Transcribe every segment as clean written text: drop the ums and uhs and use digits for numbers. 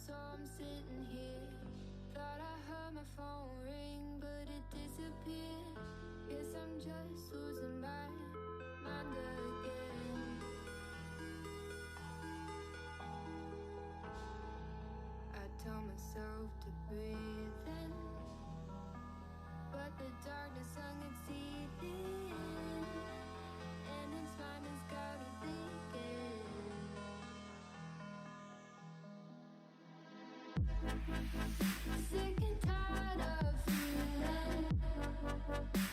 so I'm sitting here. Thought I heard my phone ring, but it disappeared. Guess I'm just losing my mind again. I tell myself to breathe in, but the darkness hung its teeth in, and its mind has got me thinking. Sick and tired of feeling,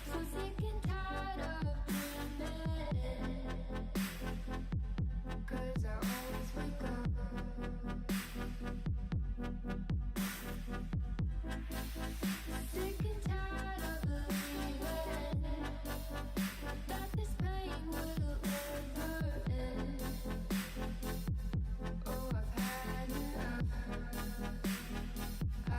so sick and tired of dreaming, 'cause I always wake up sick and tired of believing that this pain will ever end. Oh, I've had enough. I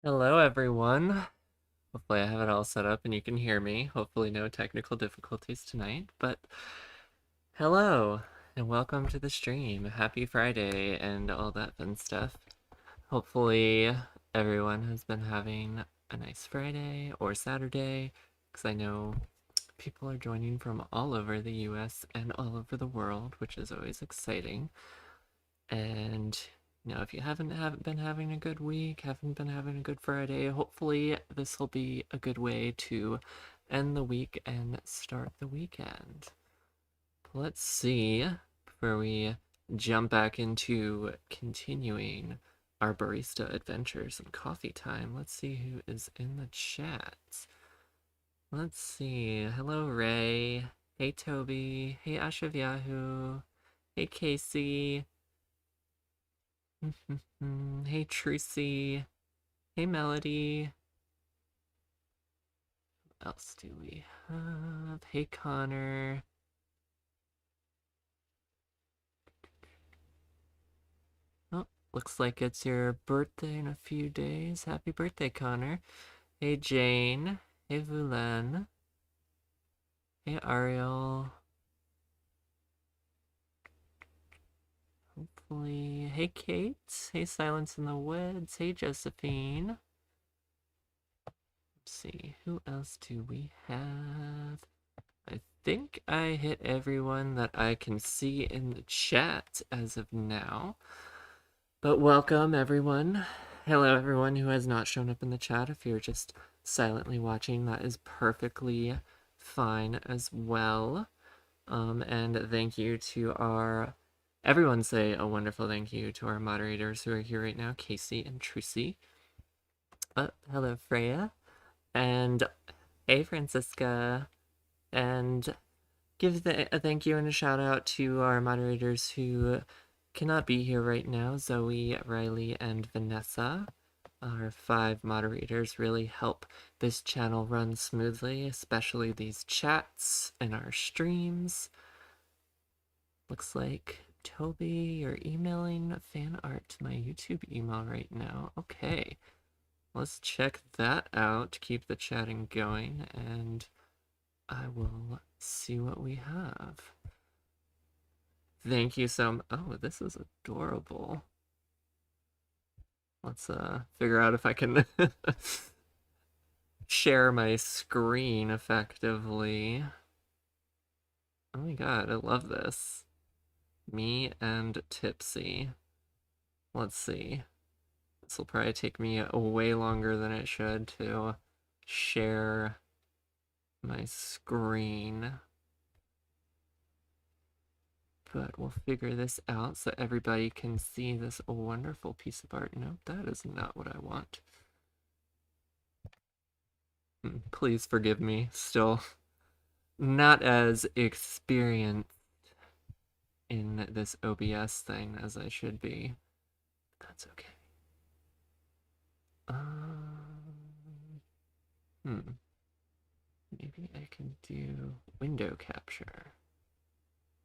Hello, everyone. Hopefully, I have it all set up and you can hear me. Hopefully, no technical difficulties tonight. But hello, and welcome to the stream. Happy Friday and all that fun stuff. Hopefully, everyone has been having a nice Friday or Saturday, because I know people are joining from all over the US and all over the world, which is always exciting. And if you haven't been having a good week, haven't been having a good Friday, hopefully this will be a good way to end the week and start the weekend. Let's see, before we jump back into continuing our barista adventures and coffee time, let's see who is in the chat. Let's see. Hello, Ray. Hey, Toby. Hey, Ashav Yahoo. Hey, Casey. Hey, Trucy. Hey, Melody. What else do we have? Hey, Connor. Oh, looks like it's your birthday in a few days. Happy birthday, Connor. Hey, Jane. Hey, Vulen. Hey, Ariel. Hopefully. Hey, Kate. Hey, Silence in the Woods. Hey, Josephine. Let's see. Who else do we have? I think I hit everyone that I can see in the chat as of now. But welcome, everyone. Hello, everyone who has not shown up in the chat. If you're just silently watching, that is perfectly fine as well. And thank you to everyone say a wonderful thank you to our moderators who are here right now, Casey and Trucy. Hello, Freya. And hey, Francisca. And give a thank you and a shout out to our moderators who cannot be here right now. Zoe, Riley, and Vanessa. Our 5 moderators really help this channel run smoothly, especially these chats and our streams. Looks like Toby, you're emailing fan art to my YouTube email right now. Okay, let's check that out. Keep the chatting going, and I will see what we have. Thank you so much. Oh, this is adorable. Let's figure out if I can share my screen effectively. Oh my god, I love this. Me and Tipsy. Let's see. This will probably take me way longer than it should to share my screen. But we'll figure this out so everybody can see this wonderful piece of art. No, that is not what I want. Please forgive me. Still not as experienced in this OBS thing as I should be. That's okay. Maybe I can do window capture.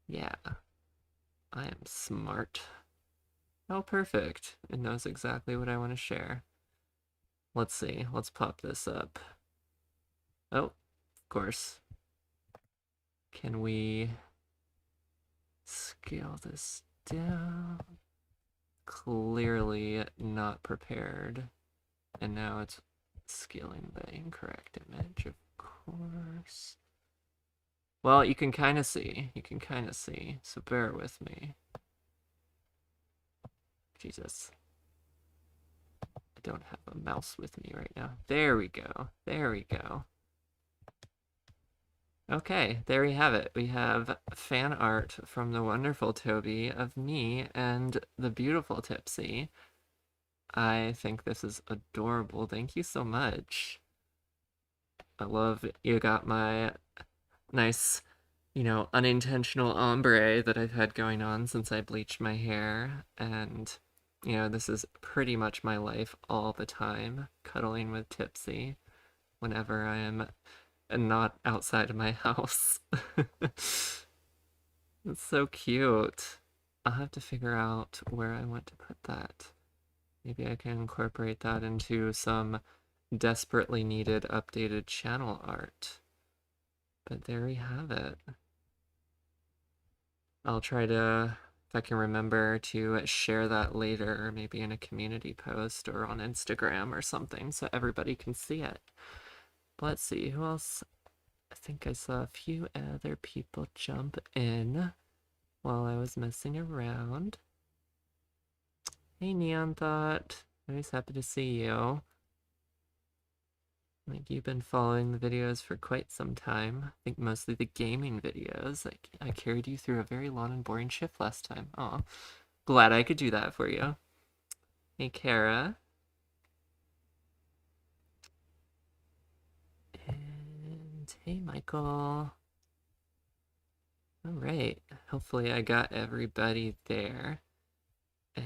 Yeah, I am smart. Oh, perfect. It knows exactly what I want to share. Let's see. Let's pop this up. Oh, of course. Can we scale this down? Clearly not prepared. And now it's scaling the incorrect image, of course. Well, you can kind of see. You can kind of see. So bear with me. Jesus. I don't have a mouse with me right now. There we go. There we go. Okay, there we have it. We have fan art from the wonderful Toby of me and the beautiful Tipsy. I think this is adorable. Thank you so much. I love you got my nice, unintentional ombre that I've had going on since I bleached my hair. And, this is pretty much my life all the time, cuddling with Tipsy whenever I am not outside of my house. It's so cute. I'll have to figure out where I want to put that. Maybe I can incorporate that into some desperately needed updated channel art. But there we have it. I'll try to, if I can remember, to share that later, maybe in a community post or on Instagram or something, so everybody can see it. But let's see, who else? I think I saw a few other people jump in while I was messing around. Hey, Neon Thought. Always happy to see you. Like, you've been following the videos for quite some time. I think mostly the gaming videos. Like, I carried you through a very long and boring shift last time. Aw. Glad I could do that for you. Hey, Kara. And hey, Michael. Alright. Hopefully I got everybody there. And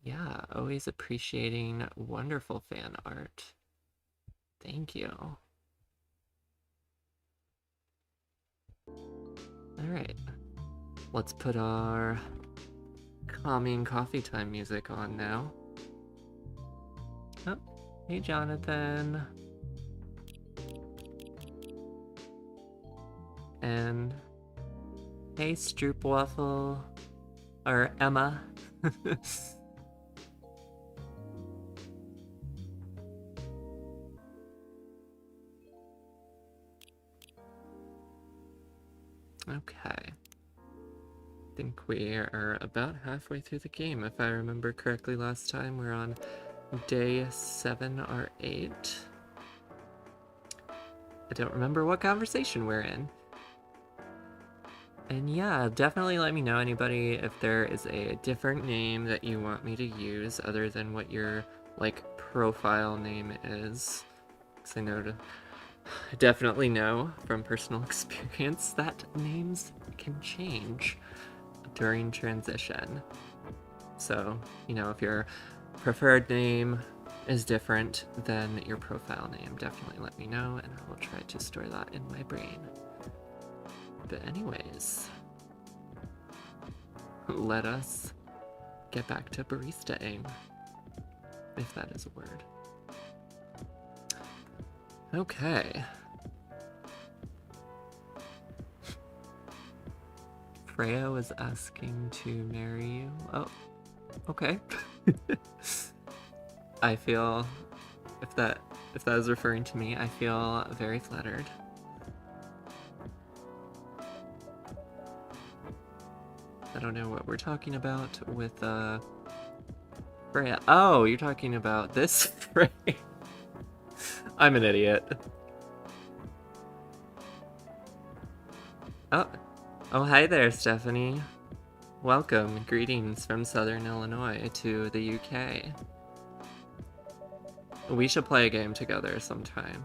yeah, always appreciating wonderful fan art. Thank you. Alright. Let's put our calming coffee time music on now. Oh, hey Jonathan. And hey Stroopwaffle. Or Emma. Okay. I think we are about halfway through the game. If I remember correctly last time, we're on day 7 or 8. I don't remember what conversation we're in. And yeah, definitely let me know, anybody, if there is a different name that you want me to use other than what your, like, profile name is. Because I definitely know from personal experience that names can change during transition. So, you know, if your preferred name is different than your profile name, definitely let me know and I will try to store that in my brain. But anyways, let us get back to barista-ing, if that is a word. Okay. Freya was asking to marry you. Oh, okay. I feel, if that is referring to me, I feel very flattered. I don't know what we're talking about with Freya. Oh, you're talking about this Freya. I'm an idiot. Oh, hi there, Stephanie. Welcome, greetings from Southern Illinois to the UK. We should play a game together sometime.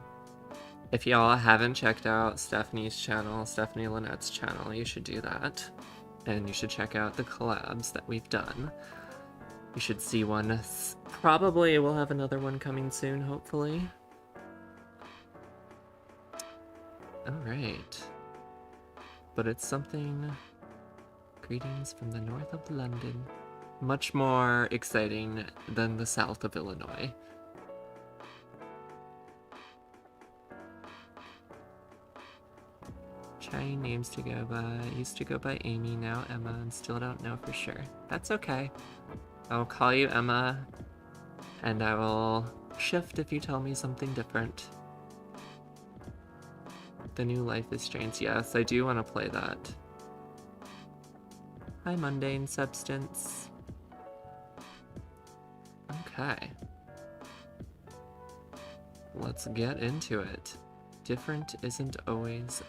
If y'all haven't checked out Stephanie's channel, Stephanie Lynette's channel, you should do that. And you should check out the collabs that we've done. You should see one. Probably we'll have another one coming soon, hopefully. Alright. But it's something... Greetings from the north of London. Much more exciting than the south of Illinois. Trying names to go by. Used to go by Amy, now Emma, and still don't know for sure. That's okay. I'll call you Emma, and I will shift if you tell me something different. The new Life is Strange. Yes, I do want to play that. Hi, Mundane Substance. Okay. Let's get into it. Different isn't always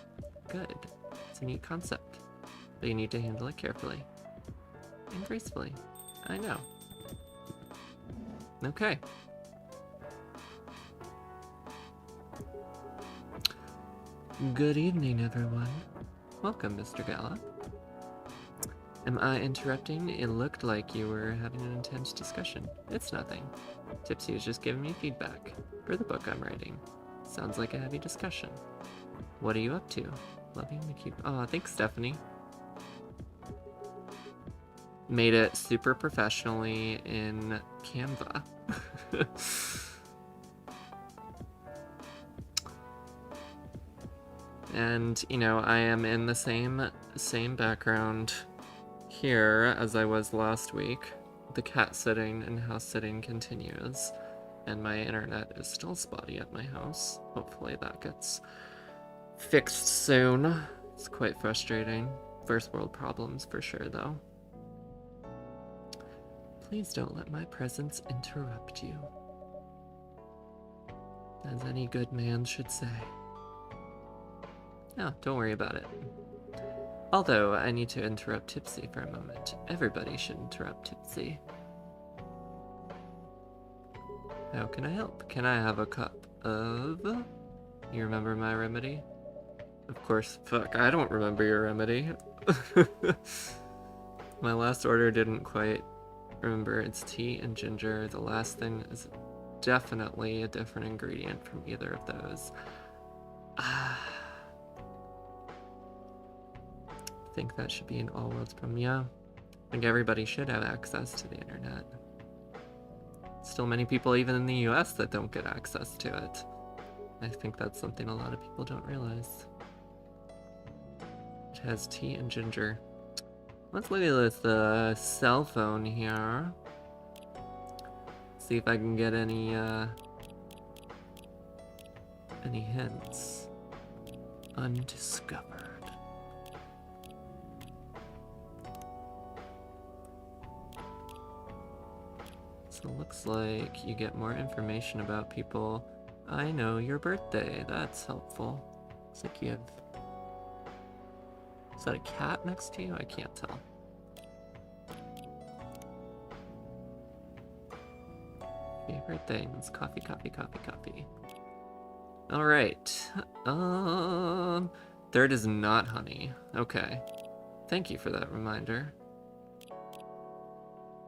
good. It's a neat concept, but you need to handle it carefully and gracefully. I know. Okay. Good evening, everyone. Welcome, Mr. Gala. Am I interrupting? It looked like you were having an intense discussion. It's nothing. Tipsy was just giving me feedback for the book I'm writing. Sounds like a heavy discussion. What are you up to? Loving the keep. Oh, thanks, Stephanie. made it super professionally in Canva. And, you know, I am in the same background here as I was last week. The cat sitting and house sitting continues, and my internet is still spotty at my house. Hopefully that gets fixed soon. It's quite frustrating. First world problems for sure, though. Please don't let my presence interrupt you, as any good man should say. Oh, don't worry about it. Although, I need to interrupt Tipsy for a moment. Everybody should interrupt Tipsy. How can I help? Can I have a cup of... You remember my remedy? Of course, fuck, I don't remember your remedy. My last order didn't quite remember. It's tea and ginger. The last thing is definitely a different ingredient from either of those. I think that should be an all worlds problem. Yeah, I think everybody should have access to the internet. Still many people even in the US that don't get access to it. I think that's something a lot of people don't realize. It has tea and ginger. Let's look at this cell phone here. See if I can get any hints. Undiscovered. So it looks like you get more information about people. I know your birthday. That's helpful. Looks like you have... Is that a cat next to you? I can't tell. Favorite things. Coffee, coffee, coffee, coffee. Alright. Third is not honey. Okay. Thank you for that reminder.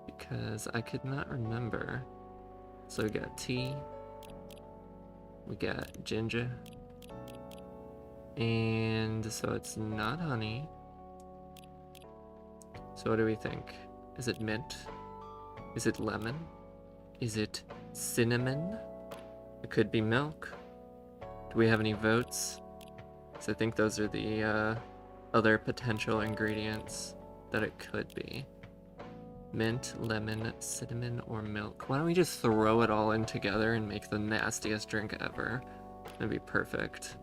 Because I could not remember. So we got tea. We got ginger. And so it's not honey. So what do we think? Is it mint? Is it lemon? Is it cinnamon? It could be milk. Do we have any votes? So I think those are the other potential ingredients that it could be. Mint, lemon, cinnamon, or milk. Why don't we just throw it all in together and make the nastiest drink ever? That'd be perfect.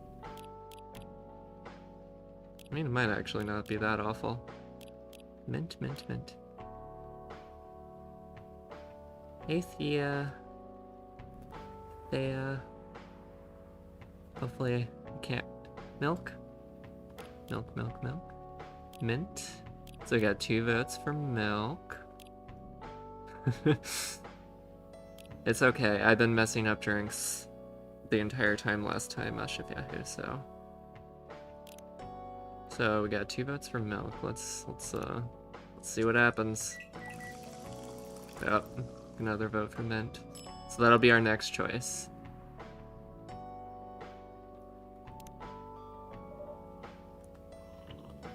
I mean, it might actually not be that awful. Mint, mint, mint. Hey, Thea. Thea. Hopefully I can't... Milk? Milk, milk, milk. Mint. So we got 2 votes for milk. It's okay, I've been messing up drinks the entire time last time, Yahoo, so we got 2 votes for milk. Let's see what happens. Yep, another vote for mint. So that'll be our next choice.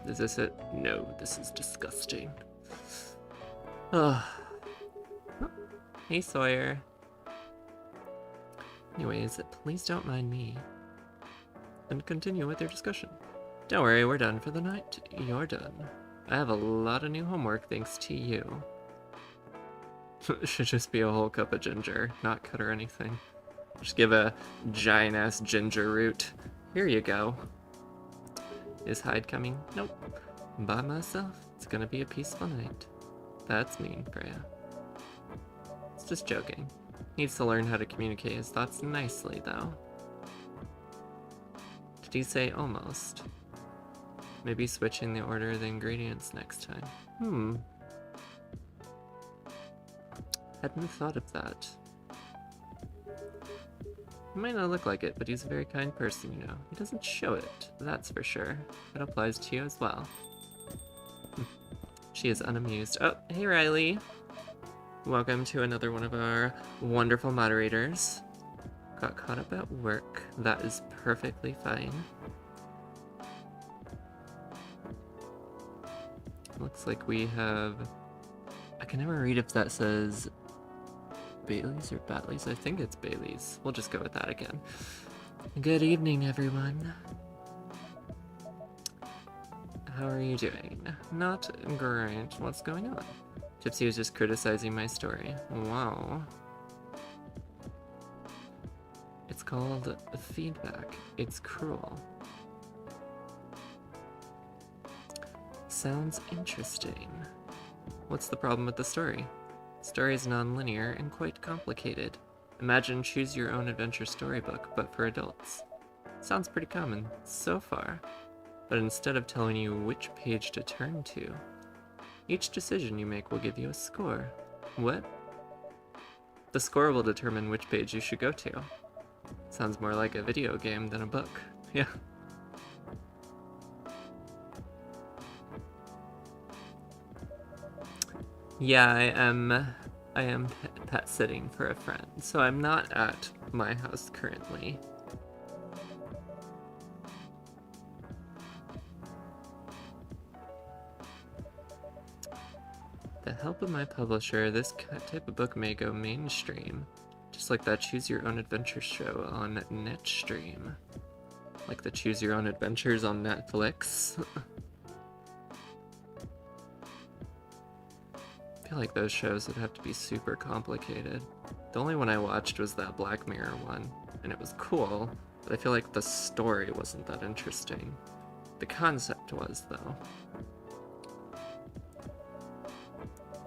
Is this it? No, this is disgusting. Ugh. Hey, Sawyer. Anyways, please don't mind me. And continue with your discussion. Don't worry, we're done for the night. You're done. I have a lot of new homework thanks to you. Should just be a whole cup of ginger, not cut or anything. Just give a giant-ass ginger root. Here you go. Is Hyde coming? Nope. By myself. It's gonna be a peaceful night. That's mean, Freya. It's just joking. Needs to learn how to communicate his thoughts nicely, though. Did he say almost? Maybe switching the order of the ingredients next time. Hadn't thought of that. He might not look like it, but he's a very kind person, you know. He doesn't show it, that's for sure. That applies to you as well. She is unamused. Oh, hey Riley! Welcome to another one of our wonderful moderators. Got caught up at work. That is perfectly fine. Looks like we have I can never read if that says Bailey's or Batley's. I think it's Bailey's. We'll just go with that again. Good evening, everyone. How are you doing? Not great. What's going on? Gypsy was just criticizing my story. Wow. It's called feedback. It's cruel. Sounds interesting. What's the problem with the story? The story is non-linear and quite complicated. Imagine choose your own adventure storybook, but for adults. Sounds pretty common so far. But instead of telling you which page to turn to, each decision you make will give you a score. What? The score will determine which page you should go to. Sounds more like a video game than a book. Yeah. Yeah, I am pet sitting for a friend, so I'm not at my house currently. The help of my publisher, this type of book may go mainstream, just like that Choose Your Own Adventure show on Netstream. Like the Choose Your Own Adventures on Netflix. I feel like those shows would have to be super complicated. The only one I watched was that Black Mirror one, and it was cool, but I feel like the story wasn't that interesting. The concept was, though.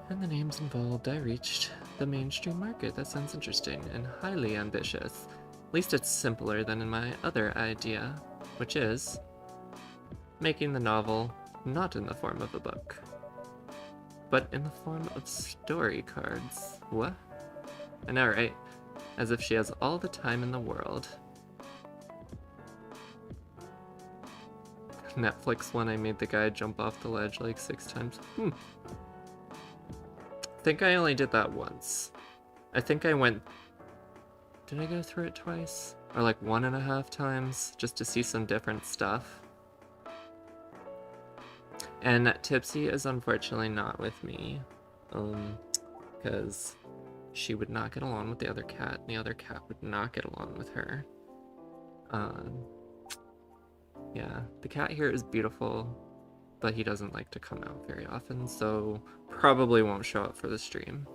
And the names involved, I reached the mainstream market. That sounds interesting and highly ambitious. At least it's simpler than in my other idea, which is making the novel not in the form of a book, but in the form of story cards. What? I know, right? As if she has all the time in the world. Netflix one, I made the guy jump off the ledge like 6 times. I think I only did that once. I think I went... Did I go through it twice? Or like 1.5 times, just to see some different stuff. And Tipsy is unfortunately not with me. Because she would not get along with the other cat, and the other cat would not get along with her. Yeah, the cat here is beautiful, but he doesn't like to come out very often, so probably won't show up for the stream.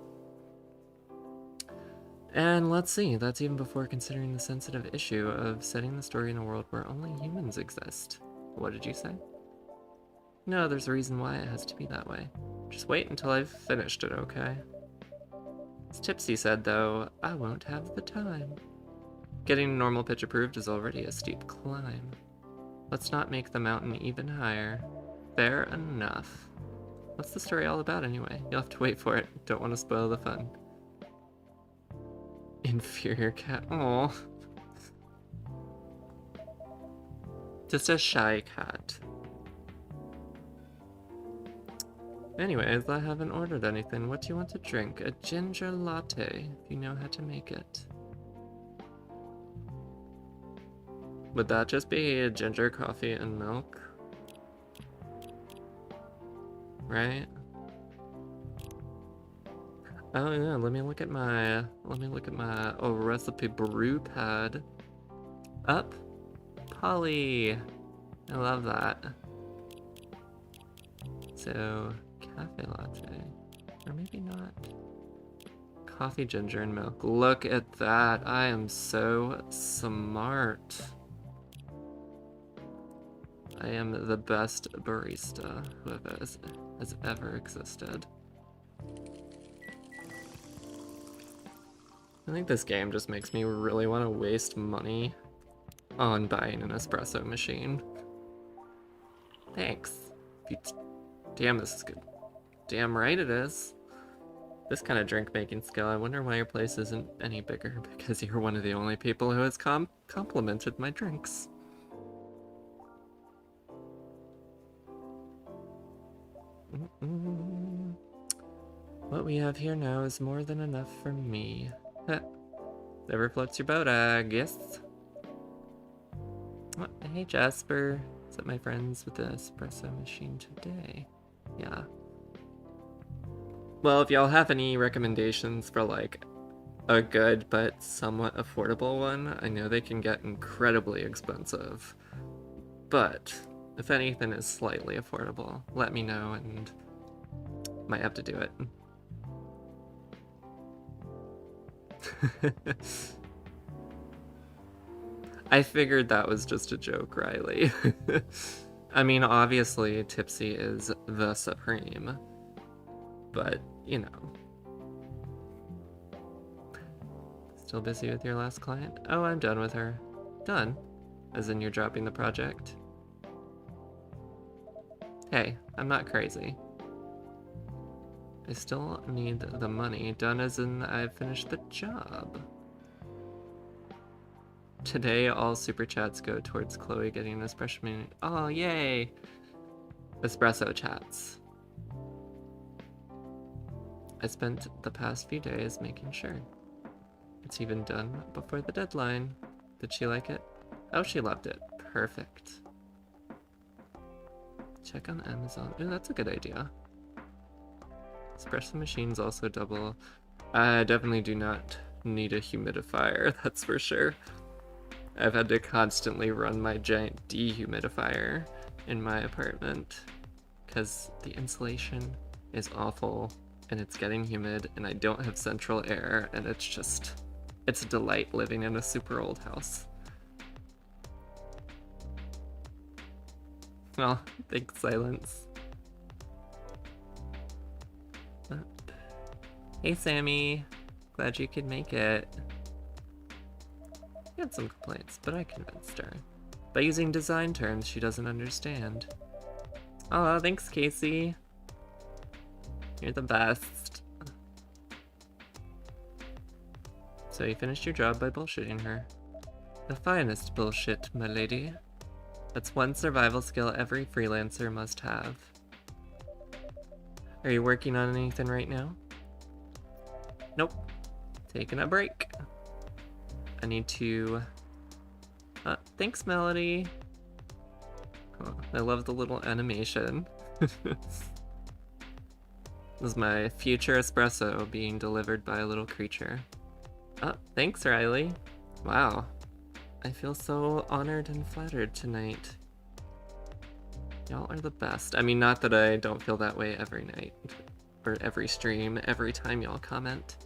And let's see, that's even before considering the sensitive issue of setting the story in a world where only humans exist. What did you say? No, there's a reason why it has to be that way. Just wait until I've finished it, okay? As Tipsy said, though, I won't have the time. Getting normal pitch approved is already a steep climb. Let's not make the mountain even higher. Fair enough. What's the story all about anyway? You'll have to wait for it. Don't want to spoil the fun. Inferior cat. Aww. Just a shy cat. Anyways, I haven't ordered anything. What do you want to drink? A ginger latte, if you know how to make it. Would that just be a ginger coffee and milk? Right? Oh yeah, let me look at my recipe brew pad. Up, Polly. I love that. So, cafe latte, or maybe not. Coffee, ginger, and milk. Look at that. I am so smart. I am the best barista who has ever existed. I think this game just makes me really want to waste money on buying an espresso machine. Thanks. Damn, this is good. Damn right it is. This kind of drink making skill, I wonder why your place isn't any bigger, because you're one of the only people who has complimented my drinks. What we have here now is more than enough for me. Never floats your boat, I guess. Oh, hey Jasper. Is that my friends with the espresso machine today? Yeah. Well, if y'all have any recommendations for like a good but somewhat affordable one, I know they can get incredibly expensive. But if anything is slightly affordable, let me know and might have to do it. I figured that was just a joke, Riley. I mean, obviously, Tipsy is the supreme. But, you know. Still busy with your last client? Oh, I'm done with her. Done? As in you're dropping the project? Hey, I'm not crazy. I still need the money. Done as in I've finished the job. Today, all super chats go towards Chloe getting an espresso machine. Oh, yay! Espresso chats. I spent the past few days making sure. It's even done before the deadline. Did she like it? Oh, she loved it. Perfect. Check on Amazon. Ooh, that's a good idea. Espresso machines also double. I definitely do not need a humidifier, that's for sure. I've had to constantly run my giant dehumidifier in my apartment because the insulation is awful and it's getting humid and I don't have central air and it's a delight living in a super old house. Well, big silence. Hey Sammy, glad you could make it. She had some complaints, but I convinced her. By using design terms she doesn't understand. Oh, thanks Casey. You're the best. So you finished your job by bullshitting her. The finest bullshit, my lady. That's one survival skill every freelancer must have. Are you working on anything right now? Nope. Taking a break. I need to... thanks, Melody. Oh, I love the little animation. This is my future espresso being delivered by a little creature. Thanks, Riley. Wow. I feel so honored and flattered tonight. Y'all are the best. I mean, not that I don't feel that way every night. Or every stream, every time y'all comment.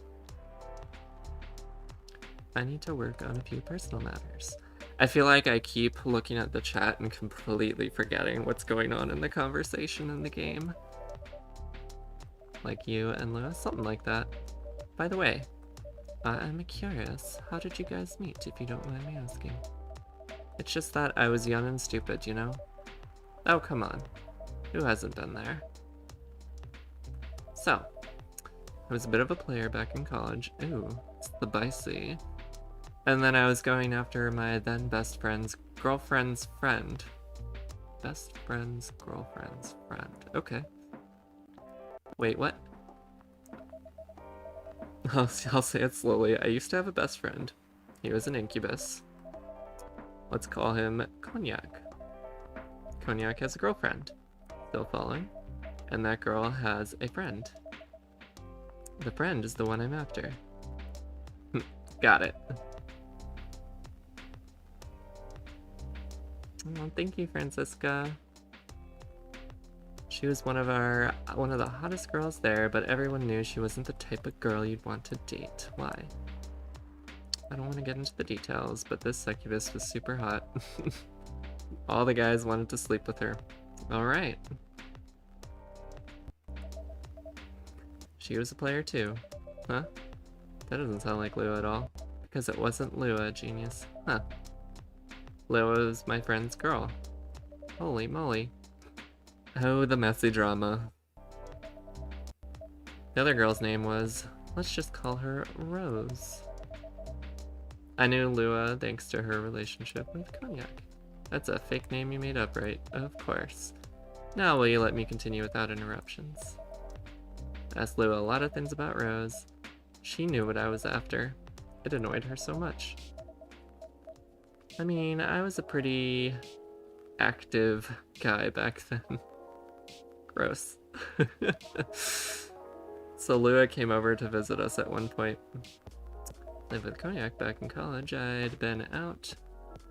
I need to work on a few personal matters. I feel like I keep looking at the chat and completely forgetting what's going on in the conversation in the game. Like you and Lewis, something like that. By the way, I'm curious, how did you guys meet, if you don't mind me asking? It's just that I was young and stupid, you know? Oh, come on. Who hasn't been there? So, I was a bit of a player back in college. Ooh, it's the Bicey. And then I was going after my then best friend's girlfriend's friend. Best friend's girlfriend's friend. Okay. Wait, what? I'll say it slowly. I used to have a best friend. He was an incubus. Let's call him Cognac. Cognac has a girlfriend. Still following. And that girl has a friend. The friend is the one I'm after. Got it. Oh, thank you, Francisca. She was one of the hottest girls there, but everyone knew she wasn't the type of girl you'd want to date. Why? I don't want to get into the details, but this succubus was super hot. All the guys wanted to sleep with her. Alright. She was a player too. Huh? That doesn't sound like Lua at all. Because it wasn't Lua, genius. Huh. Lua was my friend's girl. Holy moly. Oh, the messy drama. The other girl's name was, let's just call her Rose. I knew Lua thanks to her relationship with Cognac. That's a fake name you made up, right? Of course. Now will you let me continue without interruptions? I asked Lua a lot of things about Rose. She knew what I was after. It annoyed her so much. I mean, I was a pretty active guy back then. Gross. So Lua came over to visit us at one point. Lived with Cognac back in college. I'd been out,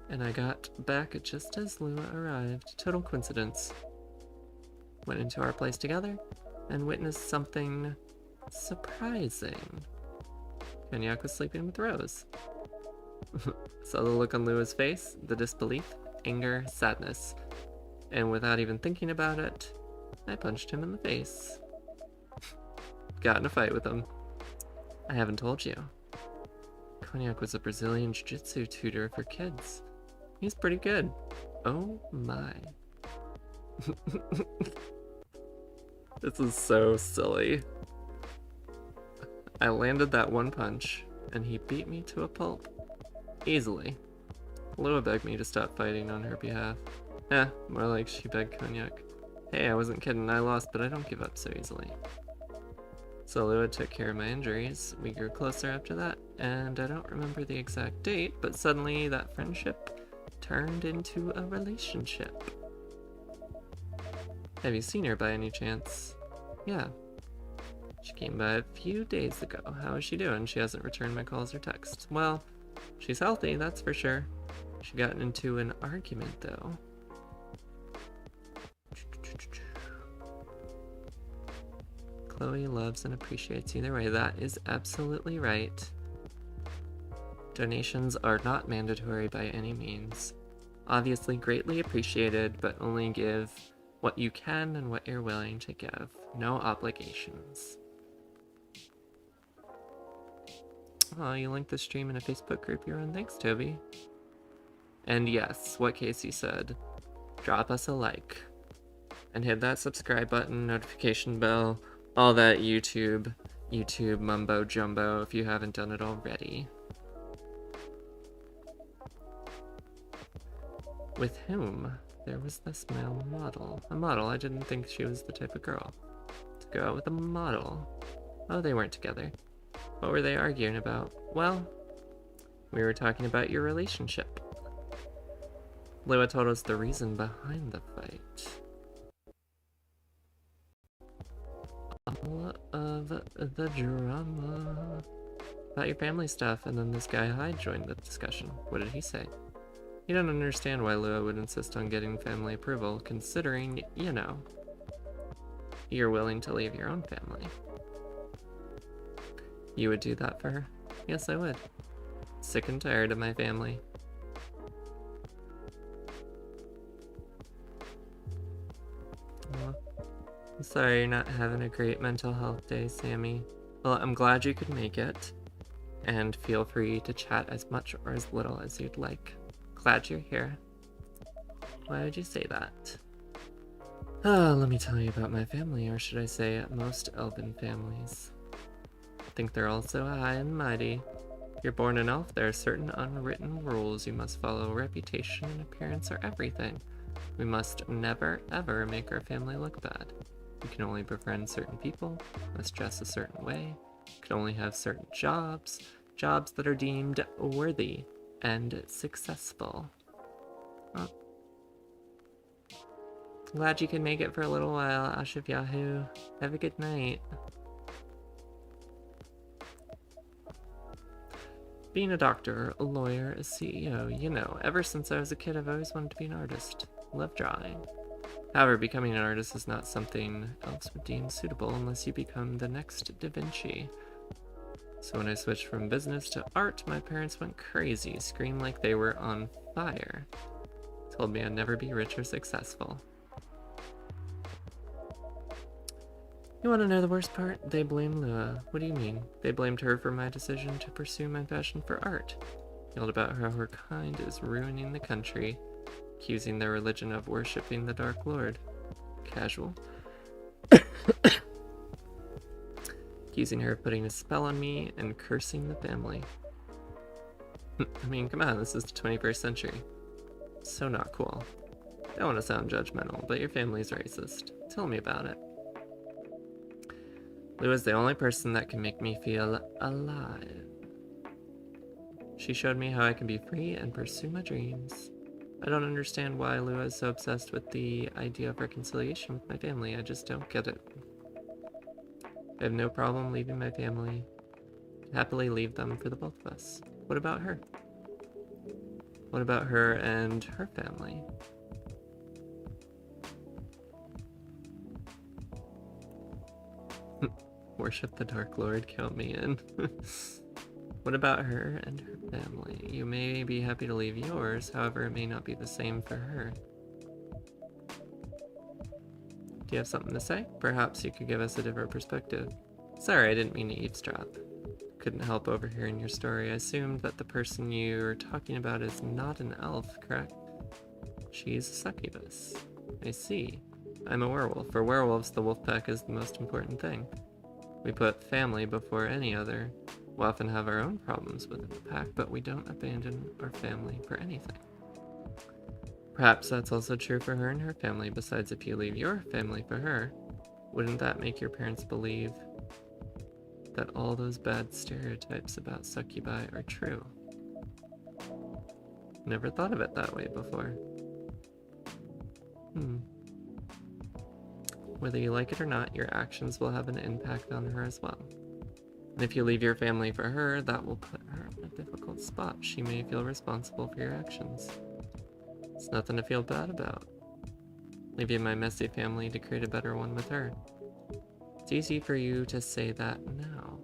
and I got back just as Lua arrived. Total coincidence. Went into our place together and witnessed something surprising. Cognac was sleeping with Rose. Saw the look on Lua's face, the disbelief, anger, sadness. And without even thinking about it, I punched him in the face. Got in a fight with him. I haven't told you. Cognac was a Brazilian jiu-jitsu tutor for kids. He's pretty good. Oh my. This is so silly. I landed that one punch, and he beat me to a pulp. Easily. Lua begged me to stop fighting on her behalf. More like she begged Cognac. Hey, I wasn't kidding, I lost, but I don't give up so easily. So Lua took care of my injuries. We grew closer after that, and I don't remember the exact date, but suddenly that friendship turned into a relationship. Have you seen her by any chance? Yeah. She came by a few days ago. How is she doing? She hasn't returned my calls or texts. Well, she's healthy, that's for sure. She got into an argument, though. Chloe loves and appreciates either way. That is absolutely right. Donations are not mandatory by any means. Obviously greatly appreciated, but only give what you can and what you're willing to give. No obligations. Oh, you linked the stream in a Facebook group you're in. Thanks, Toby. And yes, what Casey said. Drop us a like. And hit that subscribe button, notification bell, all that YouTube mumbo jumbo if you haven't done it already. With whom? There was this male model. A model? I didn't think she was the type of girl to go out with a model. Oh, they weren't together. What were they arguing about? Well, we were talking about your relationship. Lua told us the reason behind the fight. All of the drama about your family stuff, and then this guy Hyde joined the discussion. What did he say? You don't understand why Lua would insist on getting family approval, considering, you know, you're willing to leave your own family. You would do that for her? Yes, I would. Sick and tired of my family. I'm sorry you're not having a great mental health day, Sammy. Well, I'm glad you could make it. And feel free to chat as much or as little as you'd like. Glad you're here. Why would you say that? Let me tell you about my family, or should I say most elven families. I think they're all so high and mighty. If you're born an elf, there are certain unwritten rules you must follow. Reputation and appearance are everything. We must never, ever make our family look bad. We can only befriend certain people, must dress a certain way, can only have certain jobs that are deemed worthy and successful. Oh. Glad you can make it for a little while, Ashif Yahoo. Have a good night. Being a doctor, a lawyer, a CEO, you know, ever since I was a kid I've always wanted to be an artist. Love drawing. However, becoming an artist is not something elves would deem suitable unless you become the next Da Vinci. So when I switched from business to art, my parents went crazy, screamed like they were on fire. Told me I'd never be rich or successful. You want to know the worst part? They blame Lua. What do you mean? They blamed her for my decision to pursue my passion for art. Yelled about how her kind is ruining the country, accusing their religion of worshipping the Dark Lord. Casual. Accusing her of putting a spell on me and cursing the family. I mean, come on, this is the 21st century. So not cool. Don't want to sound judgmental, but your family's racist. Tell me about it. Lua's the only person that can make me feel alive. She showed me how I can be free and pursue my dreams. I don't understand why Lua is so obsessed with the idea of reconciliation with my family. I just don't get it. I have no problem leaving my family. Happily leave them for the both of us. What about her? What about her and her family? Worship the Dark Lord, count me in. What about her and her family? You may be happy to leave yours, however, it may not be the same for her. Do you have something to say? Perhaps you could give us a different perspective. Sorry, I didn't mean to eavesdrop. Couldn't help overhearing your story. I assumed that the person you're talking about is not an elf, correct? She's a succubus. I see. I'm a werewolf. For werewolves, the wolf pack is the most important thing. We put family before any other. We often have our own problems within the pack, but we don't abandon our family for anything. Perhaps that's also true for her and her family. Besides, if you leave your family for her, wouldn't that make your parents believe that all those bad stereotypes about succubi are true? Never thought of it that way before. Whether you like it or not, your actions will have an impact on her as well. And if you leave your family for her, that will put her in a difficult spot. She may feel responsible for your actions. It's nothing to feel bad about. Leaving my messy family to create a better one with her. It's easy for you to say that now.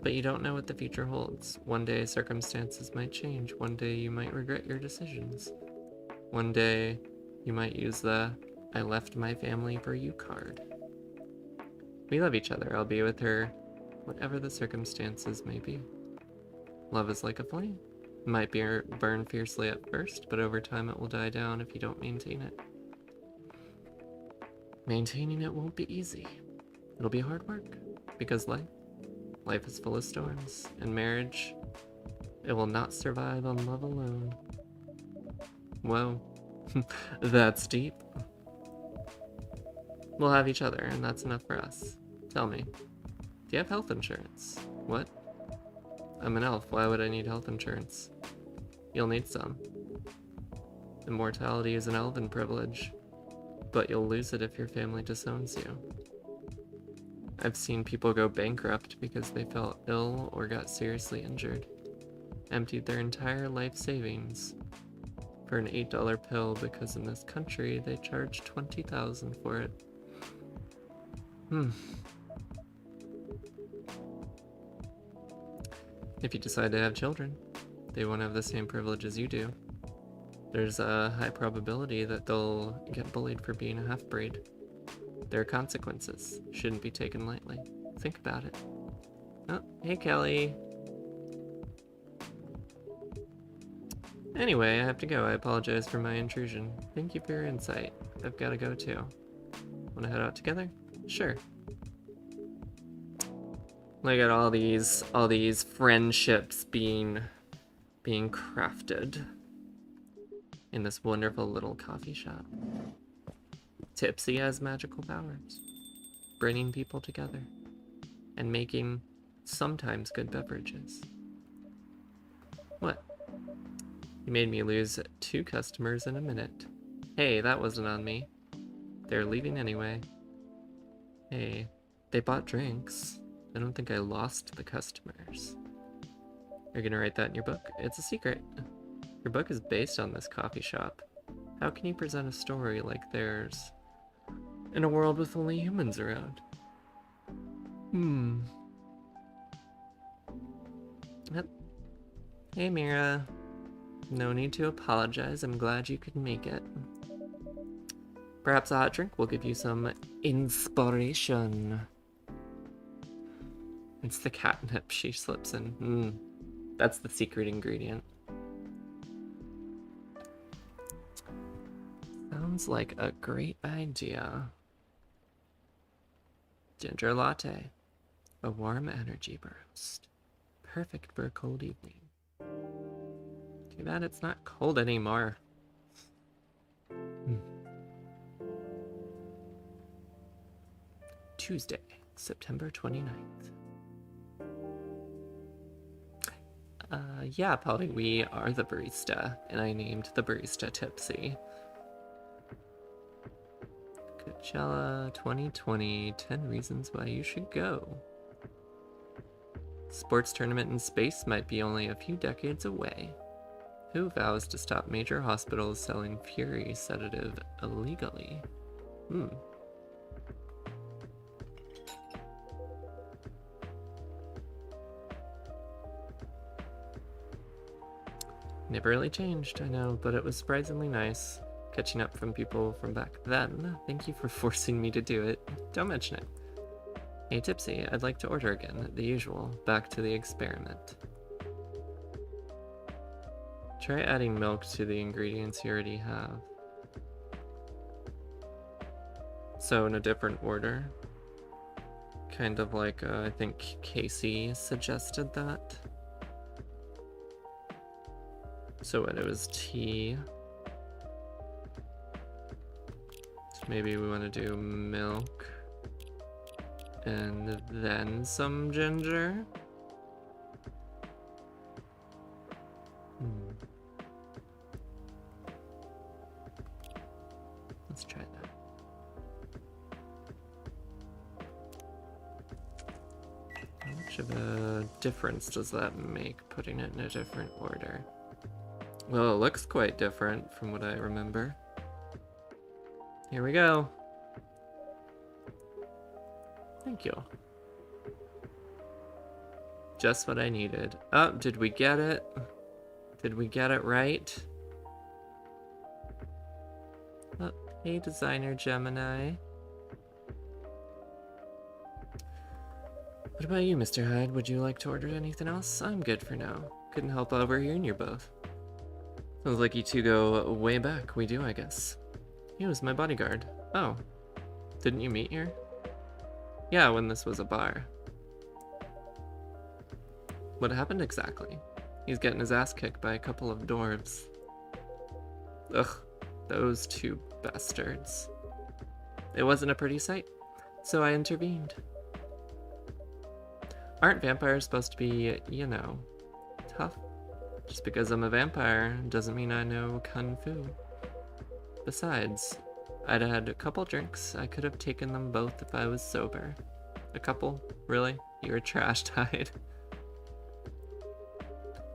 But you don't know what the future holds. One day circumstances might change. One day you might regret your decisions. One day you might use the I left my family for you card. We love each other. I'll be with her whatever the circumstances may be. Love is like a flame. It might burn fiercely at first, but over time it will die down if you don't maintain it. Maintaining it won't be easy. It'll be hard work, because life is full of storms, and marriage, it will not survive on love alone. Whoa, that's deep. We'll have each other, and that's enough for us. Tell me, do you have health insurance? What? I'm an elf, why would I need health insurance? You'll need some. Immortality is an elven privilege, but you'll lose it if your family disowns you. I've seen people go bankrupt because they fell ill or got seriously injured. Emptied their entire life savings for an $8 pill because in this country they charge $20,000 for it. If you decide to have children, they won't have the same privilege as you do. There's a high probability that they'll get bullied for being a half-breed. There are consequences. Shouldn't be taken lightly. Think about it. Oh, hey Kelly. Anyway, I have to go. I apologize for my intrusion. Thank you for your insight. I've got to go too. Want to head out together? Sure. Look at all these friendships being crafted in this wonderful little coffee shop. Tipsy has magical powers, bringing people together and making sometimes good beverages. What? You made me lose 2 customers in a minute. Hey, that wasn't on me. They're leaving anyway. Hey, they bought drinks. I don't think I lost the customers. You're gonna write that in your book? It's a secret. Your book is based on this coffee shop. How can you present a story like theirs in a world with only humans around? Yep. Hey Mira. No need to apologize. I'm glad you could make it. Perhaps a hot drink will give you some inspiration. It's the catnip she slips in. That's the secret ingredient. Sounds like a great idea. Ginger latte. A warm energy burst. Perfect for a cold evening. Too bad it's not cold anymore. Tuesday, September 29th. Yeah, Polly, we are the barista, and I named the barista Tipsy. Coachella 2020, 10 reasons why you should go. Sports tournament in space might be only a few decades away. Who vows to stop major hospitals selling Fury sedative illegally? Never really changed, I know, but it was surprisingly nice. Catching up from people from back then. Thank you for forcing me to do it. Don't mention it. Hey Tipsy, I'd like to order again, the usual. Back to the experiment. Try adding milk to the ingredients you already have. So in a different order. Kind of like, I think Casey suggested that. So when it was tea. So maybe we want to do milk. And then some ginger. Let's try that. How much of a difference does that make, putting it in a different order? Well, it looks quite different from what I remember. Here we go. Thank you. Just what I needed. Oh, did we get it? Did we get it right? Oh, hey, designer Gemini. What about you, Mr. Hyde? Would you like to order anything else? I'm good for now. Couldn't help overhearing you both. Sounds like you two go way back. We do, I guess. He was my bodyguard. Oh. Didn't you meet here? Yeah, when this was a bar. What happened exactly? He's getting his ass kicked by a couple of dwarves. Ugh, those two bastards. It wasn't a pretty sight, so I intervened. Aren't vampires supposed to be, you know, tough? Just because I'm a vampire doesn't mean I know kung fu. Besides, I'd had a couple drinks. I could have taken them both if I was sober. A couple? Really? You were trashed, Hyde.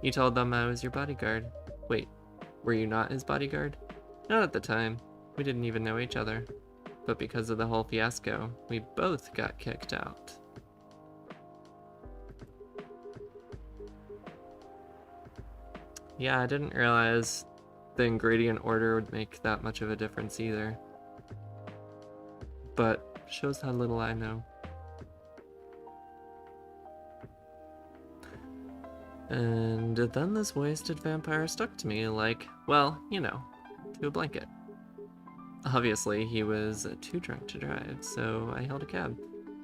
You told them I was your bodyguard. Wait, were you not his bodyguard? Not at the time. We didn't even know each other. But because of the whole fiasco, we both got kicked out. Yeah, I didn't realize the ingredient order would make that much of a difference either. But shows how little I know. And then this wasted vampire stuck to me like, well, you know, to a blanket. Obviously, he was too drunk to drive, so I hailed a cab.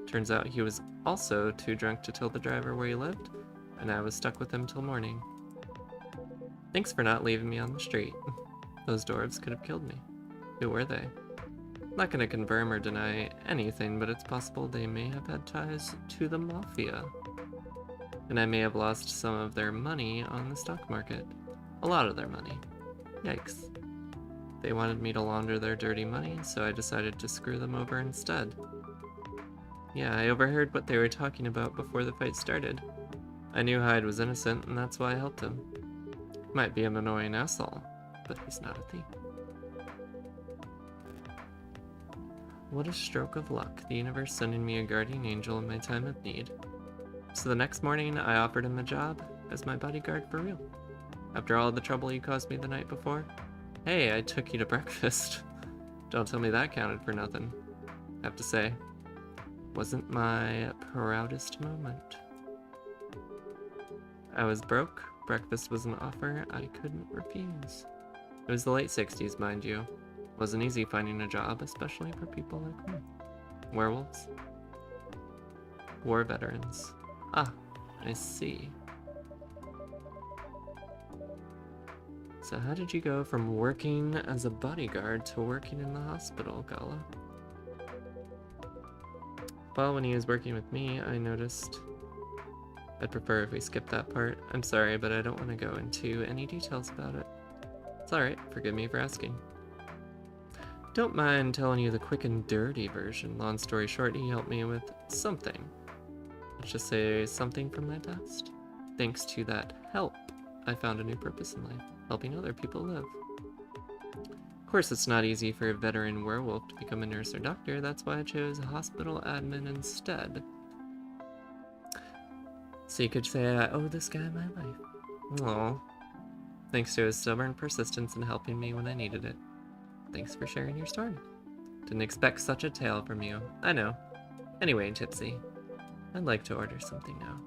Turns out he was also too drunk to tell the driver where he lived, and I was stuck with him till morning. Thanks for not leaving me on the street. Those dwarves could have killed me. Who were they? Not gonna confirm or deny anything, but it's possible they may have had ties to the Mafia. And I may have lost some of their money on the stock market. A lot of their money. Yikes. They wanted me to launder their dirty money, so I decided to screw them over instead. Yeah, I overheard what they were talking about before the fight started. I knew Hyde was innocent, and that's why I helped him. Might be an annoying asshole, but he's not a thief. What a stroke of luck, the universe sending me a guardian angel in my time of need. So the next morning, I offered him a job as my bodyguard for real. After all the trouble you caused me the night before. Hey, I took you to breakfast. Don't tell me that counted for nothing. Have to say, wasn't my proudest moment. I was broke. Breakfast was an offer I couldn't refuse. It was the late 60s, mind you. Wasn't easy finding a job, especially for people like me. Werewolves. War veterans. Ah, I see. So how did you go from working as a bodyguard to working in the hospital, Gala? Well, when he was working with me, I noticed... I'd prefer if we skip that part. I'm sorry, but I don't want to go into any details about it. It's alright, forgive me for asking. Don't mind telling you the quick and dirty version. Long story short, he helped me with something. Let's just say something from my past. Thanks to that help, I found a new purpose in life, helping other people live. Of course, it's not easy for a veteran werewolf to become a nurse or doctor. That's why I chose a hospital admin instead. So you could say I owe this guy my life. Aww. Thanks to his stubborn persistence in helping me when I needed it. Thanks for sharing your story. Didn't expect such a tale from you. I know. Anyway, Tipsy, I'd like to order something now.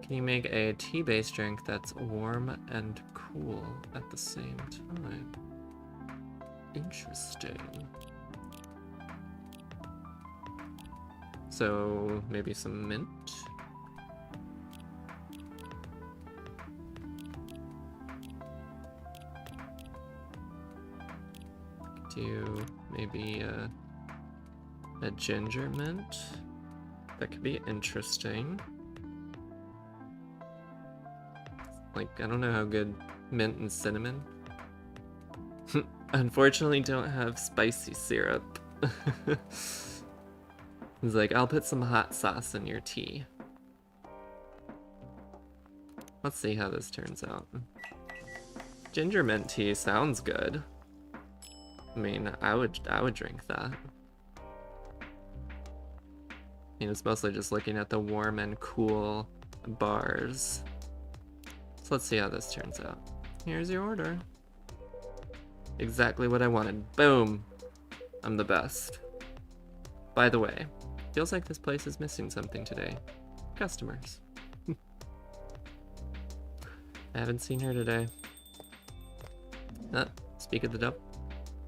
Can you make a tea-based drink that's warm and cool at the same time? Interesting. So, maybe some mint? Do maybe a ginger mint? That could be interesting. Like, I don't know how good mint and cinnamon. Unfortunately, don't have spicy syrup. He's like, I'll put some hot sauce in your tea. Let's see how this turns out. Ginger mint tea sounds good. I mean, I would drink that. I mean, it's mostly just looking at the warm and cool bars. So let's see how this turns out. Here's your order. Exactly what I wanted. Boom! I'm the best. By the way, feels like this place is missing something today. Customers. I haven't seen her today. Speak of the devil.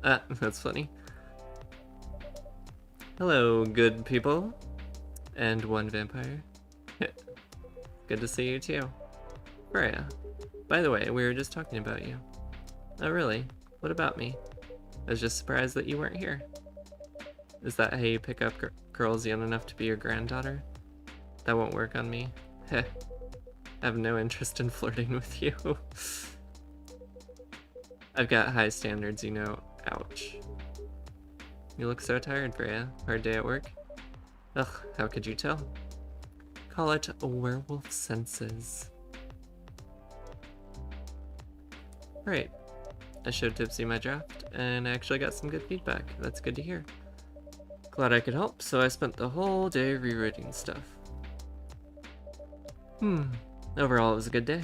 That's funny. Hello, good people. And one vampire. Good to see you too. Freya. By the way, we were just talking about you. Oh really? What about me? I was just surprised that you weren't here. Is that how you pick up girls young enough to be your granddaughter? That won't work on me. Heh. I have no interest in flirting with you. I've got high standards, you know. Ouch. You look so tired, Freya. Hard day at work? Ugh, how could you tell? Call it werewolf senses. Right. I showed Tipsy my draft, and I actually got some good feedback. That's good to hear. Glad I could help, so I spent the whole day rewriting stuff. Overall, it was a good day.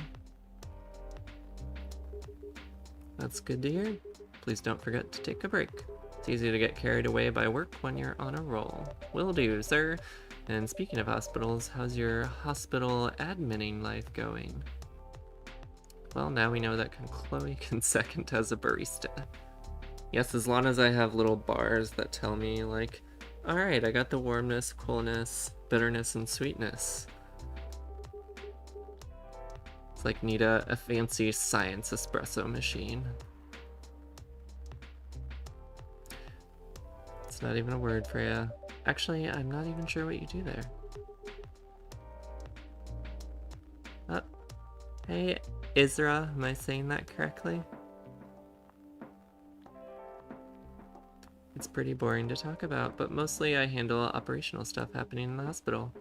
That's good to hear. Please don't forget to take a break. It's easy to get carried away by work when you're on a roll. Will do, sir. And speaking of hospitals, how's your hospital adminning life going? Well, now we know that Chloe can second as a barista. Yes, as long as I have little bars that tell me, like, alright, I got the warmness, coolness, bitterness, and sweetness. It's like need a fancy science espresso machine. It's not even a word, Freya. Actually, I'm not even sure what you do there. Oh. Hey, Isra, am I saying that correctly? It's pretty boring to talk about, but mostly I handle operational stuff happening in the hospital.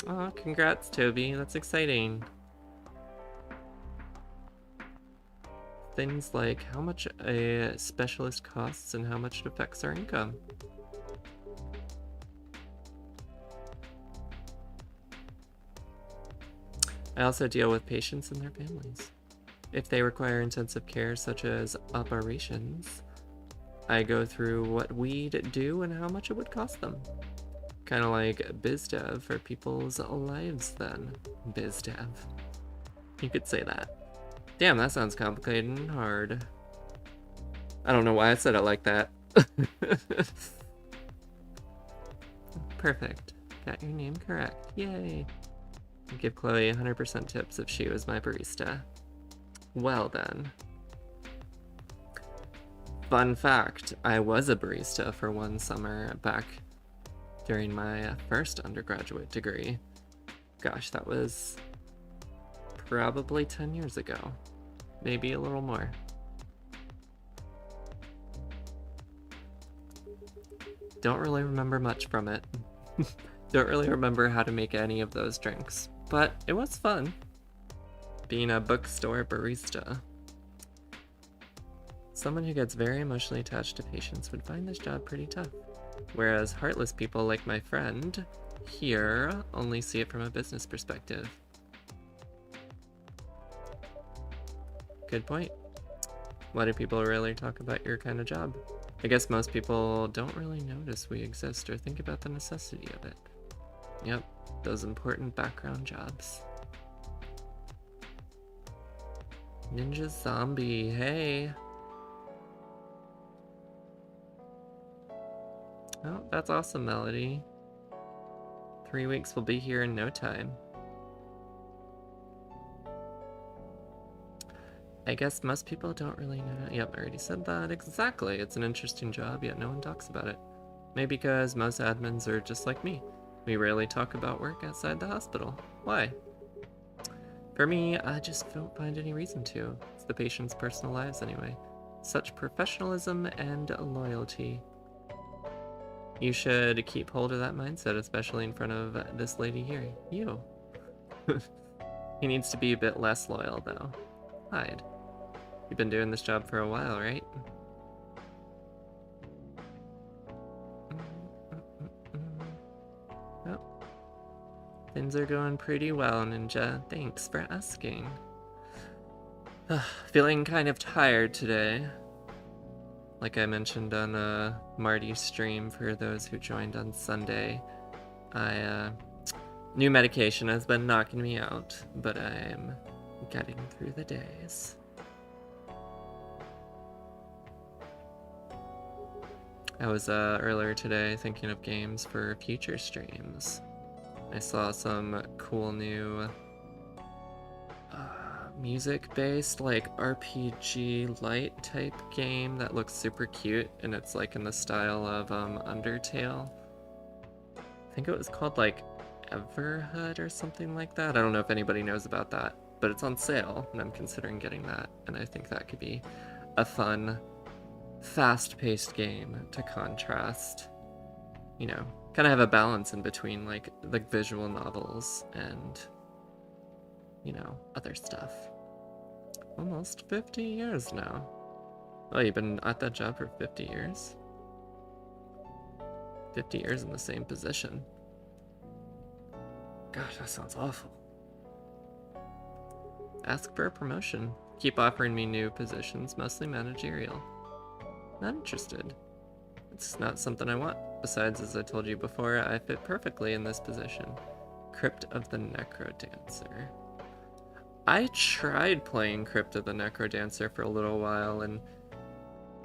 Oh, congrats, Toby. That's exciting. Things like how much a specialist costs and how much it affects our income. I also deal with patients and their families. If they require intensive care such as operations, I go through what we'd do and how much it would cost them. Kind of like biz dev for people's lives then. Biz dev. You could say that. Damn, that sounds complicated and hard. I don't know why I said it like that. Perfect. Got your name correct. Yay. I'd give Chloe 100% tips if she was my barista. Well then. Fun fact, I was a barista for one summer back during my first undergraduate degree. Gosh, that was probably 10 years ago. Maybe a little more. Don't really remember much from it. Don't really remember how to make any of those drinks, but it was fun. Being a bookstore barista. Someone who gets very emotionally attached to patients would find this job pretty tough. Whereas heartless people like my friend here only see it from a business perspective. Good point. Why do people really talk about your kind of job? I guess most people don't really notice we exist or think about the necessity of it. Yep, those important background jobs. Ninja zombie, hey! Oh, that's awesome, Melody. 3 weeks will be here in no time. I guess most people don't really know. Yep, I already said that. Exactly. It's an interesting job, yet no one talks about it. Maybe because most admins are just like me. We rarely talk about work outside the hospital. Why? For me, I just don't find any reason to. It's the patient's personal lives anyway. Such professionalism and loyalty. You should keep hold of that mindset, especially in front of this lady here. You. He needs to be a bit less loyal, though. Hide. You've been doing this job for a while, right? Oh. Things are going pretty well, Ninja. Thanks for asking. Feeling kind of tired today. Like I mentioned on Marty's stream for those who joined on Sunday, new medication has been knocking me out, but I'm getting through the days. I was earlier today thinking of games for future streams. I saw some cool new music-based, like RPG light type game that looks super cute, and it's like in the style of Undertale. I think it was called like Everhood or something like that. I don't know if anybody knows about that, but it's on sale, and I'm considering getting that, and I think that could be a fun, fast-paced game to contrast, you know, kind of have a balance in between like the visual novels and, you know, other stuff. Almost 50 years now. Oh, you've been at that job for 50 years? 50 years in the same position. Gosh, that sounds awful. Ask for a promotion. Keep offering me new positions, mostly managerial. Not interested. It's not something I want. Besides, as I told you before, I fit perfectly in this position. Crypt of the Necrodancer. I tried playing Crypt of the Necrodancer for a little while, and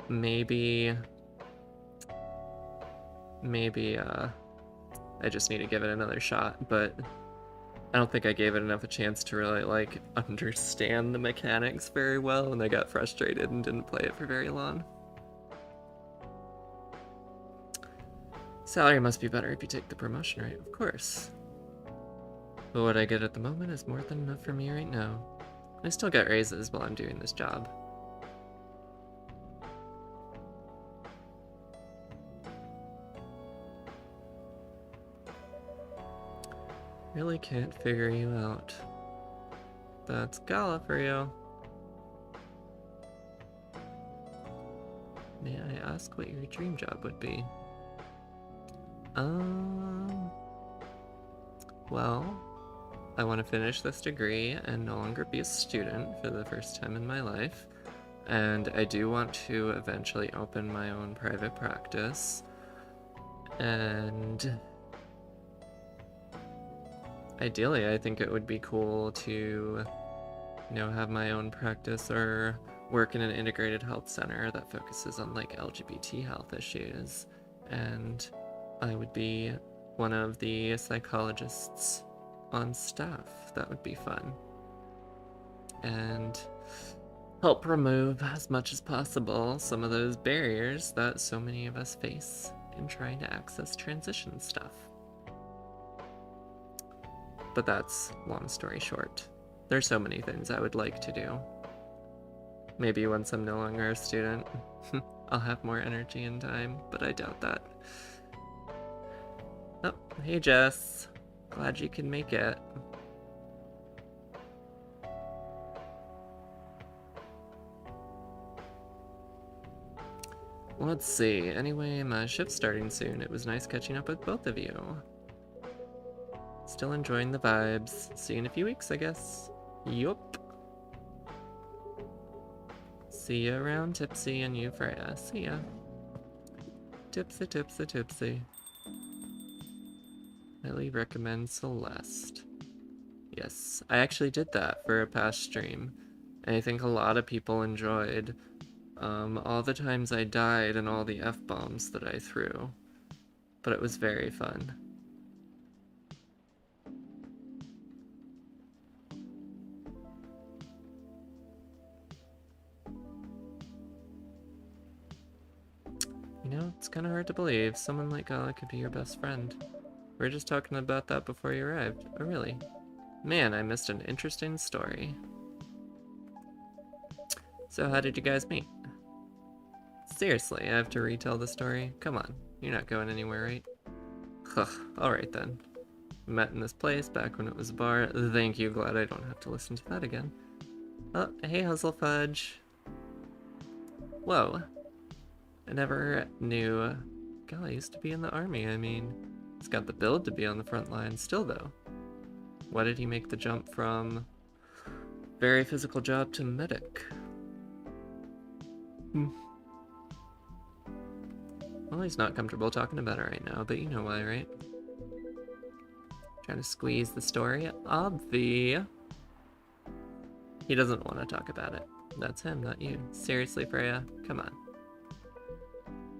maybe I just need to give it another shot, but I don't think I gave it enough a chance to really, like, understand the mechanics very well, and I got frustrated and didn't play it for very long. Salary must be better if you take the promotion, right? Of course. But what I get at the moment is more than enough for me right now. I still get raises while I'm doing this job. Really can't figure you out. That's Gala for you. May I ask what your dream job would be? Well, I want to finish this degree and no longer be a student for the first time in my life. And I do want to eventually open my own private practice. And ideally, I think it would be cool to, you know, have my own practice or work in an integrated health center that focuses on like LGBT health issues. And I would be one of the psychologists on staff. That would be fun. And help remove as much as possible some of those barriers that so many of us face in trying to access transition stuff. But that's long story short. There's so many things I would like to do. Maybe once I'm no longer a student, I'll have more energy and time, but I doubt that. Oh, hey Jess. Glad you can make it. Let's see. Anyway, my shift's starting soon. It was nice catching up with both of you. Still enjoying the vibes. See you in a few weeks, I guess. Yup. See you around, Tipsy, and you, Freya. See ya. Tipsy, tipsy, tipsy. Highly recommend Celeste. Yes, I actually did that for a past stream. And I think a lot of people enjoyed all the times I died and all the F-bombs that I threw. But it was very fun. You know, it's kind of hard to believe someone like Gala could be your best friend. We were just talking about that before you arrived. Oh, really? Man, I missed an interesting story. So how did you guys meet? Seriously, I have to retell the story? Come on, you're not going anywhere, right? Ugh, alright then. We met in this place back when it was a bar. Thank you, glad I don't have to listen to that again. Oh, hey Huzzle Fudge. Whoa. I never knew... God, I used to be in the army, I mean... He's got the build to be on the front line still, though. Why did he make the jump from... very physical job to medic? Well, he's not comfortable talking about it right now, but you know why, right? Trying to squeeze the story. Obvi. He doesn't want to talk about it. That's him, not you. Seriously, Freya, come on.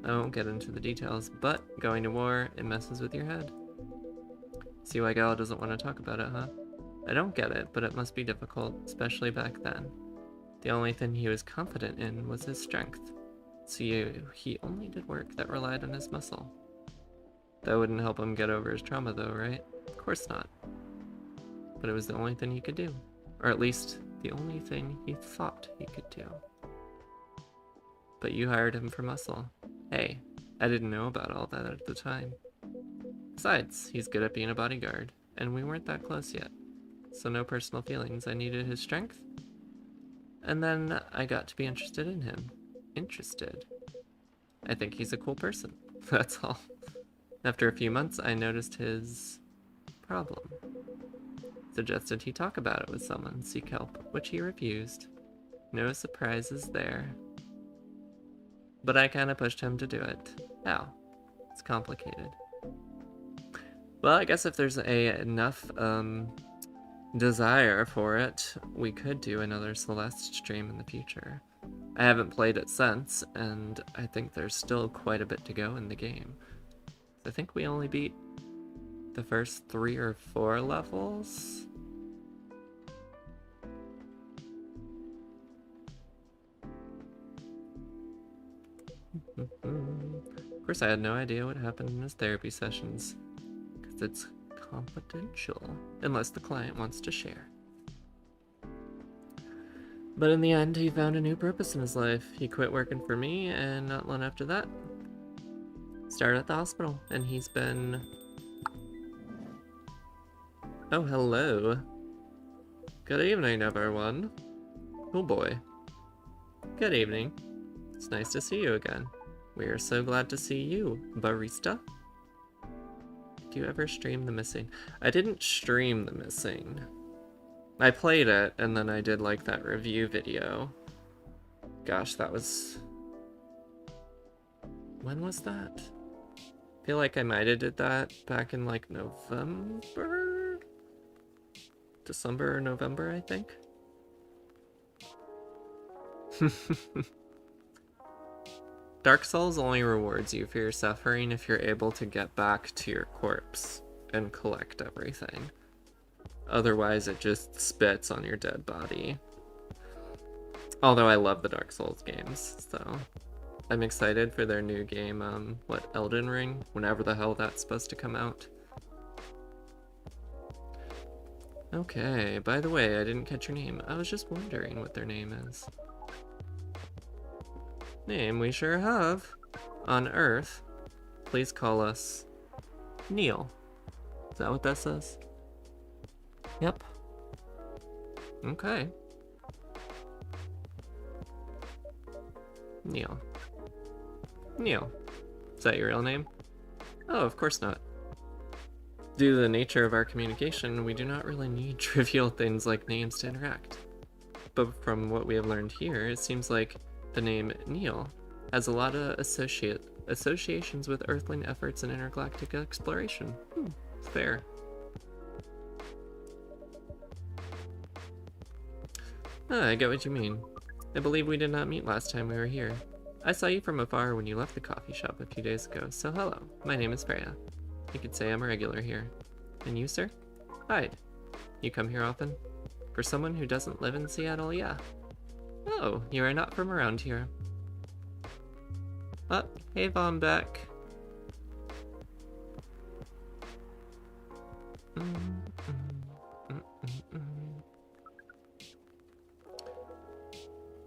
I won't get into the details, but going to war, it messes with your head. See why Gal doesn't want to talk about it, huh? I don't get it, but it must be difficult, especially back then. The only thing he was confident in was his strength. So he only did work that relied on his muscle. That wouldn't help him get over his trauma though, right? Of course not. But it was the only thing he could do. Or at least, the only thing he thought he could do. But you hired him for muscle. Hey, I didn't know about all that at the time. Besides, he's good at being a bodyguard, and we weren't that close yet. So no personal feelings, I needed his strength. And then I got to be interested in him. Interested. I think he's a cool person, that's all. After a few months, I noticed his problem. Suggested he talk about it with someone, seek help, which he refused. No surprises there. But I kind of pushed him to do it. How? It's complicated. Well, I guess if there's enough desire for it, we could do another Celeste stream in the future. I haven't played it since, and I think there's still quite a bit to go in the game. I think we only beat the first 3 or 4 levels. Of course, I had no idea what happened in his therapy sessions, because it's confidential, unless the client wants to share. But in the end, he found a new purpose in his life. He quit working for me, and not long after that, started at the hospital, and he's been... Oh, hello. Good evening, everyone. Oh boy. Good evening. It's nice to see you again. We are so glad to see you, barista. Do you ever stream The Missing? I didn't stream The Missing. I played it, and then I did like that review video. Gosh, that was... When was that? I feel like I might have did that back in like November? December or November, I think. Dark Souls only rewards you for your suffering if you're able to get back to your corpse and collect everything. Otherwise, it just spits on your dead body. Although I love the Dark Souls games, so... I'm excited for their new game, Elden Ring? Whenever the hell that's supposed to come out. Okay, by the way, I didn't catch your name. I was just wondering what their name is. Name we sure have. On Earth. Please call us Neil. Is that what that says? Yep. Okay. Neil. Neil. Is that your real name? Oh, of course not. Due to the nature of our communication, we do not really need trivial things like names to interact. But from what we have learned here, it seems like the name Neil has a lot of associations with Earthling efforts in intergalactic exploration. Fair. I get what you mean. I believe we did not meet last time we were here. I saw you from afar when you left the coffee shop a few days ago, so hello, my name is Freya. You could say I'm a regular here. And you, sir? Hide. You come here often? For someone who doesn't live in Seattle, yeah. Oh, you are not from around here. Oh, hey, Vombeck.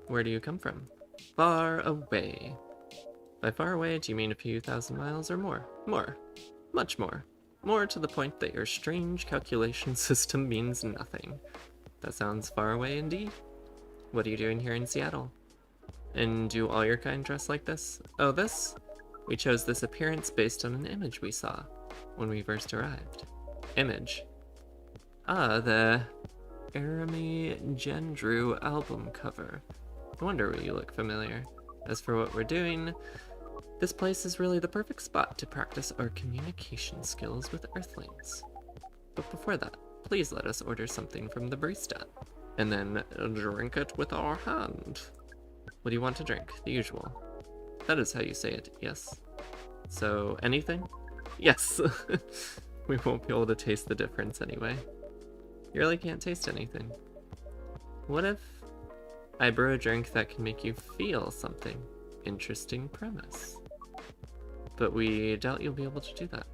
Where do you come from? Far away. By far away, do you mean a few thousand miles or more? More. Much more. More to the point that your strange calculation system means nothing. That sounds far away indeed. What are you doing here in Seattle? And do all your kind dress like this? Oh, this? We chose this appearance based on an image we saw when we first arrived. Image. Ah, the Arami Gendrew album cover. No wonder you look familiar. As for what we're doing, this place is really the perfect spot to practice our communication skills with Earthlings. But before that, please let us order something from the barista, and then drink it with our hand. What do you want to drink? The usual. That is how you say it, yes? So, anything? Yes! We won't be able to taste the difference anyway. You really can't taste anything. What if I brew a drink that can make you feel something? Interesting premise. But we doubt you'll be able to do that.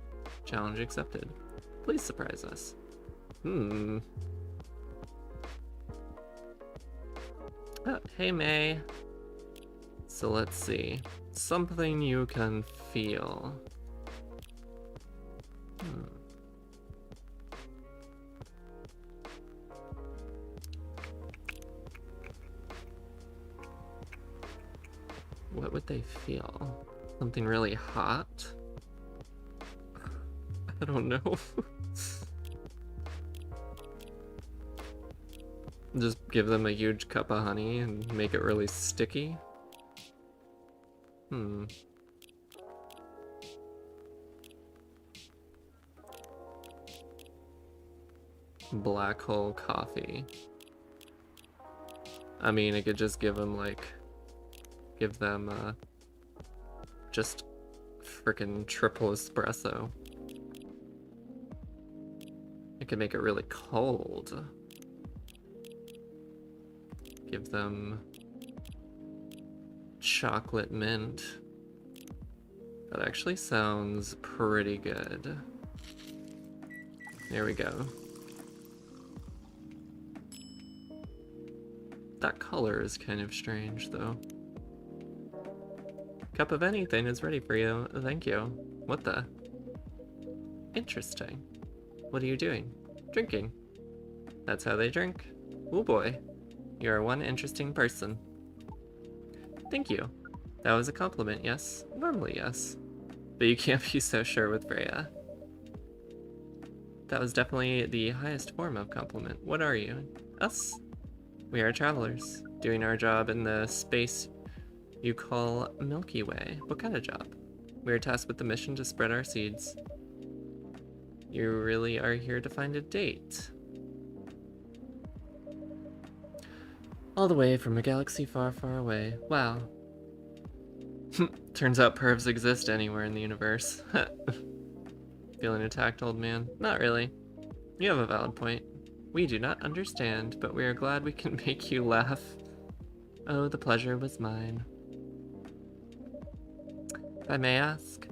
Challenge accepted. Please surprise us. Oh, hey May. So let's see. Something you can feel. What would they feel? Something really hot? I don't know. Just give them a huge cup of honey and make it really sticky? Black hole coffee. I mean, I could just give them just frickin' triple espresso. I could make it really cold. Give them chocolate mint. That actually sounds pretty good. There we go. That color is kind of strange, though. Cup of anything is ready for you. Thank you. What the? Interesting. What are you doing? Drinking. That's how they drink. Oh boy. You are one interesting person. Thank you. That was a compliment, yes? Normally, yes. But you can't be so sure with Freya. That was definitely the highest form of compliment. What are you? Us? We are travelers, doing our job in the space you call Milky Way. What kind of job? We are tasked with the mission to spread our seeds. You really are here to find a date. All the way from a galaxy far, far away. Wow. Turns out pervs exist anywhere in the universe. Feeling attacked, old man? Not really. You have a valid point. We do not understand, but we are glad we can make you laugh. Oh, the pleasure was mine. If I may ask,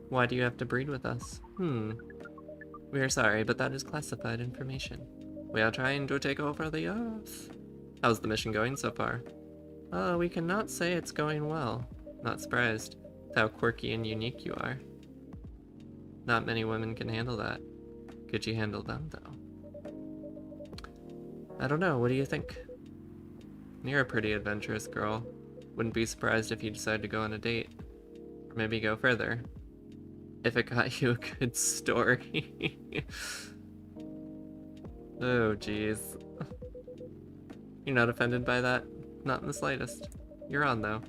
why do you have to breed with us? We are sorry, but that is classified information. We are trying to take over the Earth. How's the mission going so far? We cannot say it's going well. Not surprised with how quirky and unique you are. Not many women can handle that. Could you handle them, though? I don't know, what do you think? You're a pretty adventurous girl. Wouldn't be surprised if you decide to go on a date. Or maybe go further. If it got you a good story. Oh, jeez. You're not offended by that? Not in the slightest. You're on, though.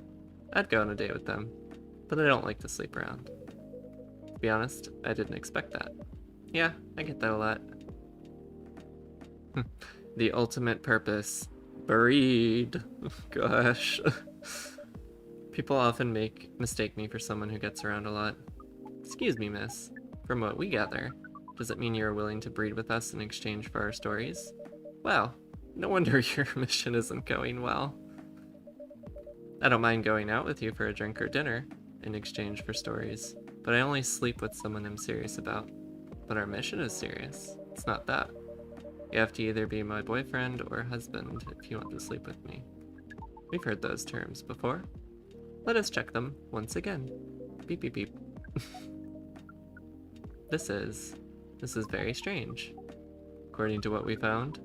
I'd go on a date with them. But I don't like to sleep around. To be honest, I didn't expect that. Yeah, I get that a lot. The ultimate purpose. Breed. Gosh. People often mistake me for someone who gets around a lot. Excuse me, miss. From what we gather, does it mean you're willing to breed with us in exchange for our stories? Wow, no wonder your mission isn't going well. I don't mind going out with you for a drink or dinner in exchange for stories, but I only sleep with someone I'm serious about. But our mission is serious. It's not that. You have to either be my boyfriend or husband if you want to sleep with me. We've heard those terms before. Let us check them once again. Beep beep beep. This is very strange. According to what we found,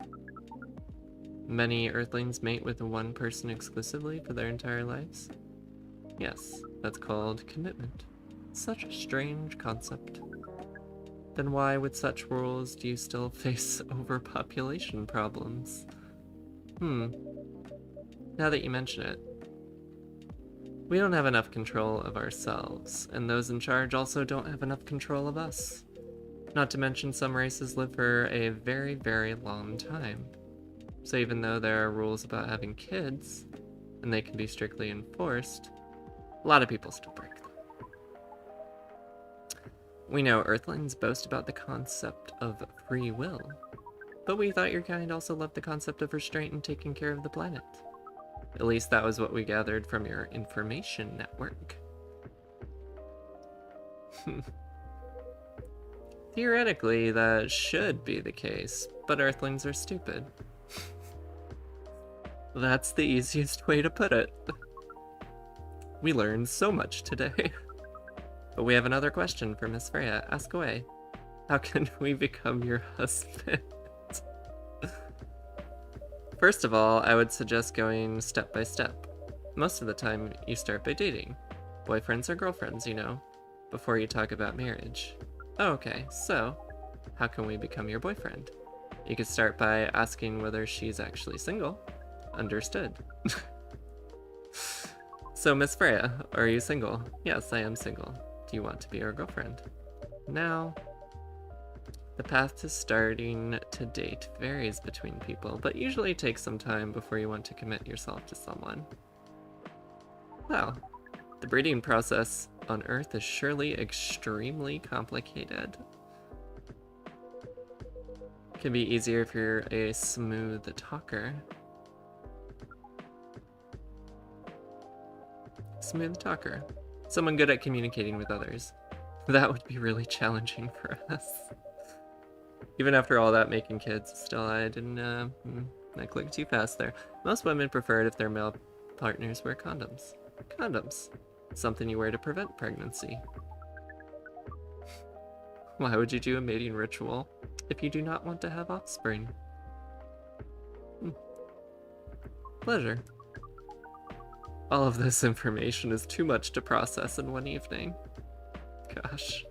many Earthlings mate with one person exclusively for their entire lives. Yes, that's called commitment. Such a strange concept. Then why, with such rules, do you still face overpopulation problems? Now that you mention it, we don't have enough control of ourselves, and those in charge also don't have enough control of us. Not to mention some races live for a very, very long time. So even though there are rules about having kids, and they can be strictly enforced, a lot of people still break them. We know Earthlings boast about the concept of free will, but we thought your kind also loved the concept of restraint and taking care of the planet. At least that was what we gathered from your information network. Theoretically, that should be the case, but Earthlings are stupid. That's the easiest way to put it. We learned so much today. But we have another question for Miss Freya. Ask away. How can we become your husband? First of all, I would suggest going step by step. Most of the time, you start by dating. Boyfriends or girlfriends, you know, before you talk about marriage. Oh, okay, so how can we become your boyfriend? You could start by asking whether she's actually single. Understood. So, Miss Freya, are you single? Yes, I am single. Do you want to be our girlfriend? Now, the path to starting to date varies between people, but usually takes some time before you want to commit yourself to someone. Well, the breeding process on Earth is surely extremely complicated. It can be easier if you're a smooth talker. Smooth talker. Someone good at communicating with others. That would be really challenging for us. Even after all that making kids, still I clicked too fast there. Most women prefer it if their male partners wear condoms. Condoms. Something you wear to prevent pregnancy. Why would you do a mating ritual if you do not want to have offspring? Pleasure. All of this information is too much to process in one evening. Gosh.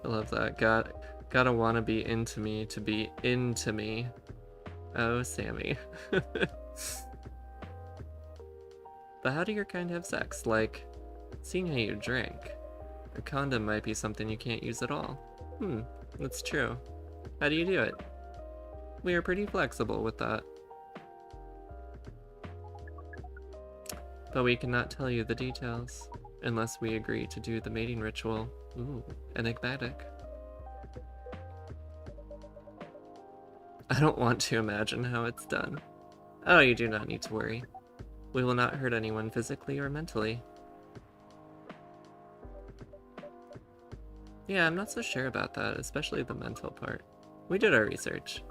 I love that. Gotta wanna be into me to be into me. Oh, Sammy. But how do your kind have sex? Like, seeing how you drink. A condom might be something you can't use at all. That's true. How do you do it? We are pretty flexible with that. But we cannot tell you the details, unless we agree to do the mating ritual. Ooh, enigmatic. I don't want to imagine how it's done. Oh, you do not need to worry. We will not hurt anyone physically or mentally. Yeah, I'm not so sure about that, especially the mental part. We did our research.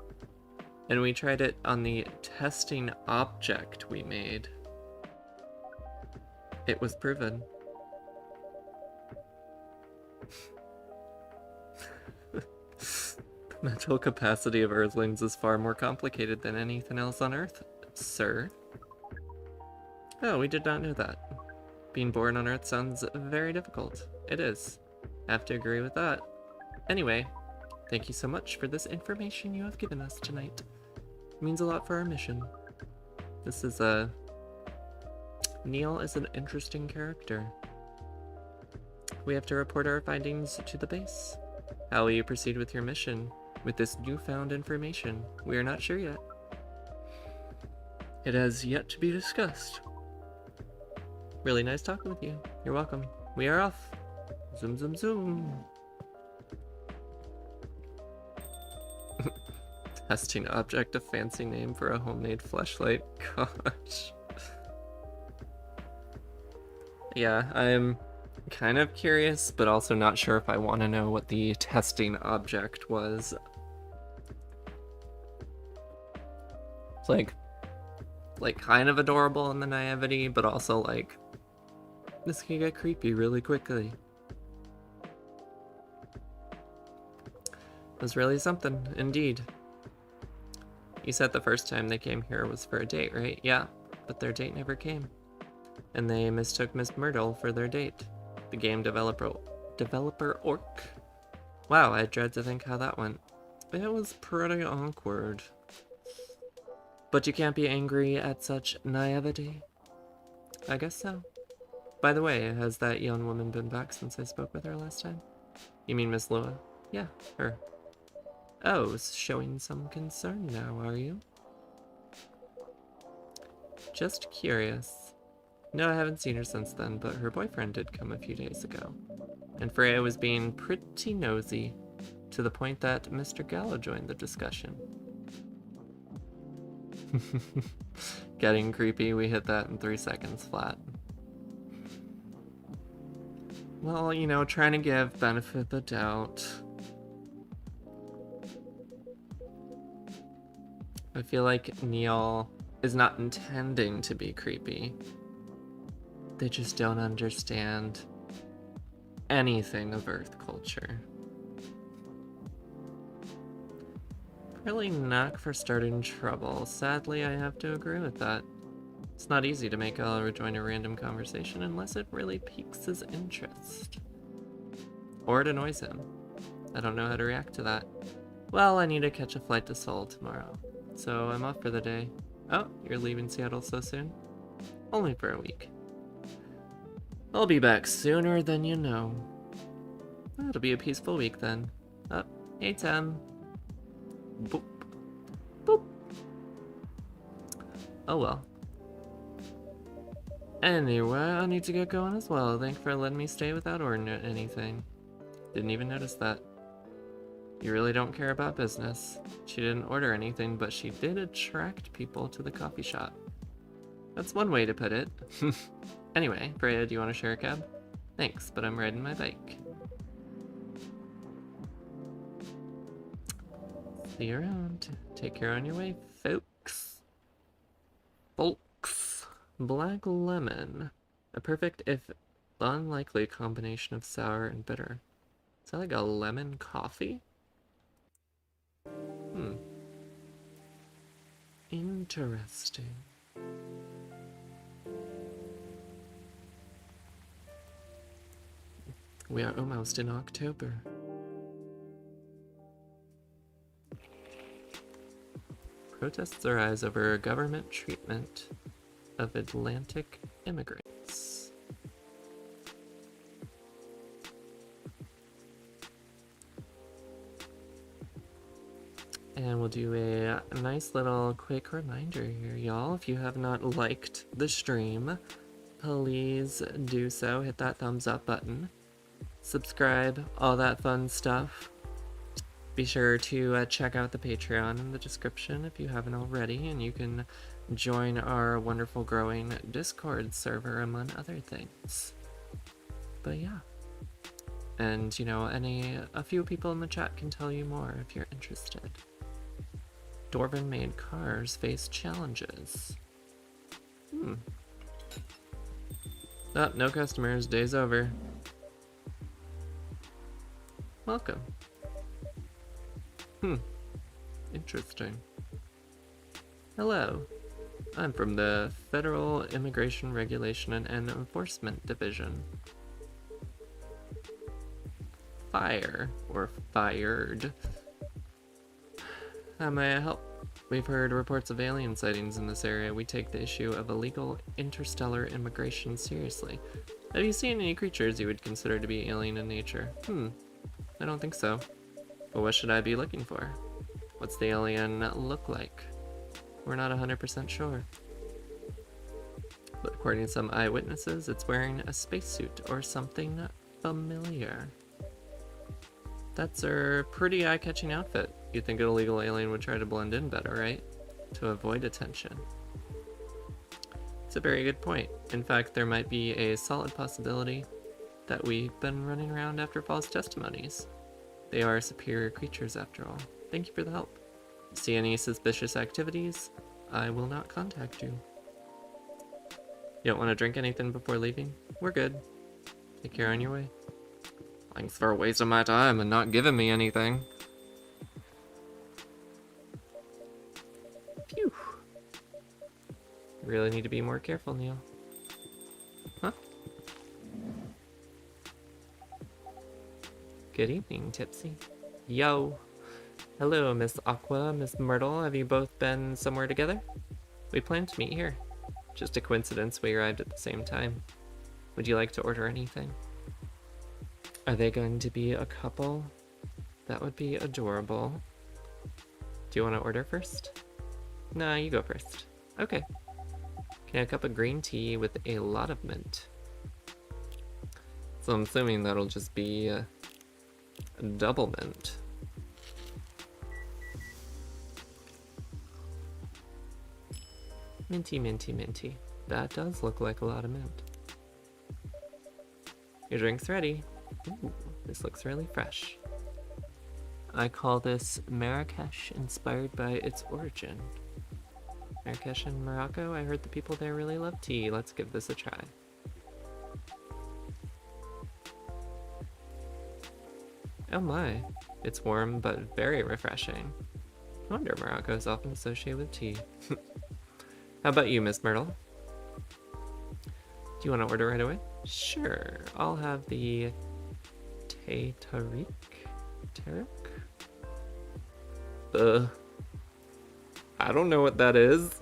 And we tried it on the testing object we made. It was proven. The mental capacity of Earthlings is far more complicated than anything else on Earth, sir. Oh, we did not know that. Being born on Earth sounds very difficult. It is. I have to agree with that. Anyway, thank you so much for this information you have given us tonight. It means a lot for our mission. This is Neil is an interesting character. We have to report our findings to the base. How will you proceed with your mission with this newfound information? We are not sure yet. It has yet to be discussed. Really nice talking with you. You're welcome. We are off. Zoom, zoom, zoom. Testing object, a fancy name for a homemade fleshlight. Gosh. Yeah, I'm kind of curious, but also not sure if I want to know what the testing object was. It's like kind of adorable in the naivety, but also like, this can get creepy really quickly. It was really something, indeed. You said the first time they came here was for a date, right? Yeah, but their date never came. And they mistook Miss Myrtle for their date. The game developer orc. Wow, I dread to think how that went. It was pretty awkward. But you can't be angry at such naivety. I guess so. By the way, has that young woman been back since I spoke with her last time? You mean Miss Lua? Yeah, her. Oh, showing some concern now, are you? Just curious. No, I haven't seen her since then, but her boyfriend did come a few days ago. And Freya was being pretty nosy, to the point that Mr. Gallo joined the discussion. Getting creepy, we hit that in 3 seconds flat. Well, you know, trying to give benefit of the doubt. I feel like Neil is not intending to be creepy. They just don't understand anything of Earth culture. Really knack for starting trouble. Sadly, I have to agree with that. It's not easy to make Oliver join a random conversation unless it really piques his interest. Or it annoys him. I don't know how to react to that. Well, I need to catch a flight to Seoul tomorrow, so I'm off for the day. Oh, you're leaving Seattle so soon? Only for a week. I'll be back sooner than you know. It'll be a peaceful week then. Oh, hey Tim. Boop. Boop. Oh well. Anyway, I need to get going as well. Thanks for letting me stay without ordering anything. Didn't even notice that. You really don't care about business. She didn't order anything, but she did attract people to the coffee shop. That's one way to put it. Anyway, Freya, do you want to share a cab? Thanks, but I'm riding my bike. See you around. Take care on your way, folks. Folks. Black lemon. A perfect, if unlikely, combination of sour and bitter. Is that like a lemon coffee? Interesting. We are almost in October. Protests arise over government treatment of Atlantic immigrants. And we'll do a nice little quick reminder here, y'all. If you have not liked the stream, please do so. Hit that thumbs up button. Subscribe, all that fun stuff. Be sure to check out the Patreon in the description if you haven't already, and you can join our wonderful growing Discord server, among other things. But yeah. And, you know, a few people in the chat can tell you more if you're interested. Dwarven-made cars face challenges. Oh, no customers. Day's over. Welcome. Interesting. Hello. I'm from the Federal Immigration Regulation and Enforcement Division. Fire, or fired. How may I help? We've heard reports of alien sightings in this area. We take the issue of illegal interstellar immigration seriously. Have you seen any creatures you would consider to be alien in nature? I don't think so. But what should I be looking for? What's the alien look like? We're not 100% sure. But according to some eyewitnesses, it's wearing a spacesuit or something familiar. That's a pretty eye-catching outfit. You'd think an illegal alien would try to blend in better, right? To avoid attention. It's a very good point. In fact, there might be a solid possibility that we've been running around after false testimonies. They are superior creatures after all. Thank you for the help. See any suspicious activities? I will not contact you. You don't want to drink anything before leaving? We're good. Take care on your way. Thanks for wasting my time and not giving me anything. Phew. Really need to be more careful, Neil. Huh? Good evening, Tipsy. Yo. Hello, Miss Aqua, Miss Myrtle. Have you both been somewhere together? We planned to meet here. Just a coincidence we arrived at the same time. Would you like to order anything? Are they going to be a couple? That would be adorable. Do you want to order first? Nah, you go first. Okay. Can I have a cup of green tea with a lot of mint? So I'm assuming that'll just be a double mint. Minty, minty, minty. That does look like a lot of mint. Your drink's ready. Ooh, this looks really fresh. I call this Marrakesh, inspired by its origin. Marrakesh and Morocco, I heard the people there really love tea. Let's give this a try. Oh my, it's warm but very refreshing. No wonder Morocco is often associated with tea. How about you, Miss Myrtle? Do you want to order right away? Sure, I'll have the Tarik? I don't know what that is.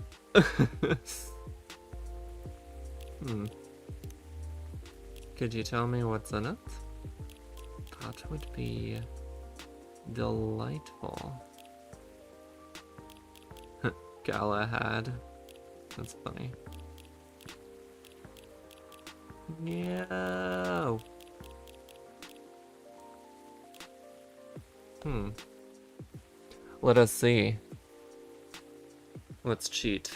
Could you tell me what's in it? That would be delightful. Galahad. That's funny. No. Let us see. Let's cheat.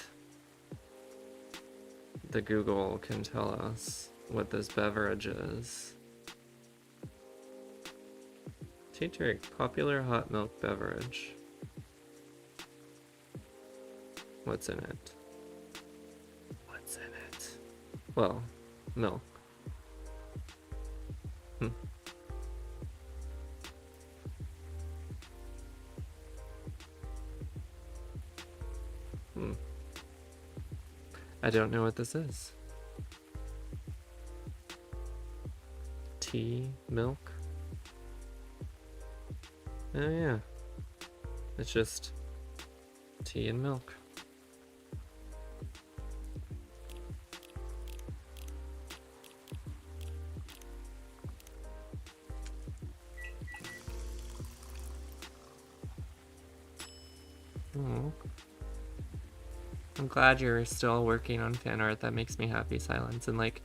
The Google can tell us what this beverage is. Tea drink, popular hot milk beverage. What's in it? What's in it? Well, milk. I don't know what this is. Tea, milk. Oh yeah. It's just tea and milk. I'm glad you're still working on fan art. That makes me happy, Silence. And like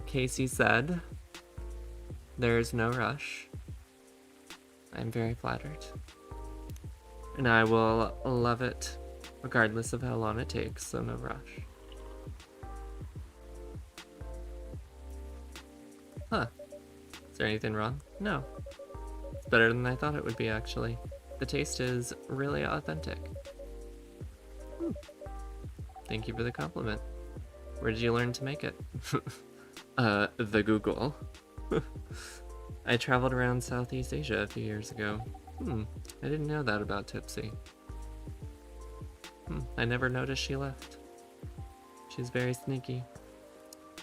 Casey said, there's no rush. I'm very flattered. And I will love it regardless of how long it takes, so no rush. Huh. Is there anything wrong? No. It's better than I thought it would be, actually. the taste is really authentic. Thank you for the compliment. Where did you learn to make it? The Google. I traveled around Southeast Asia a few years ago. I didn't know that about Tipsy. I never noticed she left. She's very sneaky.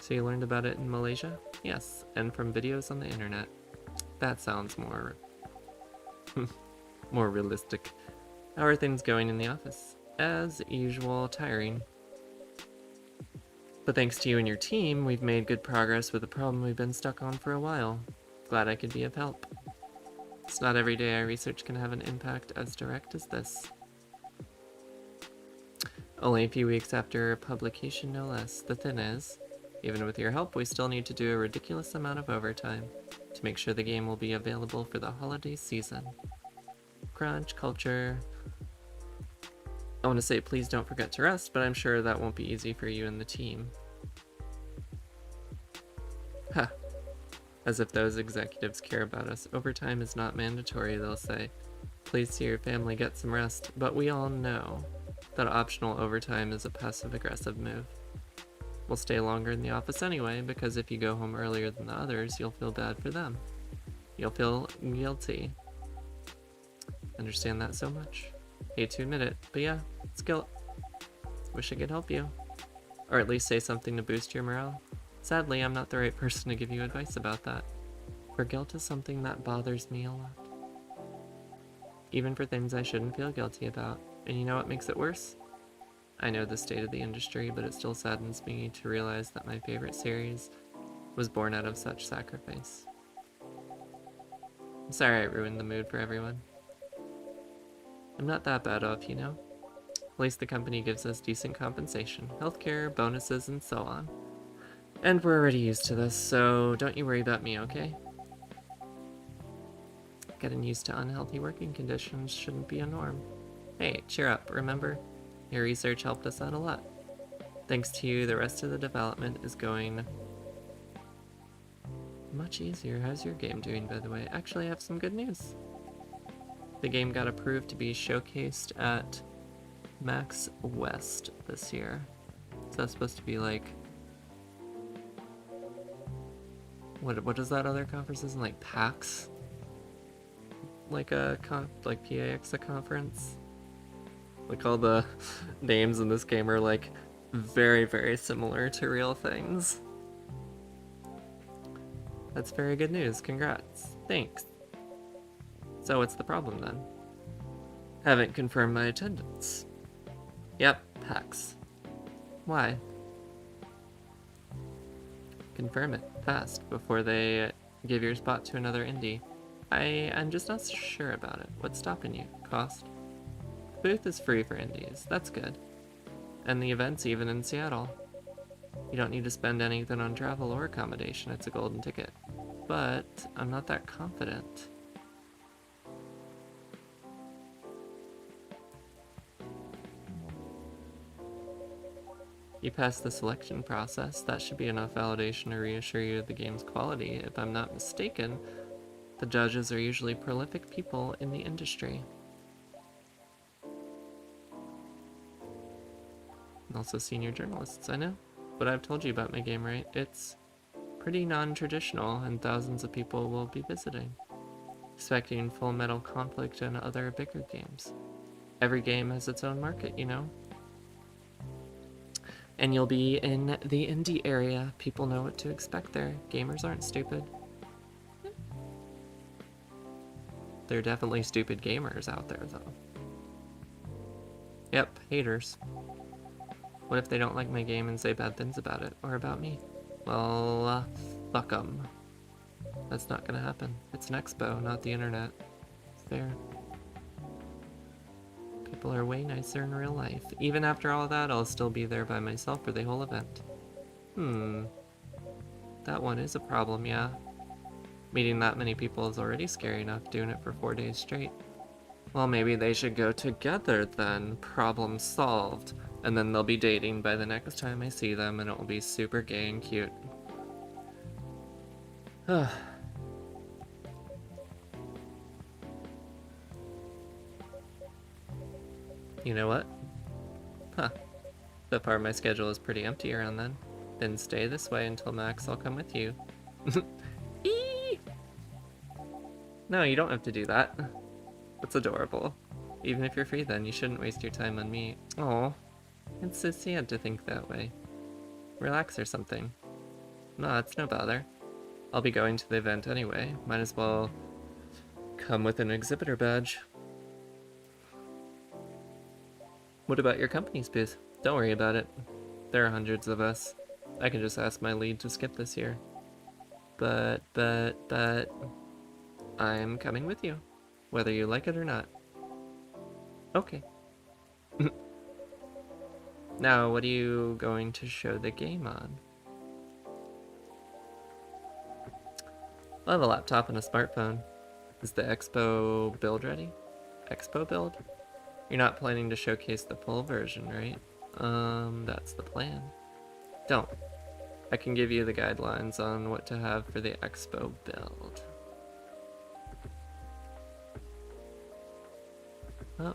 So you learned about it in Malaysia? Yes, and from videos on the internet. That sounds more... more realistic. How are things going in the office? As usual, tiring. But thanks to you and your team, we've made good progress with a problem we've been stuck on for a while. Glad I could be of help. It's not every day our research can have an impact as direct as this. Only a few weeks after publication, no less. The thing is, even with your help, we still need to do a ridiculous amount of overtime to make sure the game will be available for the holiday season. Crunch, culture... I want to say please don't forget to rest, but I'm sure that won't be easy for you and the team. Huh. As if those executives care about us. Overtime is not mandatory, they'll say. Please see your family get some rest, but we all know that optional overtime is a passive-aggressive move. We'll stay longer in the office anyway, because if you go home earlier than the others, you'll feel bad for them. You'll feel guilty. Understand that so much. Hate to admit it, but yeah, it's guilt. Wish I could help you. Or at least say something to boost your morale. Sadly, I'm not the right person to give you advice about that. For guilt is something that bothers me a lot. Even for things I shouldn't feel guilty about. And you know what makes it worse? I know the state of the industry, but it still saddens me to realize that my favorite series was born out of such sacrifice. I'm sorry I ruined the mood for everyone. I'm not that bad off, you know? At least the company gives us decent compensation, healthcare, bonuses, and so on. And we're already used to this, so don't you worry about me, okay? Getting used to unhealthy working conditions shouldn't be a norm. Hey, cheer up, remember? Your research helped us out a lot. Thanks to you, the rest of the development is going much easier. How's your game doing, by the way? Actually, I have some good news. The game got approved to be showcased at Max West this year. So that's supposed to be like... What is that other conference? Isn't like PAX? Like a like PAX, a conference? Like all the names in this game are like very, very similar to real things. That's very good news. Congrats. Thanks. So what's the problem then? Haven't confirmed my attendance. Yep, PAX. Why? Confirm it fast before they give your spot to another indie. I'm just not sure about it. What's stopping you? Cost? The booth is free for indies. That's good. And the event's even in Seattle. You don't need to spend anything on travel or accommodation. It's a golden ticket. But I'm not that confident. You passed the selection process. That should be enough validation to reassure you of the game's quality. If I'm not mistaken, the judges are usually prolific people in the industry. And also senior journalists, I know. But I've told you about my game, right? It's pretty non-traditional, and thousands of people will be visiting, expecting Full Metal Conflict and other bigger games. Every game has its own market, you know? And you'll be in the indie area. People know what to expect there. Gamers aren't stupid. There are definitely stupid gamers out there, though. Yep, haters. What if they don't like my game and say bad things about it, or about me? Well, fuck 'em. That's not gonna happen. It's an expo, not the internet. Fair. People are way nicer in real life. Even after all that, I'll still be there by myself for the whole event. That one is a problem, yeah. Meeting that many people is already scary enough, doing it for 4 days straight. Well, maybe they should go together then. Problem solved. And then they'll be dating by the next time I see them, and it will be super gay and cute. You know what? Huh. So far my schedule is pretty empty around then. Then stay this way until Max. I'll come with you. Eee! No, you don't have to do that. That's adorable. Even if you're free then, you shouldn't waste your time on me. Aw. It's so sad to think that way. Relax or something. No, it's no bother. I'll be going to the event anyway. Might as well come with an exhibitor badge. What about your company's booth? Don't worry about it. There are hundreds of us. I can just ask my lead to skip this year. But, I'm coming with you, whether you like it or not. Okay. Now, what are you going to show the game on? I'll have a laptop and a smartphone. Is the Expo build ready? Expo build? You're not planning to showcase the full version, right? That's the plan. Don't. I can give you the guidelines on what to have for the Expo build. Oh.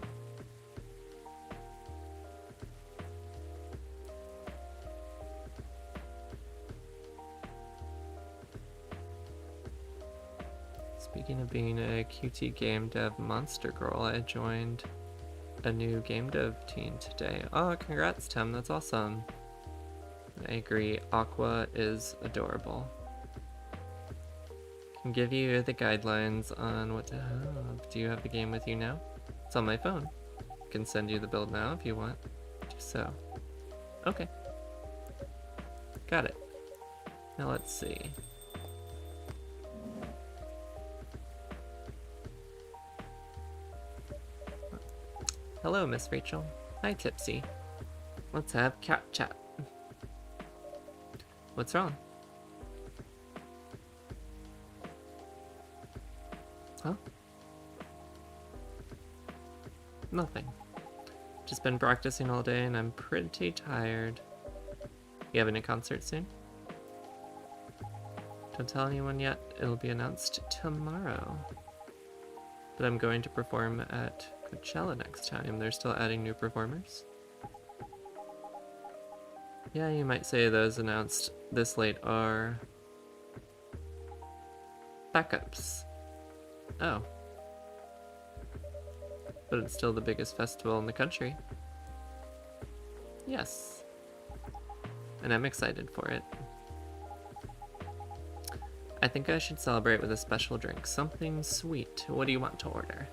Speaking of being a QT game dev monster girl, I joined a new game dev team today. Oh, congrats, Tim. That's awesome. I agree. Aqua is adorable. Can give you the guidelines on what to have. Do you have the game with you now? It's on my phone. I can send you the build now if you want. Just so. Okay. Got it. Now let's see. Hello, Miss Rachel. Hi, Tipsy. Let's have cat chat. What's wrong? Huh? Nothing. Just been practicing all day and I'm pretty tired. You having a concert soon? Don't tell anyone yet. It'll be announced tomorrow. But I'm going to perform at Coachella next time. They're still adding new performers. Yeah, you might say those announced this late are backups. Oh. But it's still the biggest festival in the country. Yes. And I'm excited for it. I think I should celebrate with a special drink. Something sweet. What do you want to order?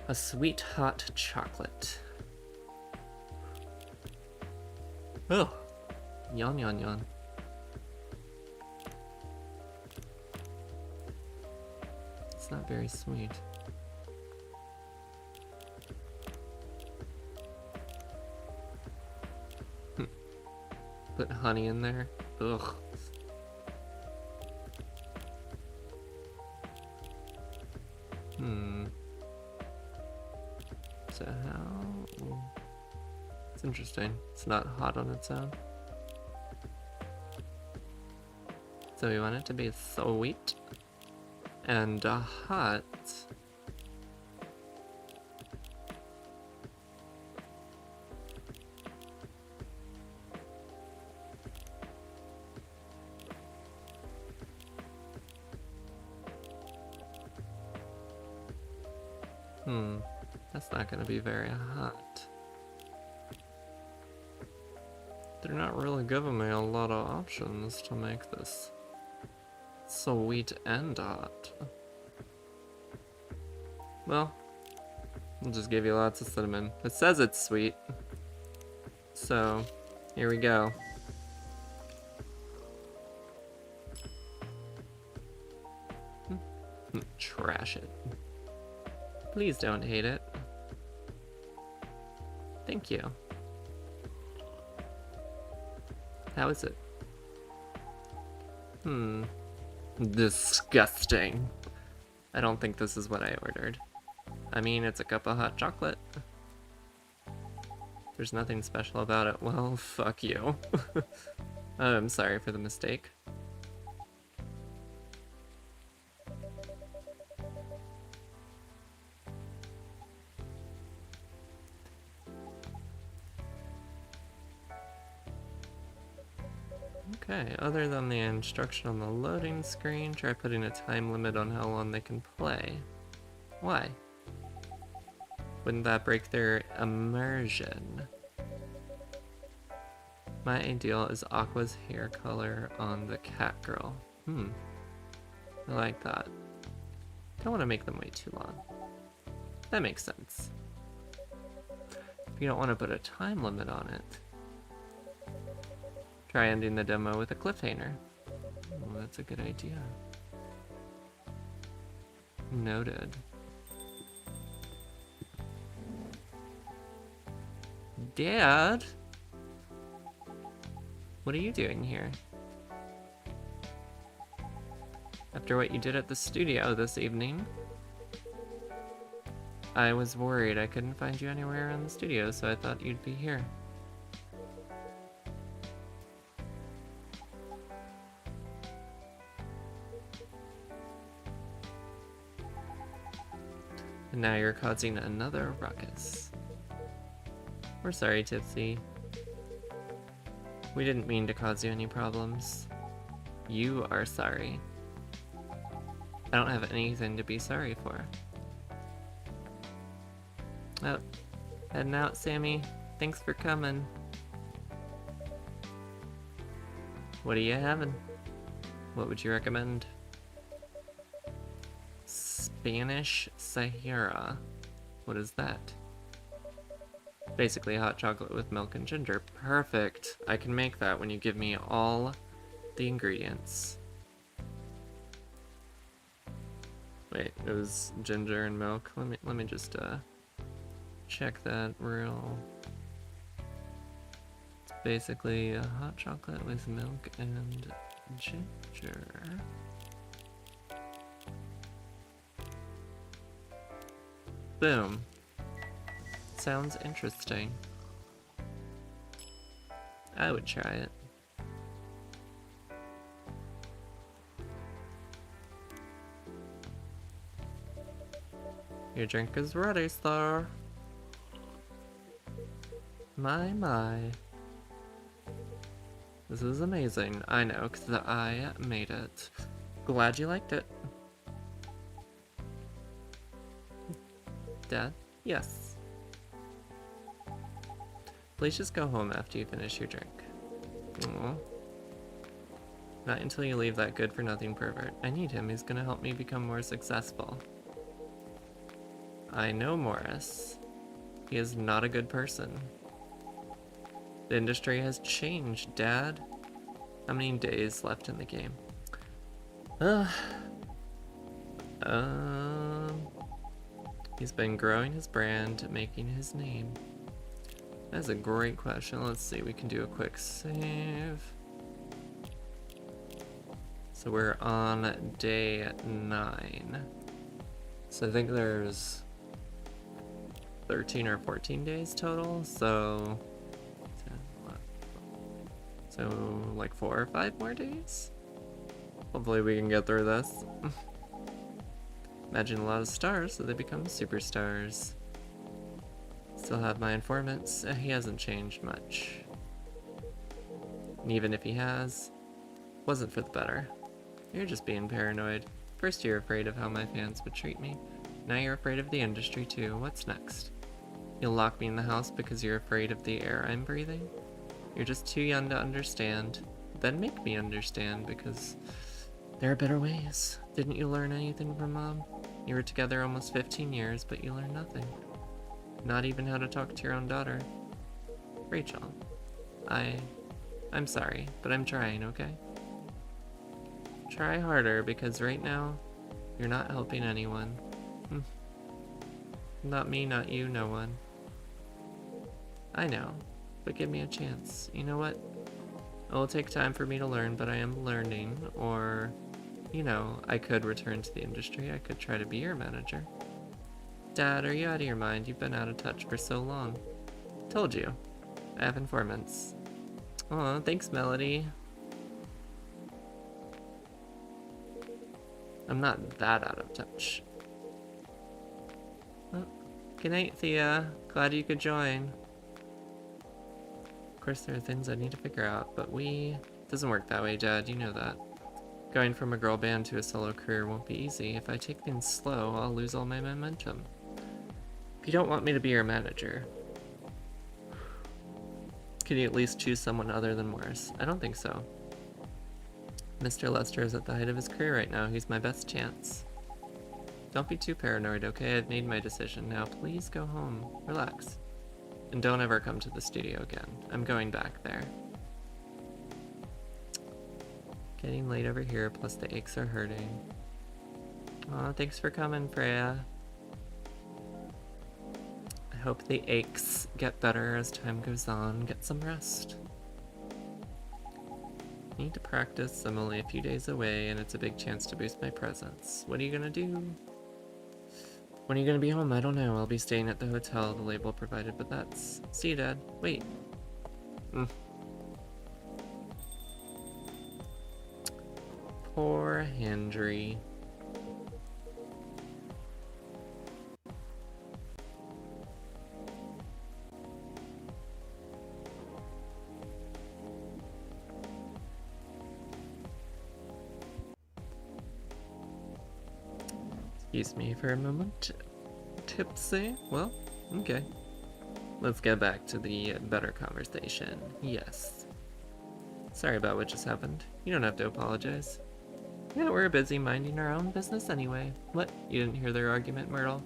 A sweet hot chocolate. Oh. Yawn, yawn, yawn. It's not very sweet. Put honey in there. Ugh. So how... It's interesting. It's not hot on its own. So we want it to be sweet and hot. That's not gonna be very hot. They're not really giving me a lot of options to make this sweet and hot. Well, I'll just give you lots of cinnamon. It says it's sweet. So, here we go. Trash it. Please don't hate it. Thank you. How is it? Disgusting. I don't think this is what I ordered. I mean, it's a cup of hot chocolate. There's nothing special about it. Well, fuck you. I'm sorry for the mistake. Okay, other than the instruction on the loading screen, try putting a time limit on how long they can play. Why? Wouldn't that break their immersion? My ideal is Aqua's hair color on the cat girl. I like that. Don't want to make them wait too long. That makes sense. If you don't want to put a time limit on it, try ending the demo with a cliffhanger. Oh, that's a good idea. Noted. Dad? What are you doing here? After what you did at the studio this evening, I was worried I couldn't find you anywhere around the studio, so I thought you'd be here. And now you're causing another ruckus. We're sorry, Tipsy. We didn't mean to cause you any problems. You are sorry. I don't have anything to be sorry for. Oh, heading out, Sammy. Thanks for coming. What are you having? What would you recommend? Spanish Sahara. What is that? Basically hot chocolate with milk and ginger. Perfect. I can make that when you give me all the ingredients. Wait, it was ginger and milk. Let me just check that real. It's basically a hot chocolate with milk and ginger. Boom. Sounds interesting. I would try it. Your drink is ready, sir. My. This is amazing. I know, because I made it. Glad you liked it. Dad? Yes. Please just go home after you finish your drink. Aww. Not until you leave that good-for-nothing pervert. I need him. He's gonna help me become more successful. I know Morris. He is not a good person. The industry has changed, Dad. How many days left in the game? He's been growing his brand, making his name. That's a great question. Let's see, we can do a quick save. So we're on day 9. So I think there's 13 or 14 days total, so like 4 or 5 more days? Hopefully we can get through this. Imagine a lot of stars so they become superstars. Still have my informants. He hasn't changed much. And even if he has, wasn't for the better. You're just being paranoid. First you're afraid of how my fans would treat me. Now you're afraid of the industry too. What's next? You'll lock me in the house because you're afraid of the air I'm breathing? You're just too young to understand. Then make me understand, because there are better ways. Didn't you learn anything from Mom? You were together almost 15 years, but you learned nothing. Not even how to talk to your own daughter. Rachel, I'm sorry, but I'm trying, okay? Try harder, because right now, you're not helping anyone. Not me, not you, no one. I know, but give me a chance. You know what? It will take time for me to learn, but I am learning, or, you know, I could return to the industry. I could try to be your manager. Dad, are you out of your mind? You've been out of touch for so long. Told you. I have informants. Aw, thanks, Melody. I'm not that out of touch. Well, good night, Thea. Glad you could join. Of course, there are things I need to figure out, but we Doesn't work that way, Dad, you know that. Going from a girl band to a solo career won't be easy. If I take things slow, I'll lose all my momentum. If you don't want me to be your manager, can you at least choose someone other than Morris? I don't think so. Mr. Lester is at the height of his career right now. He's my best chance. Don't be too paranoid, okay? I've made my decision. Now please go home. Relax. And don't ever come to the studio again. I'm going back there. Getting late over here, plus the aches are hurting. Aw, thanks for coming, Freya. I hope the aches get better as time goes on. Get some rest. Need to practice. I'm only a few days away, and it's a big chance to boost my presence. What are you gonna do? When are you gonna be home? I don't know. I'll be staying at the hotel the label provided, but that's... See you, Dad. Wait. Poor Hendry. Excuse me for a moment. Tipsy? Well, okay. Let's get back to the better conversation. Yes. Sorry about what just happened. You don't have to apologize. Yeah, we're busy minding our own business anyway. What? You didn't hear their argument, Myrtle?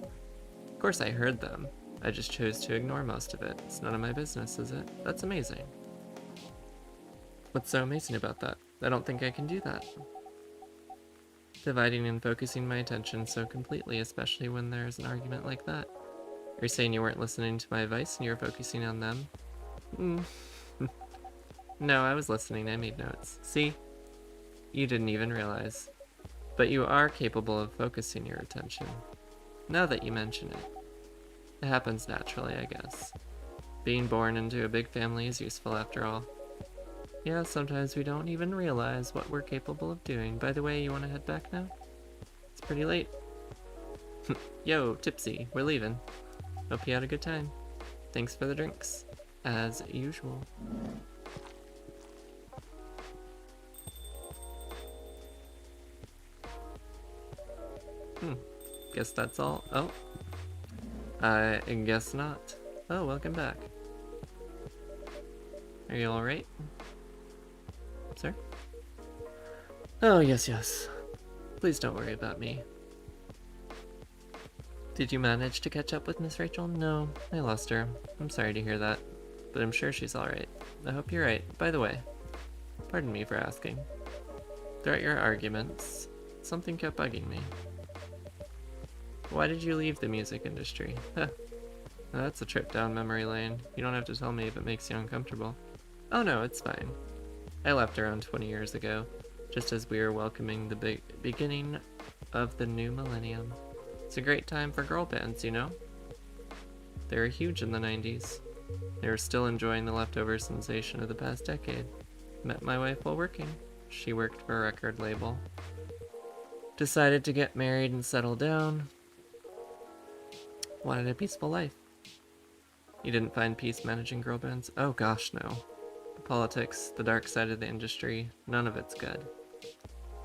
Of course I heard them. I just chose to ignore most of it. It's none of my business, is it? That's amazing. What's so amazing about that? I don't think I can do that. Dividing and focusing my attention so completely, especially when there's an argument like that. You're saying you weren't listening to my advice and you were focusing on them? No, I was listening. I made notes. See? You didn't even realize. But you are capable of focusing your attention. Now that you mention it. It happens naturally, I guess. Being born into a big family is useful after all. Yeah, sometimes we don't even realize what we're capable of doing. By the way, you want to head back now? It's pretty late. Yo, Tipsy, we're leaving. Hope you had a good time. Thanks for the drinks, as usual. Guess that's all. Oh. I guess not. Oh, welcome back. Are you alright? Sir? Oh, yes. Please don't worry about me. Did you manage to catch up with Miss Rachel? No, I lost her. I'm sorry to hear that, but I'm sure she's alright. I hope you're right. By the way, pardon me for asking. Throughout your arguments, something kept bugging me. Why did you leave the music industry? Huh. That's a trip down memory lane. You don't have to tell me if it makes you uncomfortable. Oh no, it's fine. I left around 20 years ago, just as we were welcoming the beginning of the new millennium. It's a great time for girl bands, you know? They were huge in the 90s. They were still enjoying the leftover sensation of the past decade. Met my wife while working. She worked for a record label. Decided to get married and settle down. Wanted a peaceful life. You didn't find peace managing girl bands? Oh gosh, no. The politics, the dark side of the industry, none of it's good.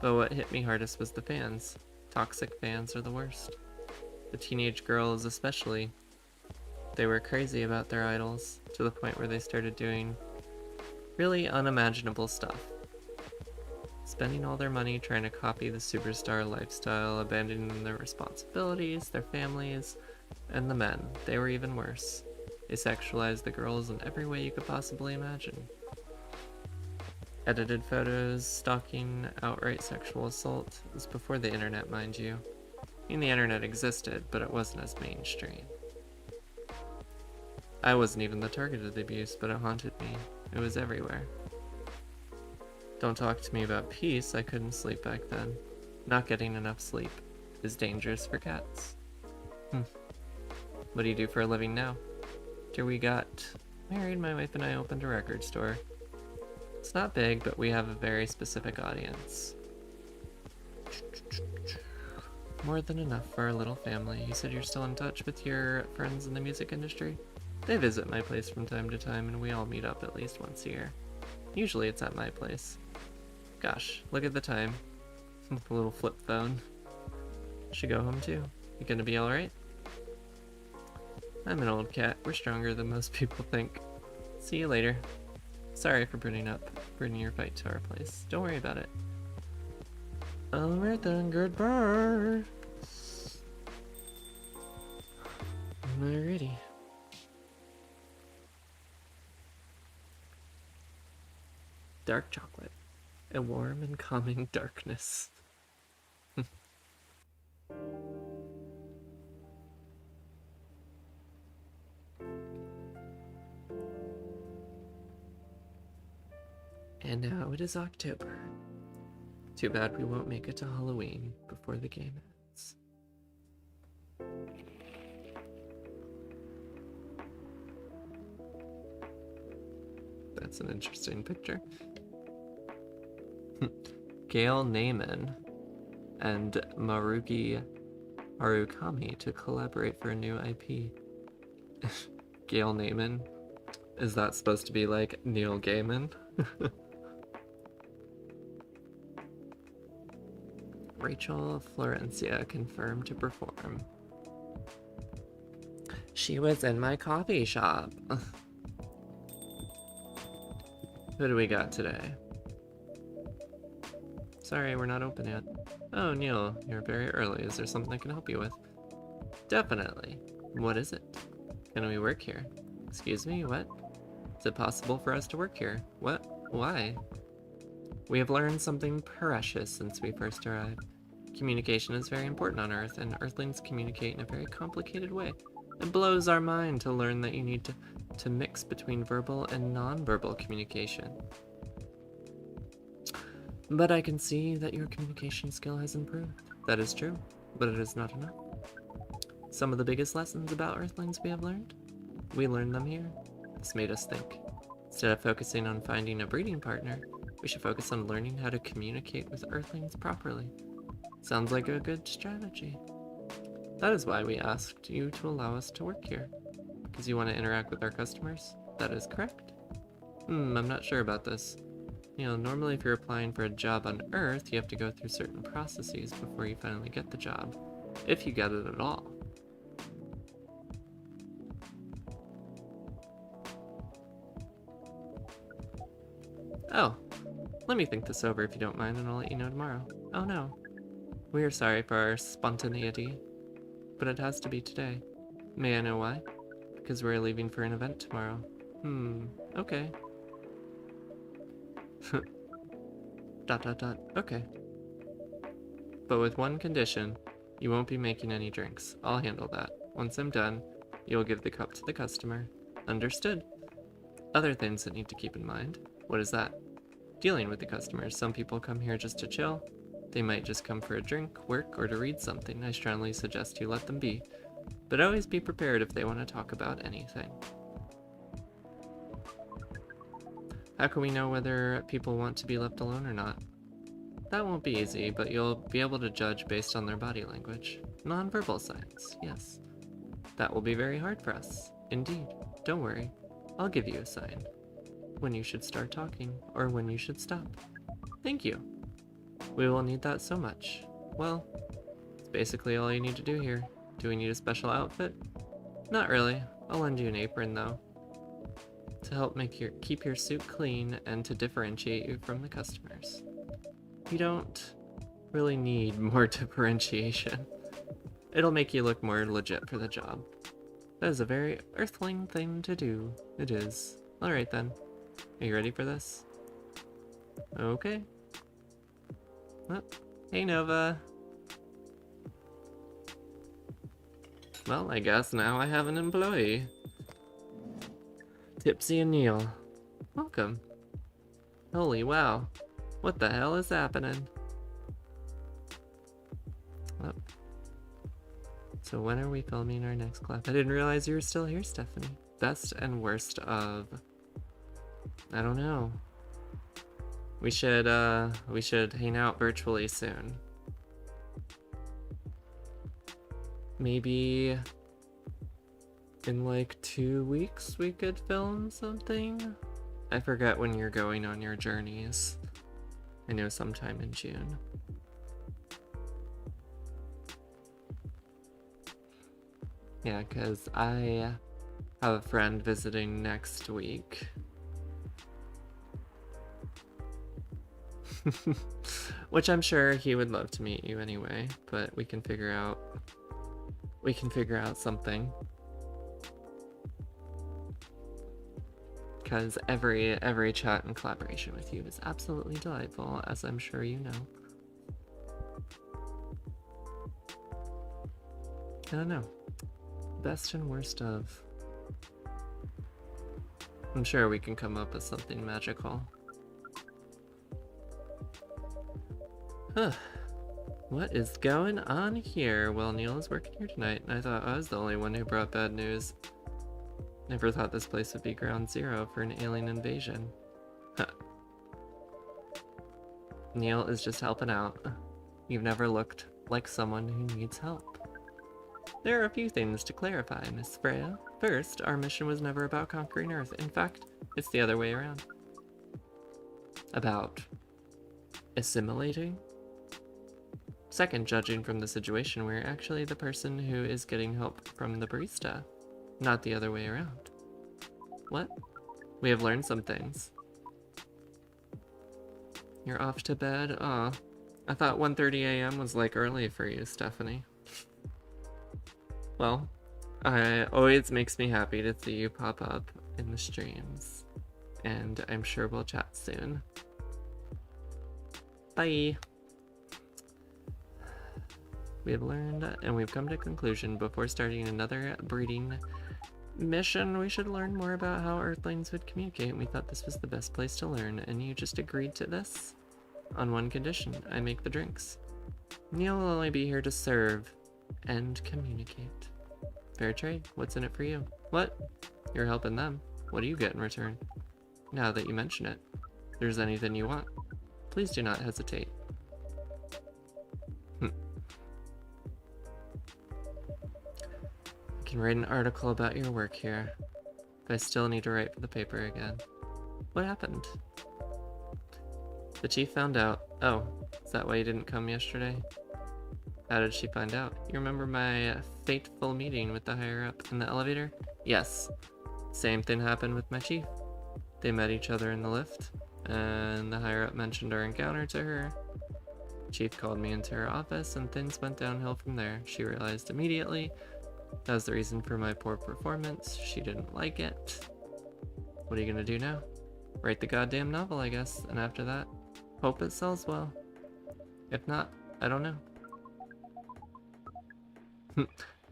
But what hit me hardest was the fans. Toxic fans are the worst. The teenage girls especially. They were crazy about their idols, to the point where they started doing really unimaginable stuff. Spending all their money trying to copy the superstar lifestyle, abandoning their responsibilities, their families, and the men. They were even worse. They sexualized the girls in every way you could possibly imagine. Edited photos, stalking, outright sexual assault. It was before the internet, mind you. I mean, the internet existed, but it wasn't as mainstream. I wasn't even the target of the abuse, but it haunted me. It was everywhere. Don't talk to me about peace. I couldn't sleep back then. Not getting enough sleep is dangerous for cats. What do you do for a living now? After we got married, my wife and I opened a record store. It's not big, but we have a very specific audience. More than enough for our little family. You said you're still in touch with your friends in the music industry? They visit my place from time to time, and we all meet up at least once a year. Usually it's at my place. Gosh, look at the time. The little flip phone. Should go home too. You gonna be alright? I'm an old cat. We're stronger than most people think. See you later. Sorry for bringing your fight to our place. Don't worry about it. Alright then, goodbye. Alrighty. Dark chocolate. A warm and calming darkness. And now it is October. Too bad we won't make it to Halloween before the game ends. That's an interesting picture. Gail Naiman and Maruki Harukami to collaborate for a new IP. Gail Naiman? Is that supposed to be like Neil Gaiman? Rachel Florencia confirmed to perform. She was in my coffee shop. Who do we got today? Sorry, we're not open yet. Oh, Neil, you're very early. Is there something I can help you with? Definitely. What is it? Can we work here? Excuse me, what? Is it possible for us to work here? What? Why? We have learned something precious since we first arrived. Communication is very important on Earth, and Earthlings communicate in a very complicated way. It blows our mind to learn that you need to mix between verbal and non-verbal communication. But I can see that your communication skill has improved. That is true, but it is not enough. Some of the biggest lessons about Earthlings we have learned? We learned them here. This made us think. Instead of focusing on finding a breeding partner, we should focus on learning how to communicate with Earthlings properly. Sounds like a good strategy. That is why we asked you to allow us to work here. Because you want to interact with our customers? That is correct. I'm not sure about this. You know, normally if you're applying for a job on Earth, you have to go through certain processes before you finally get the job. If you get it at all. Oh, let me think this over if you don't mind, and I'll let you know tomorrow. Oh no. We are sorry for our spontaneity, but it has to be today. May I know why? Because we're leaving for an event tomorrow. Okay. Okay. But with one condition, you won't be making any drinks. I'll handle that. Once I'm done, you'll give the cup to the customer. Understood. Other things that need to keep in mind. What is that? Dealing with the customers. Some people come here just to chill. They might just come for a drink, work, or to read something. I strongly suggest you let them be. But always be prepared if they want to talk about anything. How can we know whether people want to be left alone or not? That won't be easy, but you'll be able to judge based on their body language. Non-verbal signs, yes. That will be very hard for us. Indeed. Don't worry. I'll give you a sign. When you should start talking, or when you should stop. Thank you. We will need that so much. Well, it's basically all you need to do here. Do we need a special outfit? Not really. I'll lend you an apron though. To help keep your suit clean and to differentiate you from the customers. You don't really need more differentiation. It'll make you look more legit for the job. That is a very Earthling thing to do. It is. Alright then. Are you ready for this? Okay. Oh, hey Nova. Well, I guess now I have an employee. Tipsy and Neil. Welcome. Holy wow. What the hell is happening? Oh. So when are we filming our next clap? I didn't realize you were still here, Stephanie. Best and worst of... I don't know. We should hang out virtually soon. Maybe in like 2 weeks we could film something? I forget when you're going on your journeys. I know sometime in June. Yeah, because I have a friend visiting next week. Which I'm sure he would love to meet you anyway, but we can figure out something. Because every chat and collaboration with you is absolutely delightful, as I'm sure you know. I don't know. Best and worst of. I'm sure we can come up with something magical. Huh. What is going on here? Well, Neil is working here tonight, and I thought I was the only one who brought bad news. Never thought this place would be ground zero for an alien invasion. Huh. Neil is just helping out. You've never looked like someone who needs help. There are a few things to clarify, Miss Freya. First, our mission was never about conquering Earth. In fact, it's the other way around. About assimilating? Second, judging from the situation, we're actually the person who is getting help from the barista, not the other way around. What? We have learned some things. You're off to bed? Aw. I thought 1:30 a.m. was like early for you, Stephanie. Well, it always makes me happy to see you pop up in the streams, and I'm sure we'll chat soon. Bye! We have learned, and we've come to a conclusion before starting another breeding mission, we should learn more about how Earthlings would communicate. We thought this was the best place to learn, and you just agreed to this? On one condition, I make the drinks. Neil will only be here to serve and communicate. Fair trade. What's in it for you? What? You're helping them. What do you get in return? Now that you mention it, if there's anything you want, please do not hesitate. I can write an article about your work here, but I still need to write for the paper again. What happened? The chief found out. Oh, is that why you didn't come yesterday? How did she find out? You remember my fateful meeting with the higher up in the elevator? Yes. Same thing happened with my chief. They met each other in the lift, and the higher up mentioned our encounter to her. Chief called me into her office, and things went downhill from there. She realized immediately that was the reason for my poor performance. She didn't like it. What are you gonna do now? Write the goddamn novel, I guess, and after that, hope it sells well. If not, I don't know.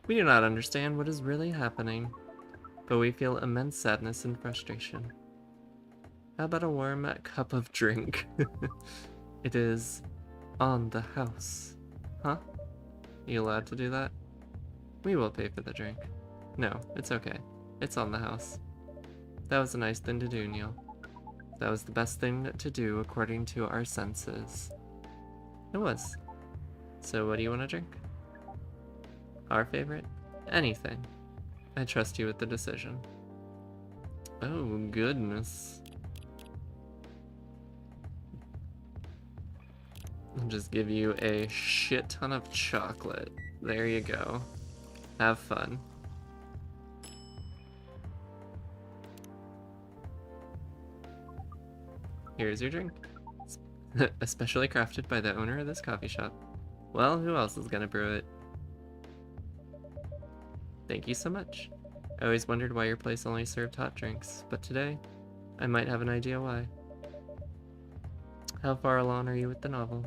We do not understand what is really happening, but we feel immense sadness and frustration. How about a warm cup of drink? It is on the house. Huh? You allowed to do that? We will pay for the drink. No, it's okay. It's on the house. That was a nice thing to do, Neil. That was the best thing to do according to our senses. It was. So what do you want to drink? Our favorite? Anything. I trust you with the decision. Oh, goodness. I'll just give you a shit ton of chocolate. There you go. Have fun. Here's your drink. Especially crafted by the owner of this coffee shop. Well, who else is gonna brew it? Thank you so much. I always wondered why your place only served hot drinks, but today, I might have an idea why. How far along are you with the novel?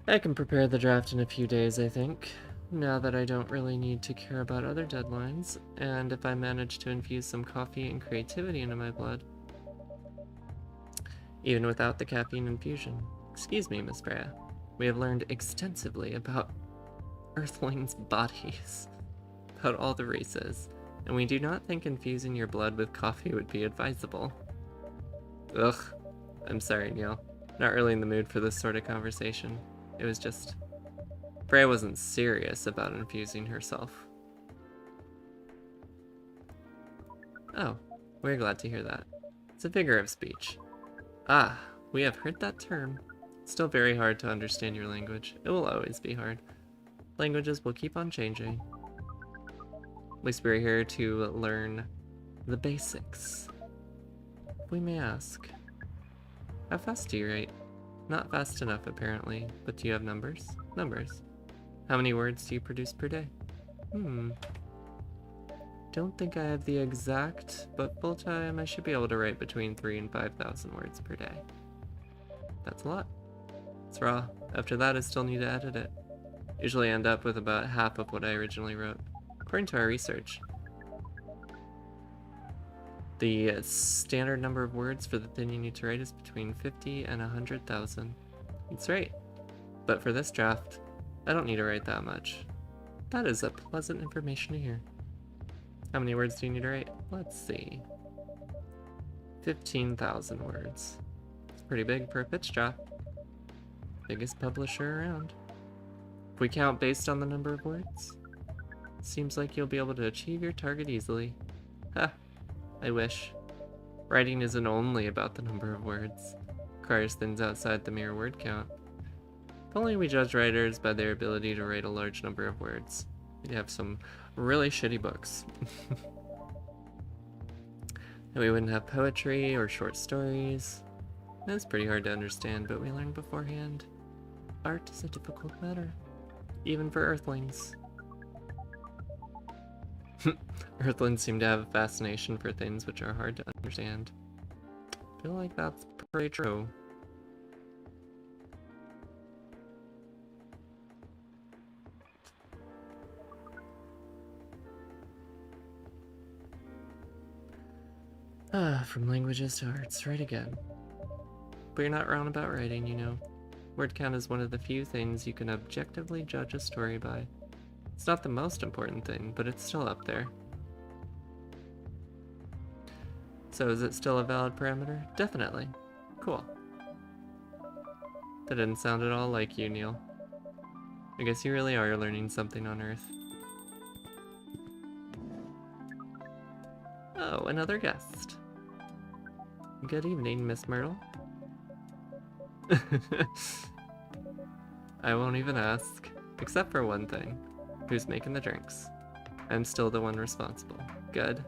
I can prepare the draft in a few days, I think, now that I don't really need to care about other deadlines, and if I manage to infuse some coffee and creativity into my blood. Even without the caffeine infusion. Excuse me, Miss Freya. We have learned extensively about Earthlings' bodies, about all the races, and we do not think infusing your blood with coffee would be advisable. Ugh. I'm sorry, Neil. Not really in the mood for this sort of conversation. It was just... Freya wasn't serious about infusing herself. Oh, we're glad to hear that. It's a figure of speech. Ah, We have heard that term. It's still very hard to understand your language. It will always be hard. Languages will keep on changing. At least we're here to learn the basics. We may ask, how fast do you write? Not fast enough, apparently, but do you have numbers? Numbers. How many words do you produce per day? Don't think I have the exact, but full-time I should be able to write between 3,000 and 5,000 words per day. That's a lot. It's raw. After that, I still need to edit it. Usually end up with about half of what I originally wrote, according to our research. The standard number of words for the thing you need to write is between 50 and 100,000. That's right. But for this draft, I don't need to write that much. That is a pleasant information to hear. How many words do you need to write? Let's see. 15,000 words. It's pretty big for a pitch draft. Biggest publisher around. If we count based on the number of words, seems like you'll be able to achieve your target easily. Ha! I wish. Writing isn't only about the number of words. It requires things outside the mere word count. If only we judge writers by their ability to write a large number of words, we'd have some really shitty books. And we wouldn't have poetry or short stories. That's pretty hard to understand, but we learned beforehand. Art is a difficult matter, even for Earthlings. Earthlings seem to have a fascination for things which are hard to understand. I feel like that's pretty true. From languages to arts, right again. But you're not wrong about writing, you know. Word count is one of the few things you can objectively judge a story by. It's not the most important thing, but it's still up there. So is it still a valid parameter? Definitely. Cool. That didn't sound at all like you, Neil. I guess you really are learning something on Earth. Oh, another guest. Good evening, Miss Myrtle. I won't even ask, except for one thing. Who's making the drinks? I'm still the one responsible. Good.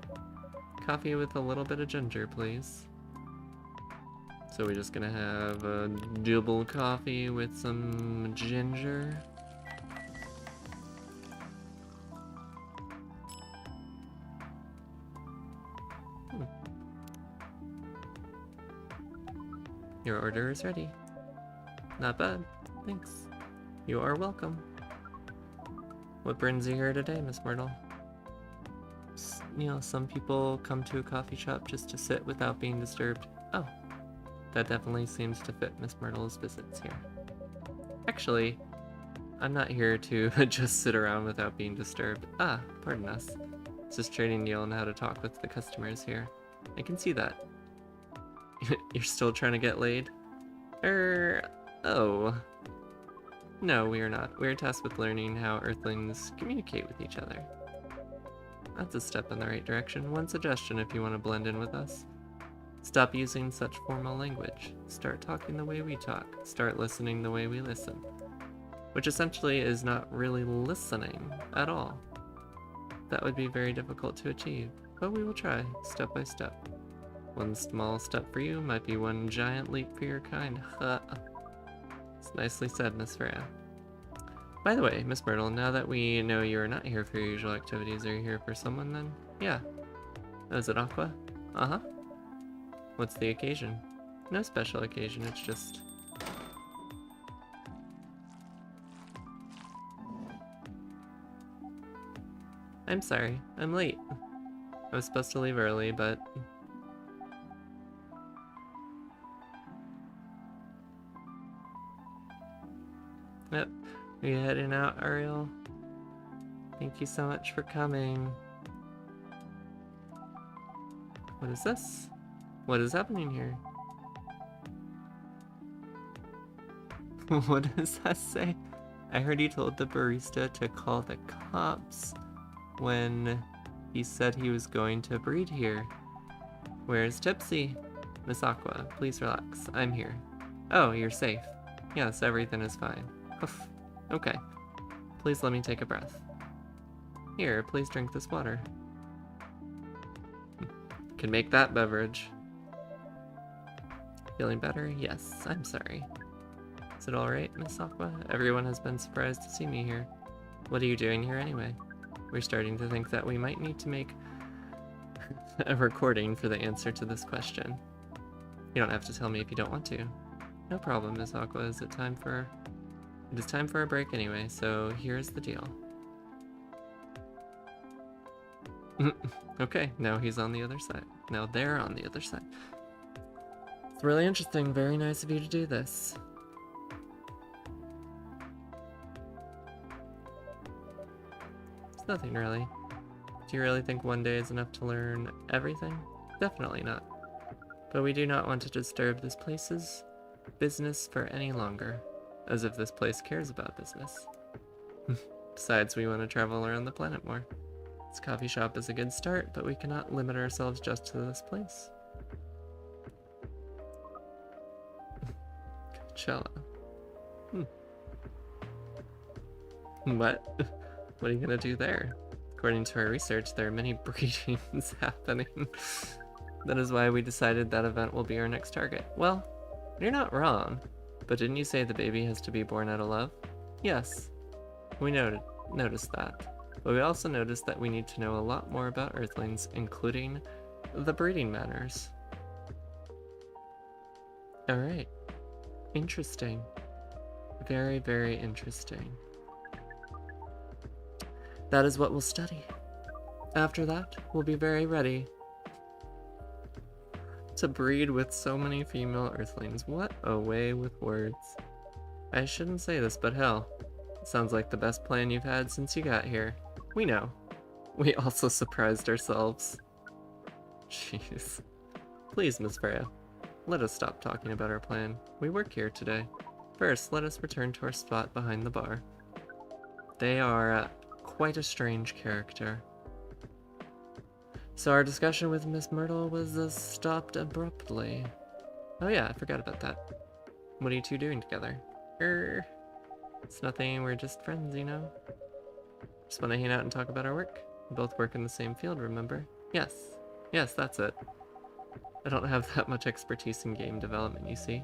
Coffee with a little bit of ginger, please. So we're just gonna have a double coffee with some ginger. Your order is ready. Not bad, thanks. You are welcome. What brings you here today, Miss Myrtle? You know, some people come to a coffee shop just to sit without being disturbed. Oh, that definitely seems to fit Miss Myrtle's visits here. Actually, I'm not here to just sit around without being disturbed. Ah, pardon us. Just training Neil on how to talk with the customers here. I can see that. You're still trying to get laid? Oh. No, we are not. We are tasked with learning how Earthlings communicate with each other. That's a step in the right direction. One suggestion if you want to blend in with us. Stop using such formal language. Start talking the way we talk. Start listening the way we listen. Which essentially is not really listening at all. That would be very difficult to achieve, but we will try, step by step. One small step for you might be one giant leap for your kind. It's nicely said, Miss Freya. By the way, Miss Myrtle, now that we know you are not here for your usual activities, are you here for someone then? Yeah. Oh, is it Aqua? Uh-huh. What's the occasion? No special occasion, it's just... I'm sorry, I'm late. I was supposed to leave early, but... Yep. Are you heading out, Ariel? Thank you so much for coming. What is this? What is happening here? What does that say? I heard he told the barista to call the cops when he said he was going to breed here. Where's Tipsy? Miss Aqua, please relax. I'm here. Oh, you're safe. Yes, everything is fine. Okay. Please let me take a breath. Here, please drink this water. Can make that beverage. Feeling better? Yes, I'm sorry. Is it alright, Miss Aqua? Everyone has been surprised to see me here. What are you doing here anyway? We're starting to think that we might need to make a recording for the answer to this question. You don't have to tell me if you don't want to. No problem, Miss Aqua. It is time for a break anyway, so here's the deal. Okay, now he's on the other side. Now they're on the other side. It's really interesting. Very nice of you to do this. It's nothing really. Do you really think one day is enough to learn everything? Definitely not. But we do not want to disturb this place's business for any longer. As if this place cares about business. Besides, we want to travel around the planet more. This coffee shop is a good start, but we cannot limit ourselves just to this place. Coachella. What? What are you gonna do there? According to our research, there are many breedings happening. That is why we decided that event will be our next target. Well, you're not wrong. But didn't you say the baby has to be born out of love? Yes. We noticed that. But we also noticed that we need to know a lot more about Earthlings, including the breeding matters. Alright. Interesting. Very, very interesting. That is what we'll study. After that, we'll be very ready to breed with so many female Earthlings. What a way with words. I shouldn't say this, but hell, it sounds like the best plan you've had since you got here. We know. We also surprised ourselves. Jeez. Please, Miss Freya, let us stop talking about our plan. We work here today. First, let us return to our spot behind the bar. They are quite a strange character. So our discussion with Miss Myrtle was stopped abruptly. Oh yeah, I forgot about that. What are you two doing together? It's nothing, we're just friends, you know? Just want to hang out and talk about our work. We both work in the same field, remember? Yes, that's it. I don't have that much expertise in game development, you see.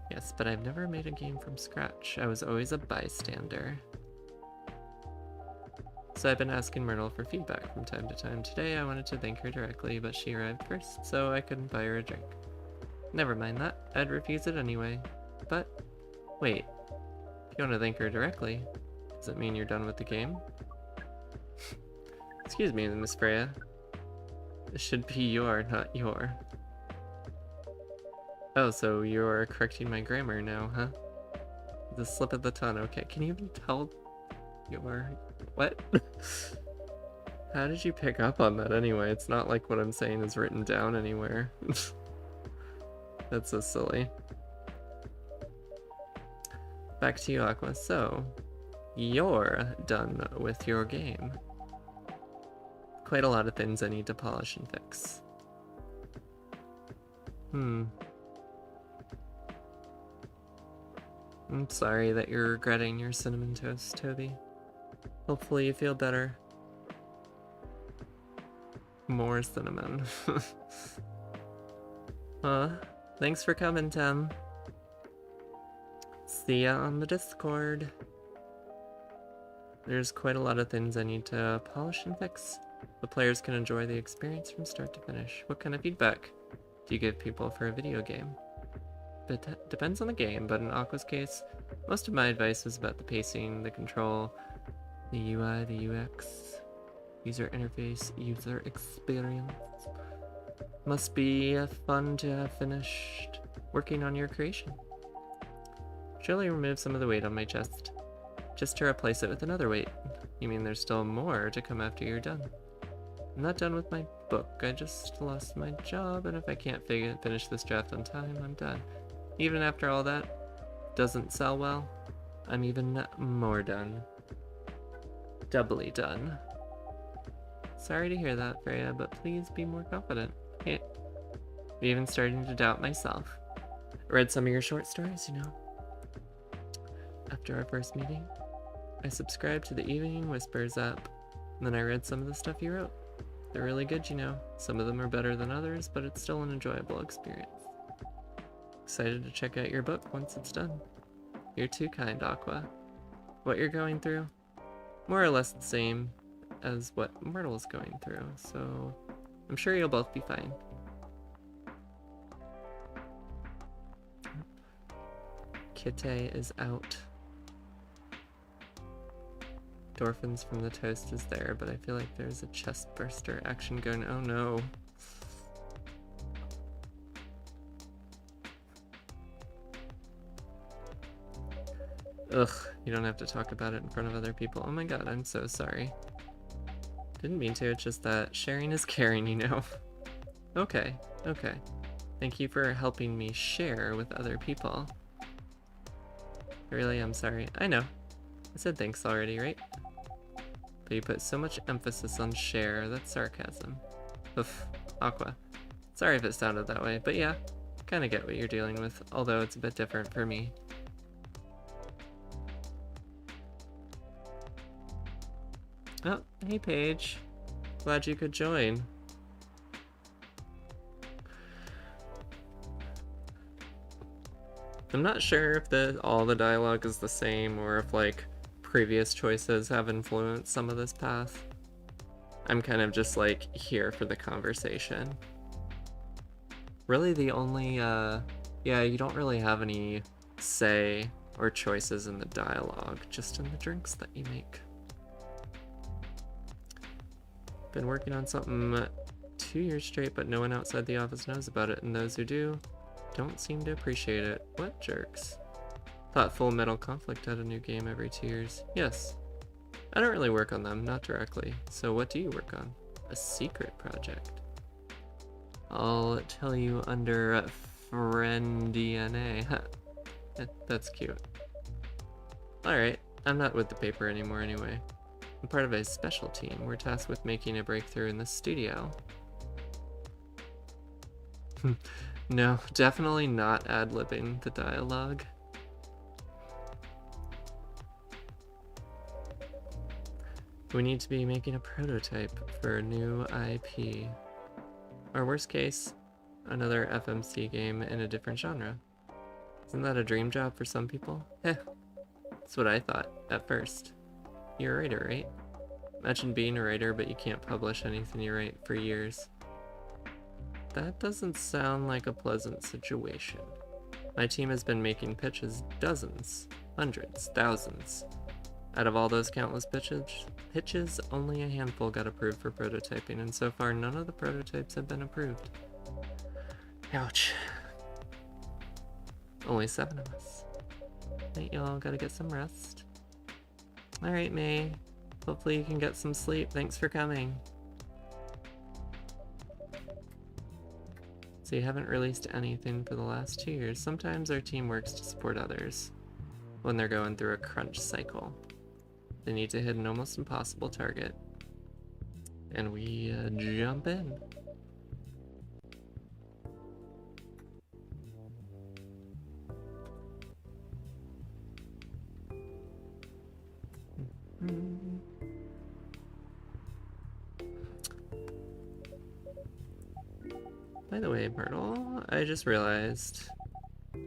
Yes, but I've never made a game from scratch. I was always a bystander. So I've been asking Myrtle for feedback from time to time. Today I wanted to thank her directly, but she arrived first, so I couldn't buy her a drink. Never mind that, I'd refuse it anyway. But, wait, if you want to thank her directly, does it mean you're done with the game? Excuse me, Miss Freya. It should be your, not your. Oh, so you're correcting my grammar now, huh? The slip of the tongue, okay. Can you even tell your... What? How did you pick up on that anyway? It's not like what I'm saying is written down anywhere. That's so silly. Back to you, Aqua. So, you're done with your game. Quite a lot of things I need to polish and fix. I'm sorry that you're regretting your cinnamon toast, Toby. Hopefully you feel better. More cinnamon. Thanks for coming, Tim. See ya on the Discord. There's quite a lot of things I need to polish and fix. The players can enjoy the experience from start to finish. What kind of feedback do you give people for a video game? It depends on the game, but in Aqua's case, most of my advice was about the pacing, the control, the UI, the UX, user interface, user experience. Must be fun to have finished working on your creation. Surely remove some of the weight on my chest, just to replace it with another weight. You mean there's still more to come after you're done? I'm not done with my book, I just lost my job, and if I can't finish this draft on time, I'm done. Even after all that doesn't sell well, I'm even more done. Doubly done. Sorry to hear that, Freya, but please be more confident. Hey, I'm even starting to doubt myself. I read some of your short stories, you know. After our first meeting, I subscribed to the Evening Whispers app, and then I read some of the stuff you wrote. They're really good, you know. Some of them are better than others, but it's still an enjoyable experience. Excited to check out your book once it's done. You're too kind, Aqua. What you're going through? More or less the same as what Myrtle's going through, so I'm sure you'll both be fine. Kite is out. Endorphins from the toast is there, but I feel like there's a chest burster action going. Oh no. Ugh, you don't have to talk about it in front of other people. Oh my god, I'm so sorry. Didn't mean to, it's just that sharing is caring, you know. Okay, okay. Thank you for helping me share with other people. I really am sorry. I know. I said thanks already, right? But you put so much emphasis on share, that's sarcasm. Oof, Aqua. Sorry if it sounded that way, but yeah, kinda get what you're dealing with, although it's a bit different for me. Oh, hey Paige. Glad you could join. I'm not sure if all the dialogue is the same or if like previous choices have influenced some of this path. I'm kind of just like here for the conversation. Really the only, yeah, you don't really have any say or choices in the dialogue, just in the drinks that you make. Been working on something 2 years straight, but no one outside the office knows about it, and those who do don't seem to appreciate it. What jerks? Thought Full Metal Conflict had a new game every 2 years. Yes. I don't really work on them, not directly. So what do you work on? A secret project. I'll tell you under friend DNA. That's cute. Alright, I'm not with the paper anymore anyway. I'm part of a special team. We're tasked with making a breakthrough in the studio. No, definitely not ad-libbing the dialogue. We need to be making a prototype for a new IP. Or worst case, another FMC game in a different genre. Isn't that a dream job for some people? Heh, that's what I thought at first. You're a writer, right? Imagine being a writer, but you can't publish anything you write for years. That doesn't sound like a pleasant situation. My team has been making pitches dozens, hundreds, thousands. Out of all those countless pitches, only a handful got approved for prototyping, and so far none of the prototypes have been approved. Ouch. Only 7 of us. Night, y'all. Gotta get some rest. Alright, May. Hopefully you can get some sleep. Thanks for coming. So you haven't released anything for the last 2 years. Sometimes our team works to support others when they're going through a crunch cycle. They need to hit an almost impossible target. And we jump in. By the way, Myrtle, I just realized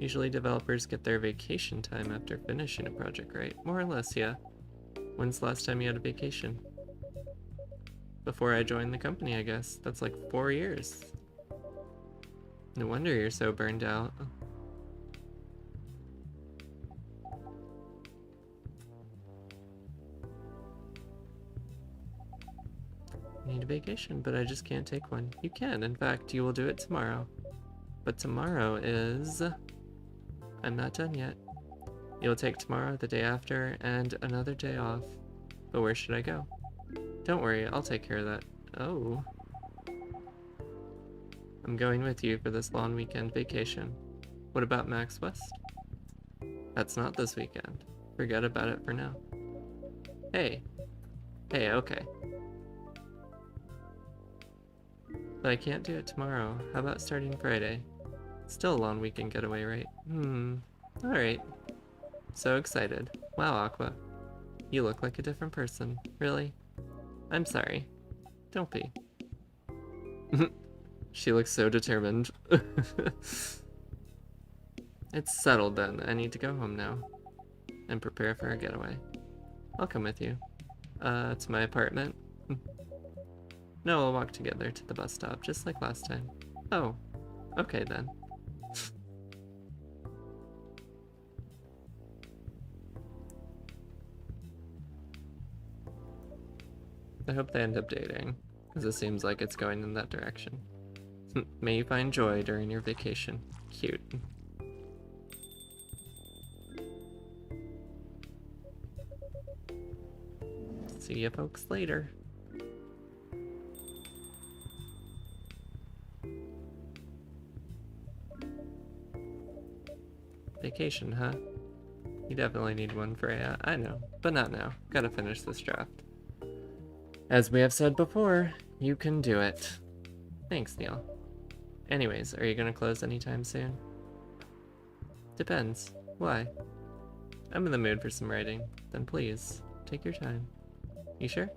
usually developers get their vacation time after finishing a project, right? More or less, yeah. When's the last time you had a vacation? Before I joined the company, I guess. That's like 4 years. No wonder you're so burned out. I need a vacation, but I just can't take one. You can, in fact, you will do it tomorrow. But tomorrow is... I'm not done yet. You'll take tomorrow, the day after, and another day off. But where should I go? Don't worry, I'll take care of that. Oh. I'm going with you for this long weekend vacation. What about Max West? That's not this weekend. Forget about it for now. Hey. Hey, okay. But I can't do it tomorrow. How about starting Friday? Still a long weekend getaway, right? Alright. So excited. Wow, Aqua. You look like a different person. Really? I'm sorry. Don't be. She looks so determined. It's settled then. I need to go home now. And prepare for our getaway. I'll come with you. To my apartment. No, we'll walk together to the bus stop, just like last time. Oh, okay then. I hope they end up dating, because it seems like it's going in that direction. May you find joy during your vacation. Cute. See you folks later. Vacation, huh? You definitely need one, Freya. I know, but not now. Gotta finish this draft. As we have said before, you can do it. Thanks, Neil. Anyways, are you gonna close anytime soon? Depends. Why? I'm in the mood for some writing. Then please, take your time. You sure? Do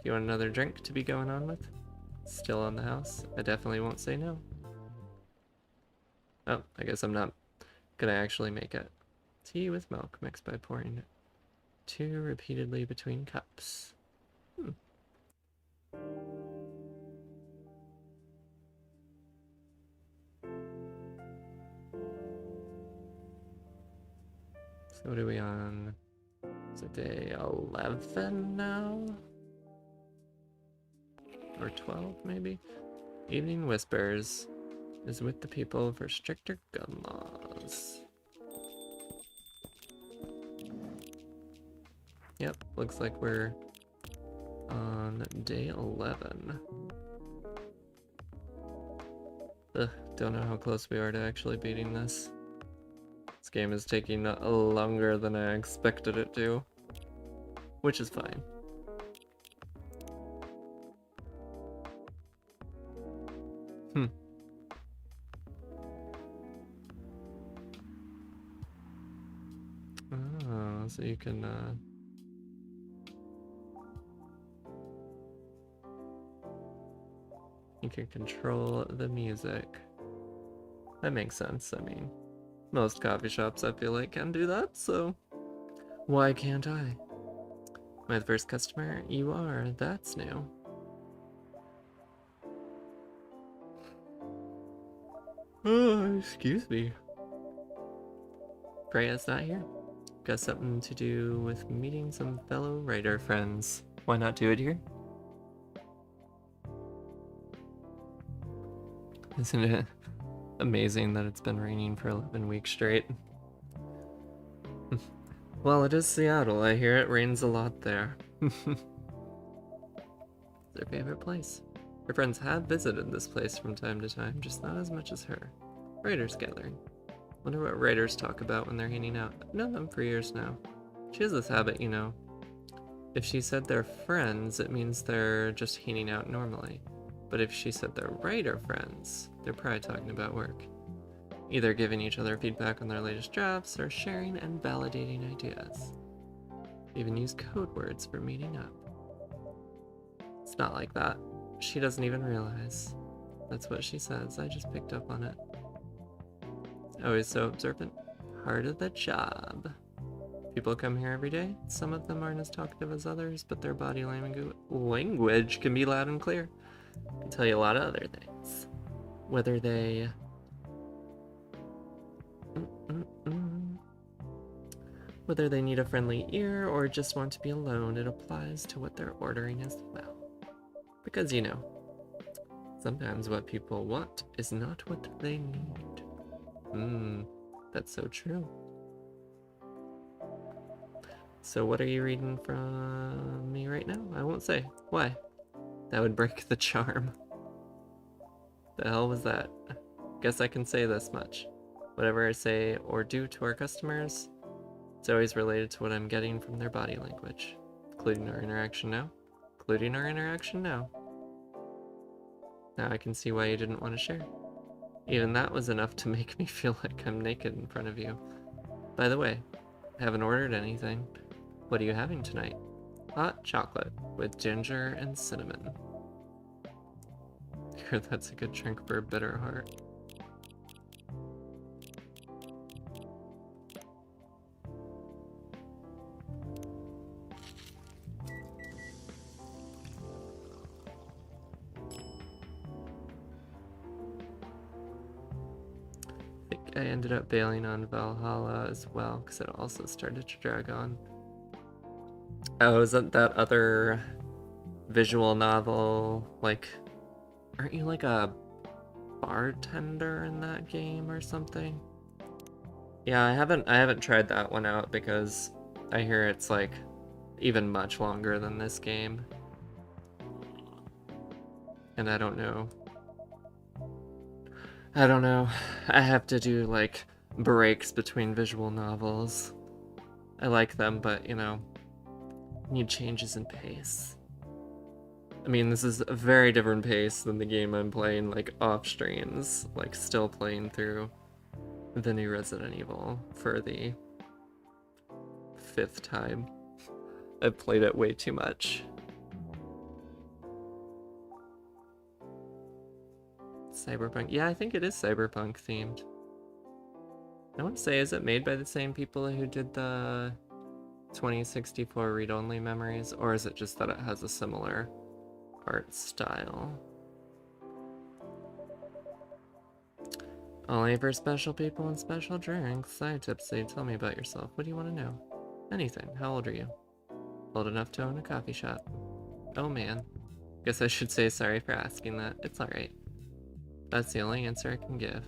you want another drink to be going on with? Still on the house? I definitely won't say no. Oh, I guess I'm not gonna actually make it. Tea with milk mixed by pouring 2 repeatedly between cups. So what are we on? Is it day 11 now? Or 12 maybe? Evening Whispers is with the people for stricter gun laws. Yep, looks like we're on day 11. Ugh, don't know how close we are to actually beating this. This game is taking longer than I expected it to, which is fine. Oh, so you can, you can control the music. That makes sense. I mean, most coffee shops I feel like can do that, so why can't I? My first customer? You are. That's new. Oh, excuse me. Freya's not here. Got something to do with meeting some fellow writer friends. Why not do it here? Isn't it amazing that it's been raining for 11 weeks straight? Well, it is Seattle. I hear it rains a lot there. It's their favorite place. Her friends have visited this place from time to time, just not as much as her. Writers gathering. Wonder what writers talk about when they're hanging out. I've known them for years now. She has this habit, you know. If she said they're friends, it means they're just hanging out normally. But if she said they're writer friends, they're probably talking about work. Either giving each other feedback on their latest drafts or sharing and validating ideas. They even use code words for meeting up. It's not like that. She doesn't even realize. That's what she says. I just picked up on it. Always so observant. Part of the job. People come here every day. Some of them aren't as talkative as others, but their body language can be loud and clear. I can tell you a lot of other things. Whether they... Whether they need a friendly ear or just want to be alone, it applies to what they're ordering as well. Because, you know, sometimes what people want is not what they need. That's so true. So what are you reading from me right now? I won't say. Why? That would break the charm. The hell was that? Guess I can say this much. Whatever I say or do to our customers, it's always related to what I'm getting from their body language. Including our interaction now. Now I can see why you didn't want to share. Even that was enough to make me feel like I'm naked in front of you. By the way, I haven't ordered anything. What are you having tonight? Hot chocolate with ginger and cinnamon. Here, that's a good drink for a bitter heart. I ended up bailing on Valhalla as well because it also started to drag on. Oh, isn't that other visual novel like, aren't you like a bartender in that game or something? Yeah, I haven't tried that one out because I hear it's like even much longer than this game. And I don't know. I have to do like breaks between visual novels. I like them, but you know, need changes in pace. I mean, this is a very different pace than the game I'm playing like off streams, like still playing through the new Resident Evil for the 5th time. I've played it way too much. Cyberpunk. Yeah, I think it is cyberpunk themed. I want to say, is it made by the same people who did the 2064 read-only memories, or is it just that it has a similar art style? Only for special people and special drinks. Side tipsy. Tell me about yourself. What do you want to know? Anything. How old are you? Old enough to own a coffee shop. Oh man. Guess I should say sorry for asking that. It's alright. That's the only answer I can give.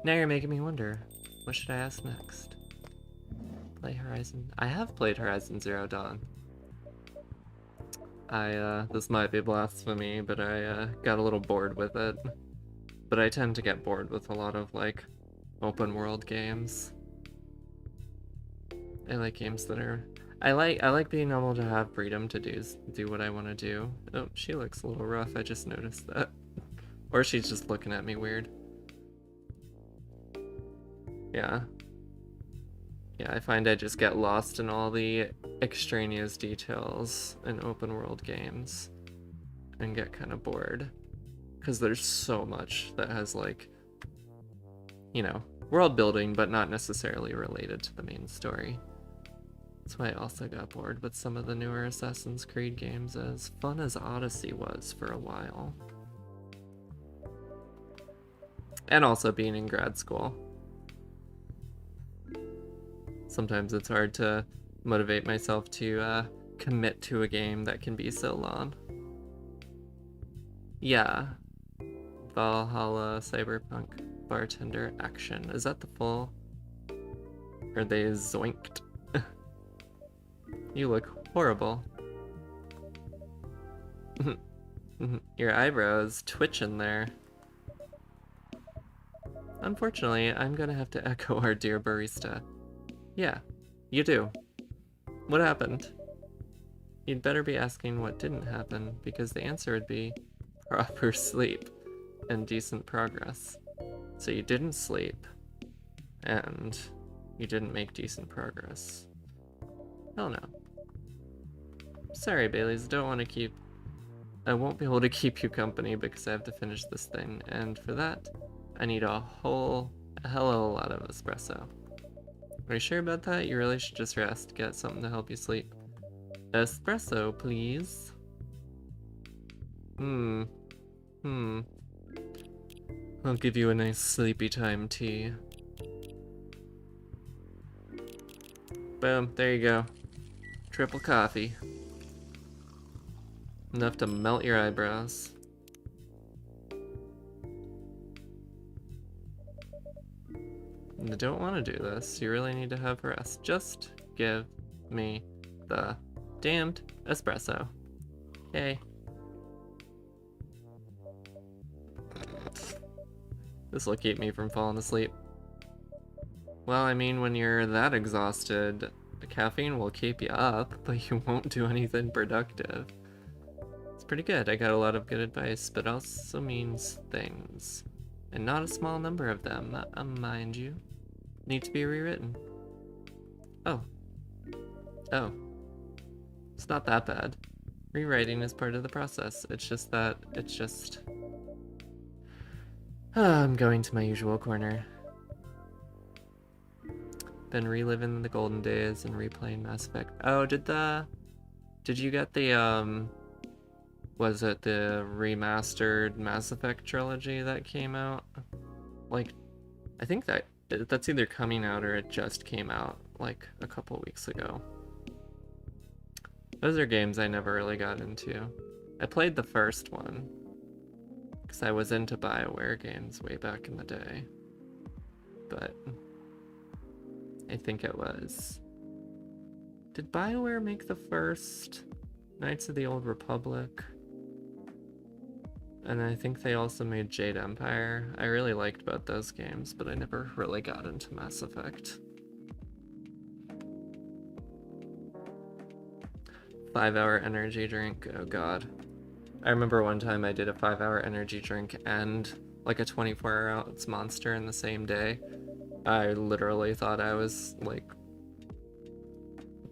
Now you're making me wonder. What should I ask next? Play Horizon. I have played Horizon Zero Dawn. This might be blasphemy, but I got a little bored with it. But I tend to get bored with a lot of like open world games. I like games that are I like being able to have freedom to do what I want to do. Oh, she looks a little rough. I just noticed that. Or she's just looking at me weird. Yeah. Yeah, I find I just get lost in all the extraneous details in open world games and get kind of bored. Because there's so much that has like, you know, world building, but not necessarily related to the main story. That's why I also got bored with some of the newer Assassin's Creed games, as fun as Odyssey was for a while. And also being in grad school. Sometimes it's hard to motivate myself to commit to a game that can be so long. Yeah. Valhalla, Cyberpunk, Bartender, Action. Is that the full? Are they zoinked? You look horrible. Your eyebrows twitching there. Unfortunately, I'm gonna have to echo our dear barista. Yeah, you do. What happened? You'd better be asking what didn't happen, because the answer would be proper sleep and decent progress. So you didn't sleep, and you didn't make decent progress. Hell no. Sorry, Baileys, I won't be able to keep you company because I have to finish this thing, and for that, I need a hell of a lot of espresso. Are you sure about that? You really should just rest, get something to help you sleep. Espresso, please. I'll give you a nice sleepy time tea. Boom, there you go. Triple coffee. Enough to melt your eyebrows. I don't want to do this. You really need to have rest. Just give me the damned espresso. Okay. This will keep me from falling asleep. Well, I mean, when you're that exhausted, the caffeine will keep you up, but you won't do anything productive. It's pretty good. I got a lot of good advice, but also means things. And not a small number of them, mind you, need to be rewritten. Oh. Oh. It's not that bad. Rewriting is part of the process. It's just that, I'm going to my usual corner. Been reliving the golden days and replaying Mass Effect. Oh, did you get the, was it the remastered Mass Effect trilogy that came out? Like, I think that's either coming out or it just came out, like, a couple weeks ago. Those are games I never really got into. I played the first one, because I was into BioWare games way back in the day. But I think it was... Did BioWare make the first Knights of the Old Republic? And I think they also made Jade Empire. I really liked both those games, but I never really got into Mass Effect. 5-hour energy drink, oh god. I remember one time I did a 5-hour energy drink and like a 24-ounce monster in the same day. I literally thought I was like,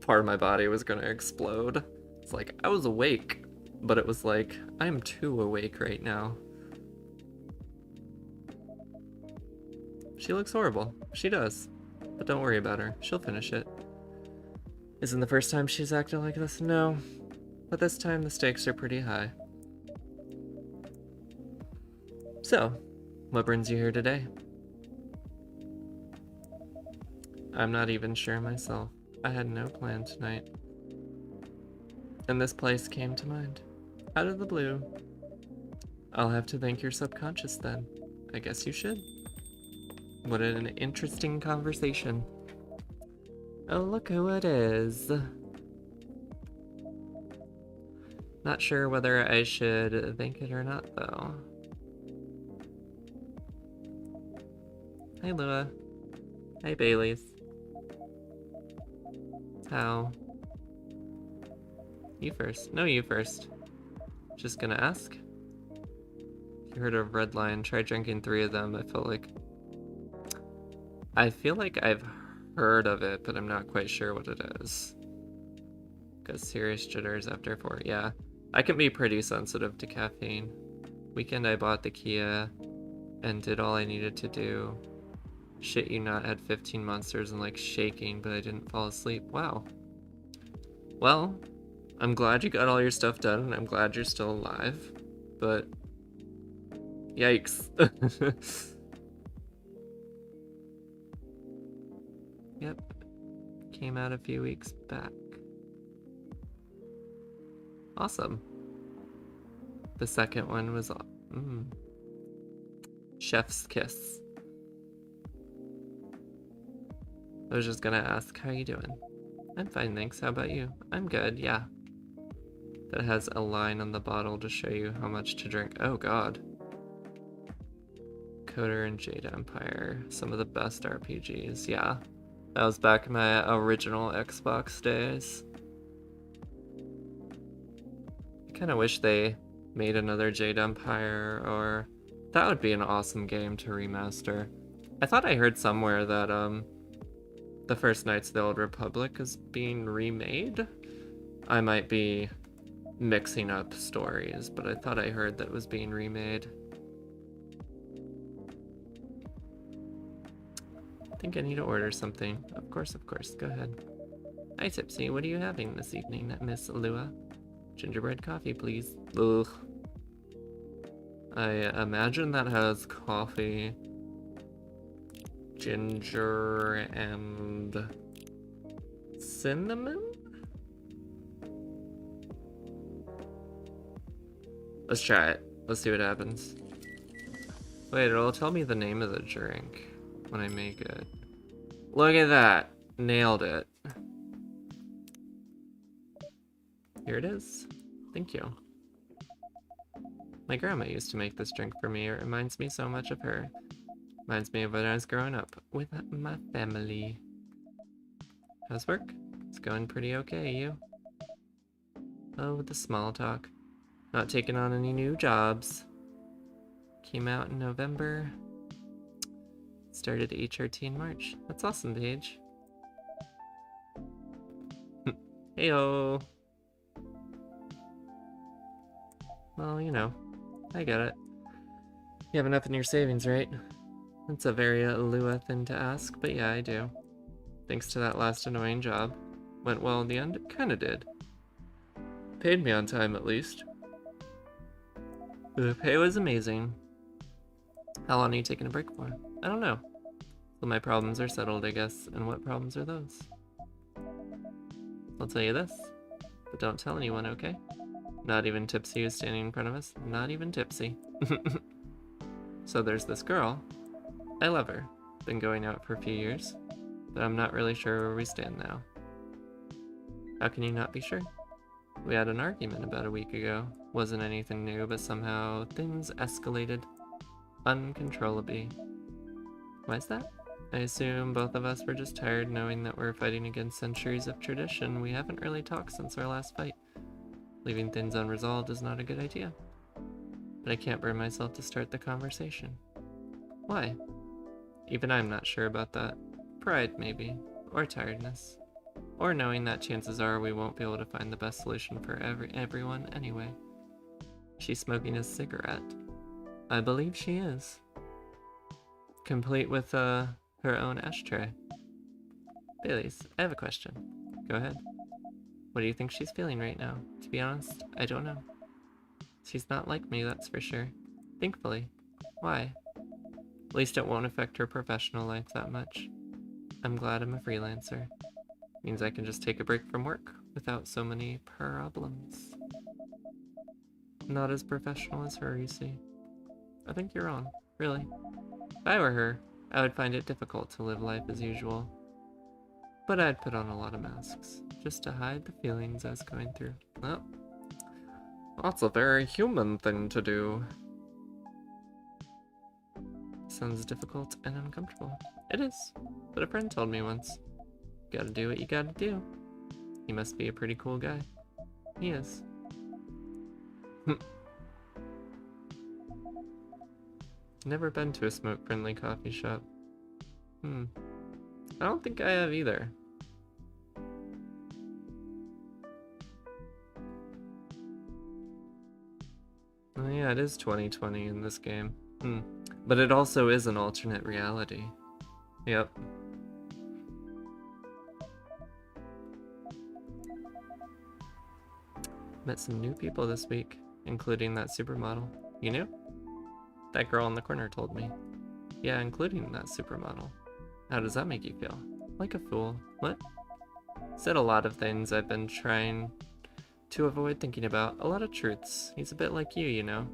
part of my body was gonna explode. It's like, I was awake, but it was like, I'm too awake right now. She looks horrible. She does. But don't worry about her. She'll finish it. Isn't the first time she's acted like this? No. But this time the stakes are pretty high. So, what brings you here today? I'm not even sure myself. I had no plan tonight. And this place came to mind. Out of the blue. I'll have to thank your subconscious then. I guess you should. What an interesting conversation. Oh, look who it is. Not sure whether I should thank it or not, though. Hi, Lua. Hi, Bailey's. How? You first. No, you first. Just gonna ask. If you heard of Red Line, try drinking 3 of them. I feel like I've heard of it, but I'm not quite sure what it is. Got serious jitters after 4. Yeah, I can be pretty sensitive to caffeine. Weekend I bought the Kia and did all I needed to do. Shit you not, had 15 monsters and like shaking, but I didn't fall asleep. Wow. Well, I'm glad you got all your stuff done and I'm glad you're still alive, but yikes. Yep, came out a few weeks back. Awesome. The second one was chef's kiss. I was just gonna ask, how you doing? I'm fine, thanks. How about you? I'm good, yeah. That has a line on the bottle to show you how much to drink. Oh god. Coder and Jade Empire, some of the best RPGs, yeah. That was back in my original Xbox days. I kind of wish they made another Jade Empire, or... That would be an awesome game to remaster. I thought I heard somewhere that, the first Knights of the Old Republic is being remade? I might be mixing up stories, but I thought I heard that it was being remade. I think I need to order something. Of course, go ahead. Hi Tipsy, what are you having this evening, Miss Lua? Gingerbread coffee, please. Ugh. I imagine that has coffee, ginger, and cinnamon? Let's try it. Let's see what happens. Wait, it'll tell me the name of the drink when I make it. Look at that. Nailed it. Here it is. Thank you. My grandma used to make this drink for me. It reminds me so much of her. Reminds me of when I was growing up with my family. How's work? It's going pretty okay, you? Oh, the small talk. Not taking on any new jobs. Came out in November. Started HRT in March. That's awesome, Paige. Heyo. Well, you know, I get it. You have enough in your savings, right? That's a very Lua thing to ask, but yeah, I do. Thanks to that last annoying job. Went well in the end? It kinda did. Paid me on time, at least. The pay was amazing. How long are you taking a break for? I don't know. So my problems are settled, I guess. And what problems are those? I'll tell you this, but don't tell anyone, okay? Not even Tipsy who's standing in front of us. Not even Tipsy. So there's this girl. I love her. Been going out for a few years, but I'm not really sure where we stand now. How can you not be sure? We had an argument about a week ago. Wasn't anything new, but somehow things escalated uncontrollably. Why is that? I assume both of us were just tired knowing that we're fighting against centuries of tradition. We haven't really talked since our last fight. Leaving things unresolved is not a good idea. But I can't bring myself to start the conversation. Why? Even I'm not sure about that. Pride, maybe. Or tiredness. Or knowing that chances are we won't be able to find the best solution for everyone anyway. She's smoking a cigarette. I believe she is. Complete with her own ashtray. Baileys, I have a question. Go ahead. What do you think she's feeling right now? To be honest, I don't know. She's not like me, that's for sure. Thankfully. Why? At least it won't affect her professional life that much. I'm glad I'm a freelancer. Means I can just take a break from work without so many problems. Not as professional as her, you see. I think you're wrong, really. If I were her, I would find it difficult to live life as usual. But I'd put on a lot of masks, just to hide the feelings I was going through. Well, that's a very human thing to do. Sounds difficult and uncomfortable. It is, but a friend told me once. Gotta do what you gotta do. He must be a pretty cool guy. He is. Never been to a smoke-friendly coffee shop. I don't think I have either. Oh yeah, it is 2020 in this game. But it also is an alternate reality. Yep. Met some new people this week, including that supermodel. You knew? That girl in the corner told me. Yeah, including that supermodel. How does that make you feel? Like a fool. What? Said a lot of things I've been trying to avoid thinking about. A lot of truths. He's a bit like you know.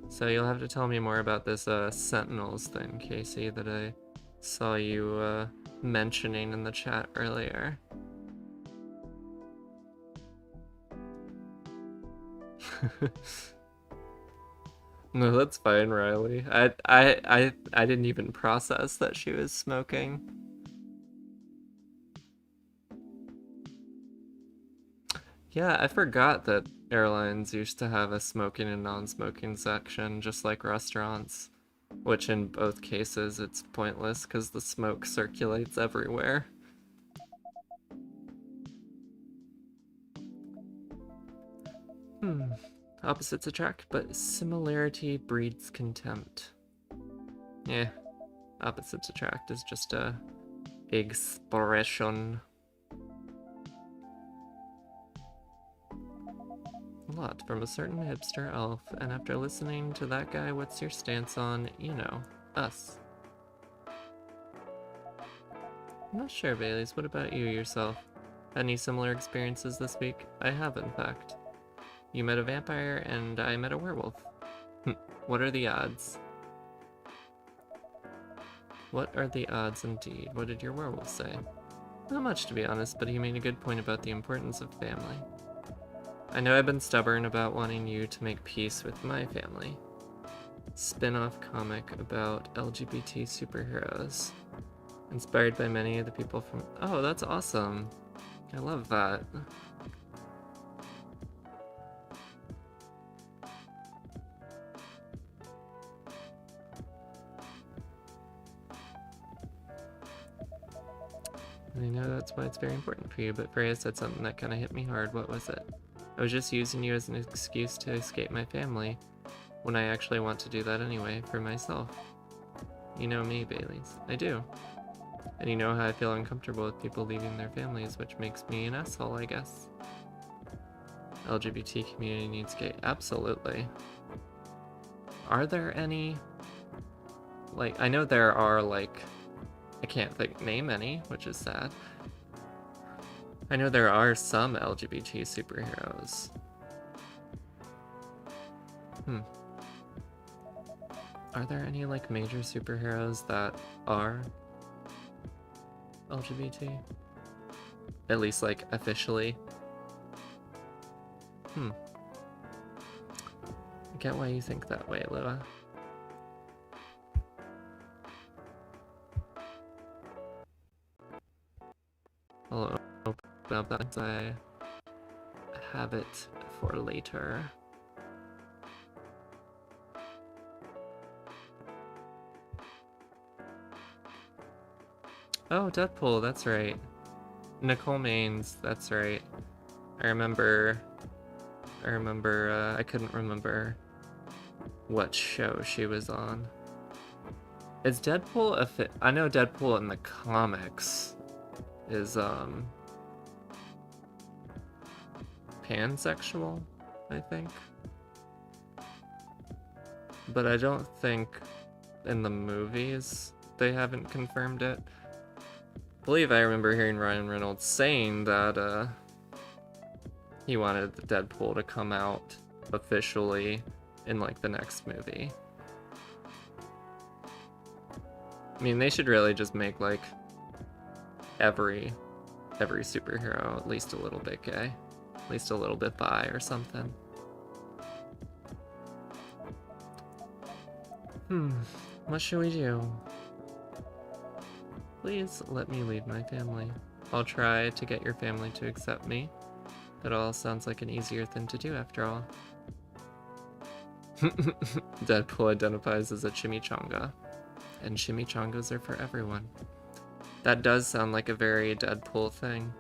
So you'll have to tell me more about this Sentinels thing, Casey, that I saw you mentioning in the chat earlier. No, that's fine, Riley. I didn't even process that she was smoking. Yeah, I forgot that airlines used to have a smoking and non-smoking section, just like restaurants. Which in both cases, it's pointless because the smoke circulates everywhere. Opposites attract, but similarity breeds contempt. Yeah, opposites attract is just a expression. A lot from a certain hipster elf, and after listening to that guy, what's your stance on, you know, us? I'm not sure, Baileys. What about you yourself? Any similar experiences this week? I have, in fact. You met a vampire, and I met a werewolf. What are the odds? What are the odds indeed? What did your werewolf say? Not much, to be honest, but he made a good point about the importance of family. I know I've been stubborn about wanting you to make peace with my family. Spin-off comic about LGBT superheroes. Inspired by many of the people from... Oh, that's awesome. I love that. I know that's why it's very important for you, but Freya said something that kind of hit me hard. What was it? I was just using you as an excuse to escape my family, when I actually want to do that anyway, for myself. You know me, Baileys. I do. And you know how I feel uncomfortable with people leaving their families, which makes me an asshole, I guess. LGBT community needs gay. Absolutely. Are there any... Like, I know there are, like... I can't name any, which is sad. I know there are some LGBT superheroes. Are there any, like, major superheroes that are LGBT? At least, like, officially? I get why you think that way, Lua. I'll open up that since I have it for later. Oh, Deadpool, that's right. Nicole Maines, that's right. I remember, I couldn't remember what show she was on. Is Deadpool I know Deadpool in the comics is, pansexual, I think. But I don't think in the movies they haven't confirmed it. I believe I remember hearing Ryan Reynolds saying that he wanted Deadpool to come out officially in like the next movie. I mean, they should really just make like every superhero at least a little bit gay, at least a little bit bi or something. What should we do? Please let me leave my family. I'll try to get your family to accept me. That all sounds like an easier thing to do after all. Deadpool identifies as a chimichanga, and chimichangas are for everyone. That does sound like a very Deadpool thing.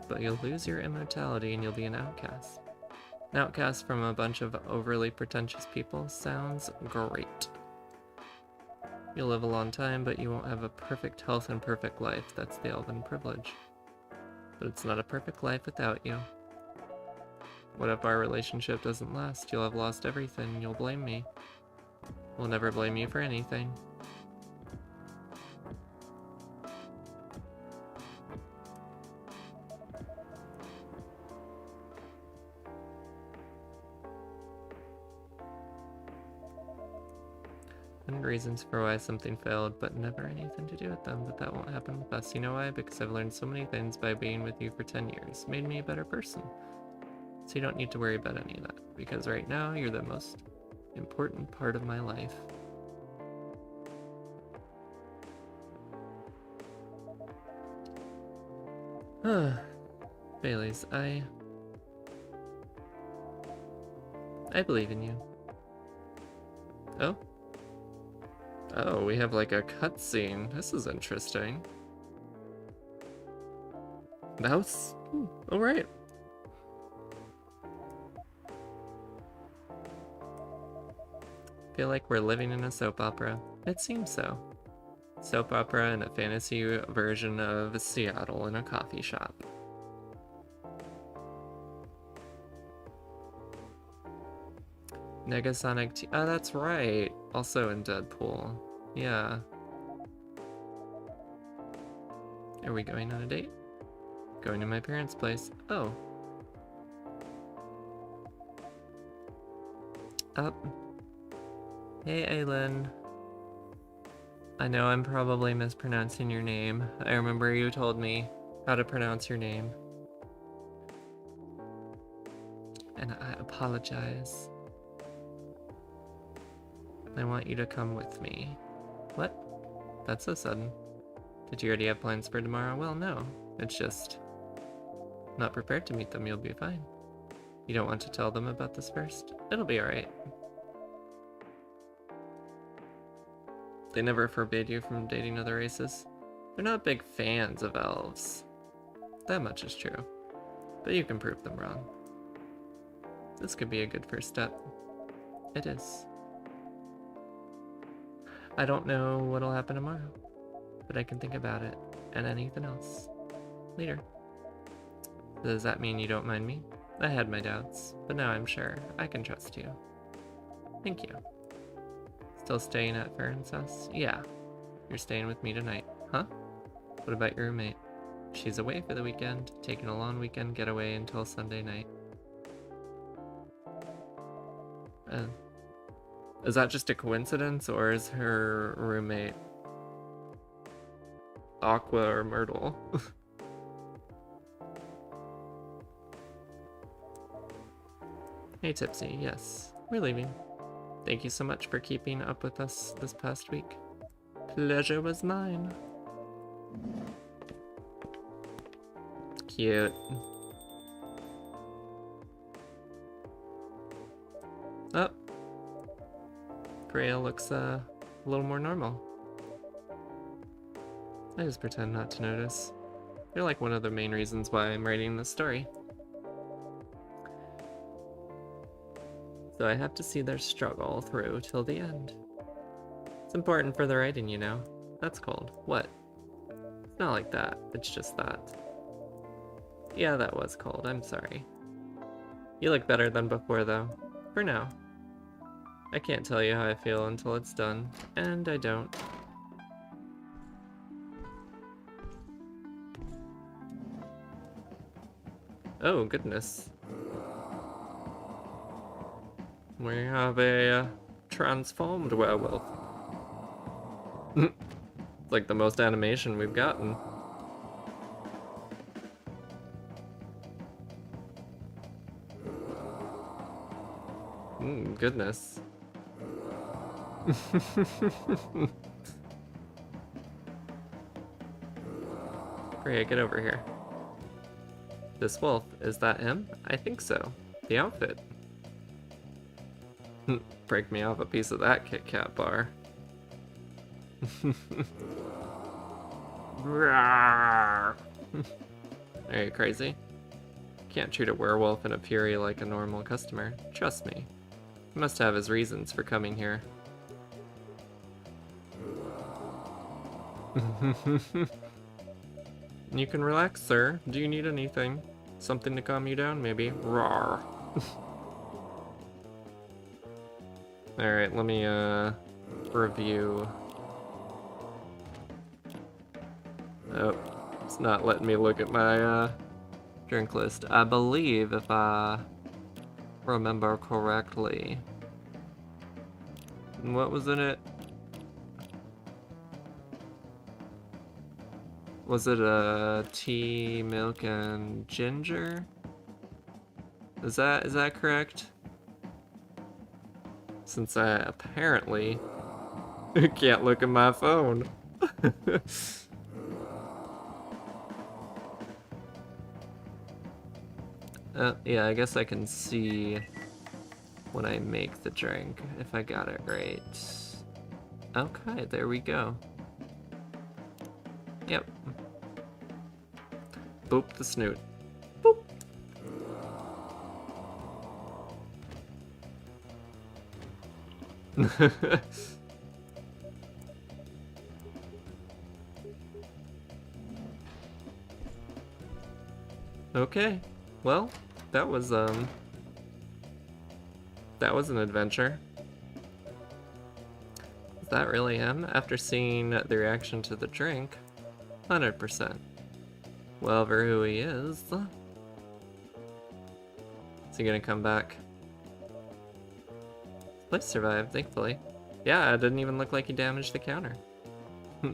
But you'll lose your immortality and you'll be an outcast. An outcast from a bunch of overly pretentious people sounds great. You'll live a long time, but you won't have a perfect health and perfect life. That's the elven privilege. But it's not a perfect life without you. What if our relationship doesn't last? You'll have lost everything and you'll blame me. We'll never blame you for anything. And reasons for why something failed, but never anything to do with them, but that won't happen with us. You know why? Because I've learned so many things by being with you for 10 years. Made me a better person. So you don't need to worry about any of that, because right now you're the most important part of my life. Baileys, I believe in you. Oh? Oh, we have like a cutscene. This is interesting. That was... alright. Feel like we're living in a soap opera. It seems so. Soap opera and a fantasy version of Seattle in a coffee shop. Negasonic T. Oh, that's right. Also in Deadpool. Yeah. Are we going on a date? Going to my parents' place. Oh. Up. Hey, Aylin. I know I'm probably mispronouncing your name. I remember you told me how to pronounce your name. And I apologize. I want you to come with me. What? That's so sudden. Did you already have plans for tomorrow? Well, no. It's just... not prepared to meet them, you'll be fine. You don't want to tell them about this first? It'll be alright. They never forbade you from dating other races? They're not big fans of elves. That much is true. But you can prove them wrong. This could be a good first step. It is. I don't know what'll happen tomorrow, but I can think about it and anything else later. Does that mean you don't mind me? I had my doubts, but now I'm sure I can trust you. Thank you. Still staying at Fern's house? Yeah. You're staying with me tonight, huh? What about your roommate? She's away for the weekend, taking a long weekend getaway until Sunday night. Is that just a coincidence, or is her roommate Aqua or Myrtle? Hey Tipsy, yes, we're leaving. Thank you so much for keeping up with us this past week. Pleasure was mine. Cute. Oh. Freya looks a little more normal. I just pretend not to notice. They're like one of the main reasons why I'm writing this story. So I have to see their struggle through till the end. It's important for the writing, you know. That's cold. What? It's not like that. It's just that. Yeah, that was cold. I'm sorry. You look better than before, though. For now. I can't tell you how I feel until it's done, and I don't. Oh, goodness. We have a transformed werewolf. It's like the most animation we've gotten. Goodness. Freya, get over here. This wolf, is that him? I think so. The outfit. Break me off a piece of that Kit Kat bar. Are you crazy? Can't treat a werewolf in a fury like a normal customer. Trust me. He must have his reasons for coming here. You can relax, sir. Do you need anything? Something to calm you down, maybe? Rawr. Alright, let me, review. Oh, it's not letting me look at my, drink list. I believe, if I remember correctly. What was in it? Was it tea, milk, and ginger? Is that correct? Since I apparently can't look at my phone. Yeah, I guess I can see when I make the drink, if I got it right. Okay, there we go. Yep. Boop the snoot. Boop. Okay. Well, that was an adventure. Is that really him? After seeing the reaction to the drink, 100%. Well, for who he is he gonna come back? His place survived, thankfully. Yeah, it didn't even look like he damaged the counter. I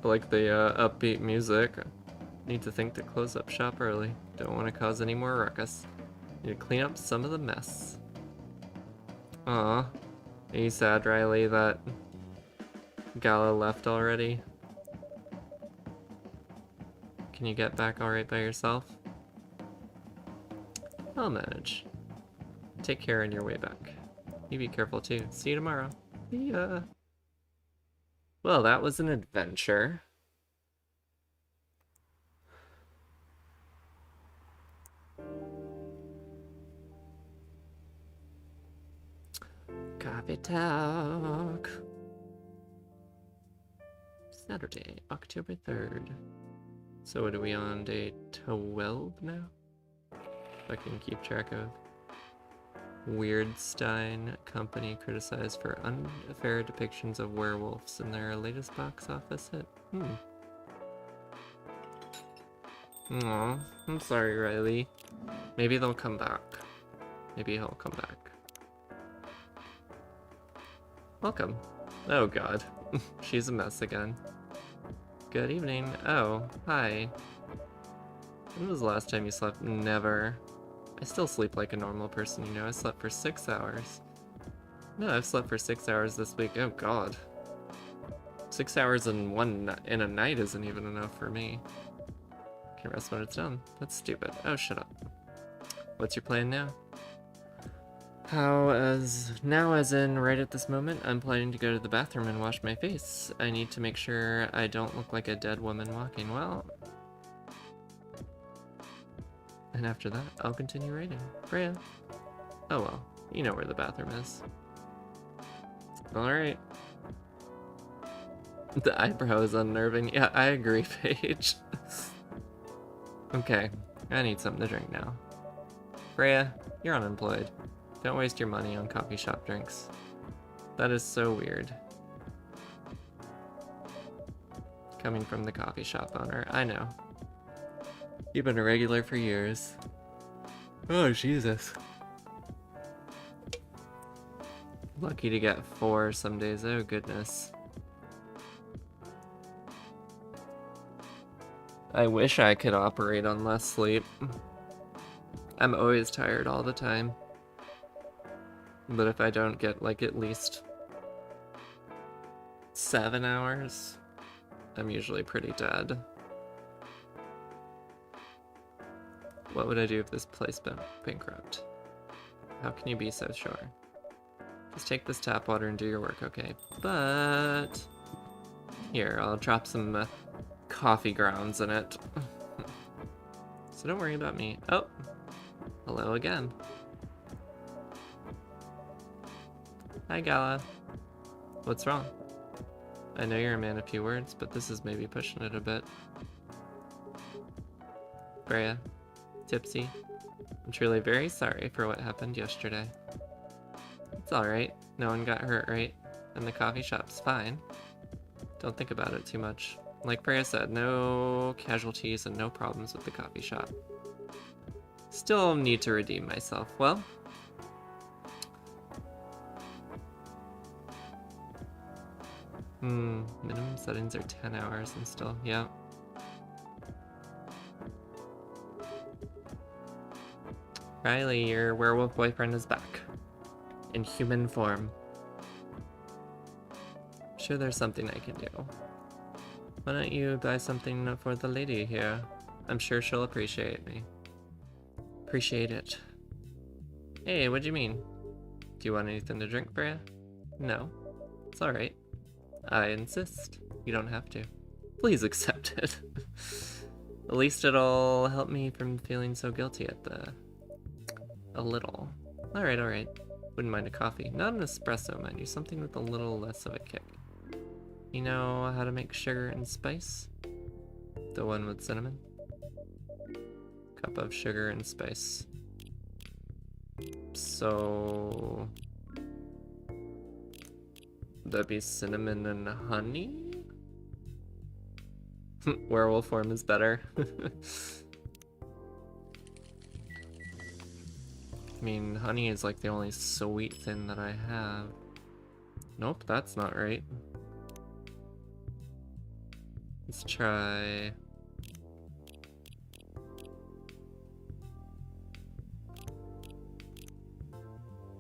like the upbeat music. Need to think to close up shop early. Don't want to cause any more ruckus. Need to clean up some of the mess. Aw. Are you sad, Riley, that Gala left already? Can you get back alright by yourself? I'll manage. Take care on your way back. You be careful too. See you tomorrow. See ya. Well, that was an adventure. Coffee talk. Saturday, October 3rd. So what are we on, day 12 now? If I can keep track of. Weirdstein Company criticized for unfair depictions of werewolves in their latest box office hit. Aw, I'm sorry, Riley. Maybe they'll come back. Maybe he'll come back. Welcome. Oh god. She's a mess again. Good evening. Oh, hi. When was the last time you slept? Never. I still sleep like a normal person, you know. I slept for 6 hours. No, I've slept for 6 hours this week. Oh god. 6 hours in a night isn't even enough for me. Can rest when it's done. That's stupid. Oh, shut up. What's your plan now? As in right at this moment, I'm planning to go to the bathroom and wash my face. I need to make sure I don't look like a dead woman walking. Well, and after that, I'll continue writing. Freya. Oh well, you know where the bathroom is. Alright. The eyebrow is unnerving. Yeah, I agree, Paige. Okay, I need something to drink now. Freya, you're unemployed. Don't waste your money on coffee shop drinks. That is so weird. Coming from the coffee shop owner, I know. You've been a regular for years. Oh, Jesus. Lucky to get 4 some days, oh goodness. I wish I could operate on less sleep. I'm always tired all the time. But if I don't get like at least 7 hours, I'm usually pretty dead. What would I do if this place went bankrupt? How can you be so sure? Just take this tap water and do your work, okay? But here, I'll drop some coffee grounds in it. So don't worry about me. Oh, hello again. Hi, Gala. What's wrong? I know you're a man of few words, but this is maybe pushing it a bit. Freya, tipsy. I'm truly very sorry for what happened yesterday. It's alright. No one got hurt, right? And the coffee shop's fine. Don't think about it too much. Like Freya said, no casualties and no problems with the coffee shop. Still need to redeem myself. Well, minimum settings are 10 hours and still, yeah. Riley, your werewolf boyfriend is back. In human form. I'm sure there's something I can do. Why don't you buy something for the lady here? I'm sure she'll appreciate me. Appreciate it. Hey, what do you mean? Do you want anything to drink, Freya? No. It's alright. I insist. You don't have to. Please accept it. At least it'll help me from feeling so guilty at the... A little. Alright, alright. Wouldn't mind a coffee. Not an espresso, mind you. Something with a little less of a kick. You know how to make sugar and spice? The one with cinnamon? Cup of sugar and spice. So... That'd be cinnamon and honey? Werewolf form is better. I mean, honey is like the only sweet thing that I have. Nope, that's not right. Let's try...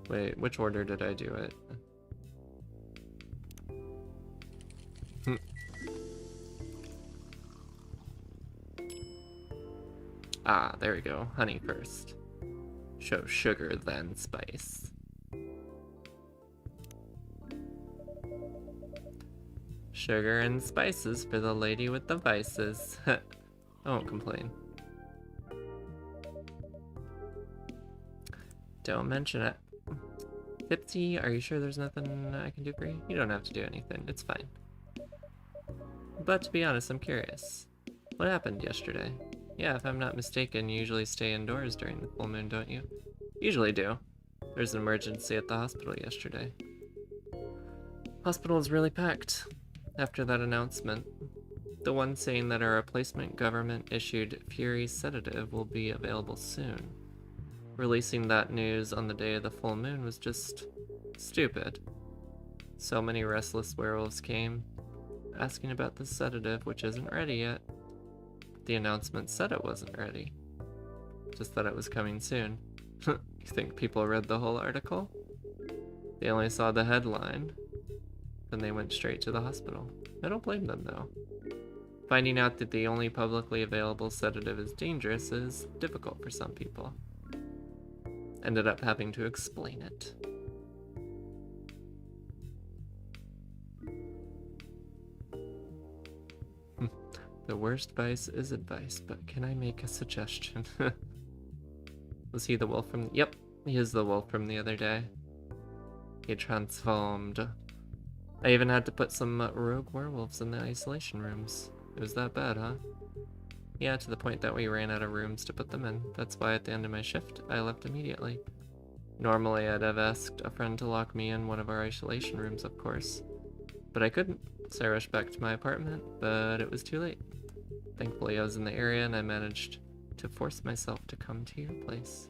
Wait, which order did I do it? Ah, there we go. Honey first. Show sugar, then spice. Sugar and spices for the lady with the vices. I won't complain. Don't mention it. Tipsy, are you sure there's nothing I can do for you? You don't have to do anything. It's fine. But to be honest, I'm curious. What happened yesterday? Yeah, if I'm not mistaken, you usually stay indoors during the full moon, don't you? Usually do. There's an emergency at the hospital yesterday. Hospital is really packed after that announcement. The one saying that a replacement government-issued Fury sedative will be available soon. Releasing that news on the day of the full moon was just stupid. So many restless werewolves came, asking about the sedative, which isn't ready yet. The announcement said it wasn't ready. Just that it was coming soon. You think people read the whole article? They only saw the headline. Then they went straight to the hospital. I don't blame them, though. Finding out that the only publicly available sedative is dangerous is difficult for some people. Ended up having to explain it. The worst vice is advice, but can I make a suggestion? Was he the wolf from... Yep, he is the wolf from the other day. He transformed. I even had to put some rogue werewolves in the isolation rooms. It was that bad, huh? Yeah, to the point that we ran out of rooms to put them in. That's why at the end of my shift, I left immediately. Normally, I'd have asked a friend to lock me in one of our isolation rooms, of course. But I couldn't, so I rushed back to my apartment, but it was too late. Thankfully, I was in the area and I managed to force myself to come to your place.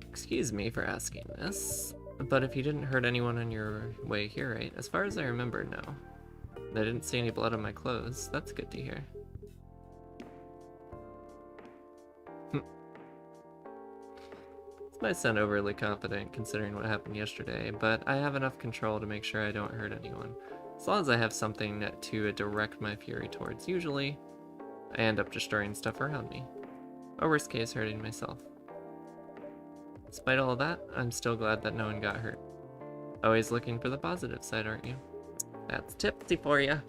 Excuse me for asking this, but if you didn't hurt anyone on your way here, right? As far as I remember, no. I didn't see any blood on my clothes. That's good to hear. This might sound overly confident considering what happened yesterday, but I have enough control to make sure I don't hurt anyone. As long as I have something to direct my fury towards, usually I end up destroying stuff around me. Or worst case, hurting myself. Despite all of that, I'm still glad that no one got hurt. Always looking for the positive side, aren't you? That's tipsy for you.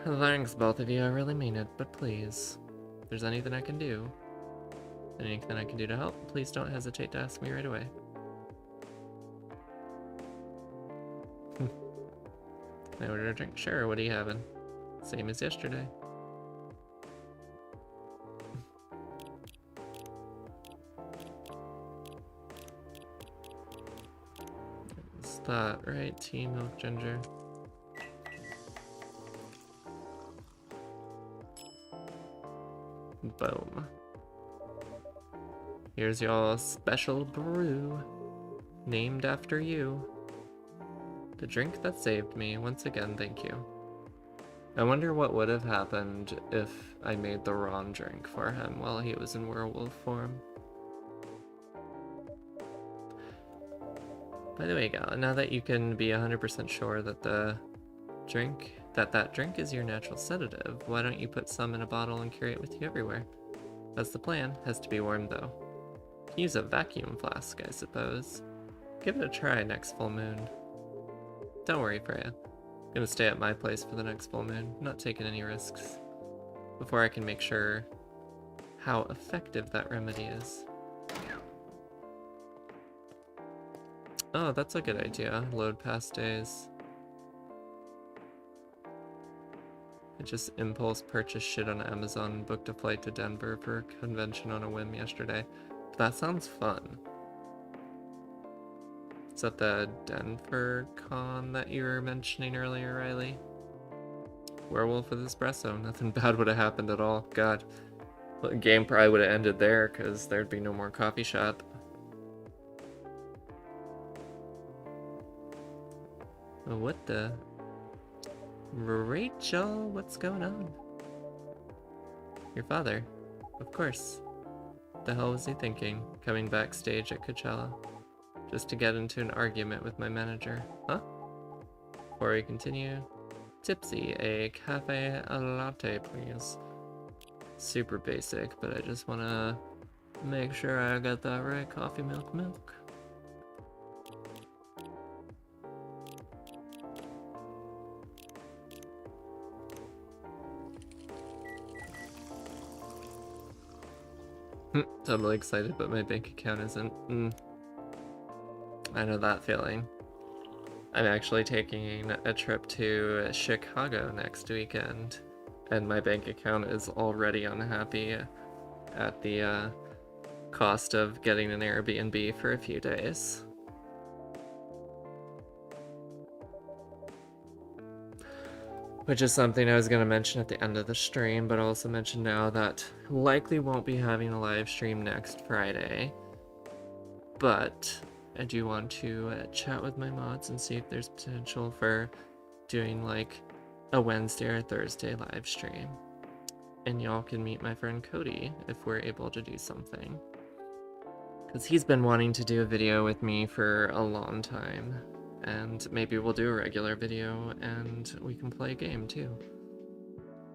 Thanks, both of you. I really mean it, but please, if there's anything I can do, anything I can do to help, please don't hesitate to ask me right away. I ordered a drink. Sure, what are you having? Same as yesterday. Is that right? Tea, milk, ginger. Boom. Here's your special brew, named after you. The drink that saved me. Once again, thank you. I wonder what would have happened if I made the wrong drink for him while he was in werewolf form. By the way, Gal, now that you can be 100% sure that that drink is your natural sedative, why don't you put some in a bottle and carry it with you everywhere? That's the plan. Has to be warm, though. Use a vacuum flask, I suppose. Give it a try next full moon. Don't worry, Freya. I'm gonna stay at my place for the next full moon, not taking any risks. Before I can make sure how effective that remedy is. Oh, that's a good idea. Load past days. I just impulse purchased shit on Amazon and booked a flight to Denver for a convention on a whim yesterday. But that sounds fun. Is that the Denver con that you were mentioning earlier, Riley? Werewolf with espresso. Nothing bad would have happened at all. God. The game probably would have ended there because there'd be no more coffee shop. What the? Rachel, what's going on? Your father. Of course. The hell was he thinking, coming backstage at Coachella? Just to get into an argument with my manager. Huh? Before we continue, tipsy, a cafe latte, please. Super basic, but I just want to make sure I got that right. Coffee, milk, milk. Totally excited, but my bank account isn't. I know that feeling. I'm actually taking a trip to Chicago next weekend, and my bank account is already unhappy at the cost of getting an Airbnb for a few days. Which is something I was going to mention at the end of the stream, but also mention now that likely won't be having a live stream next Friday. But I do want to chat with my mods and see if there's potential for doing like a Wednesday or Thursday live stream. And y'all can meet my friend Cody if we're able to do something. Because he's been wanting to do a video with me for a long time. And maybe we'll do a regular video and we can play a game too.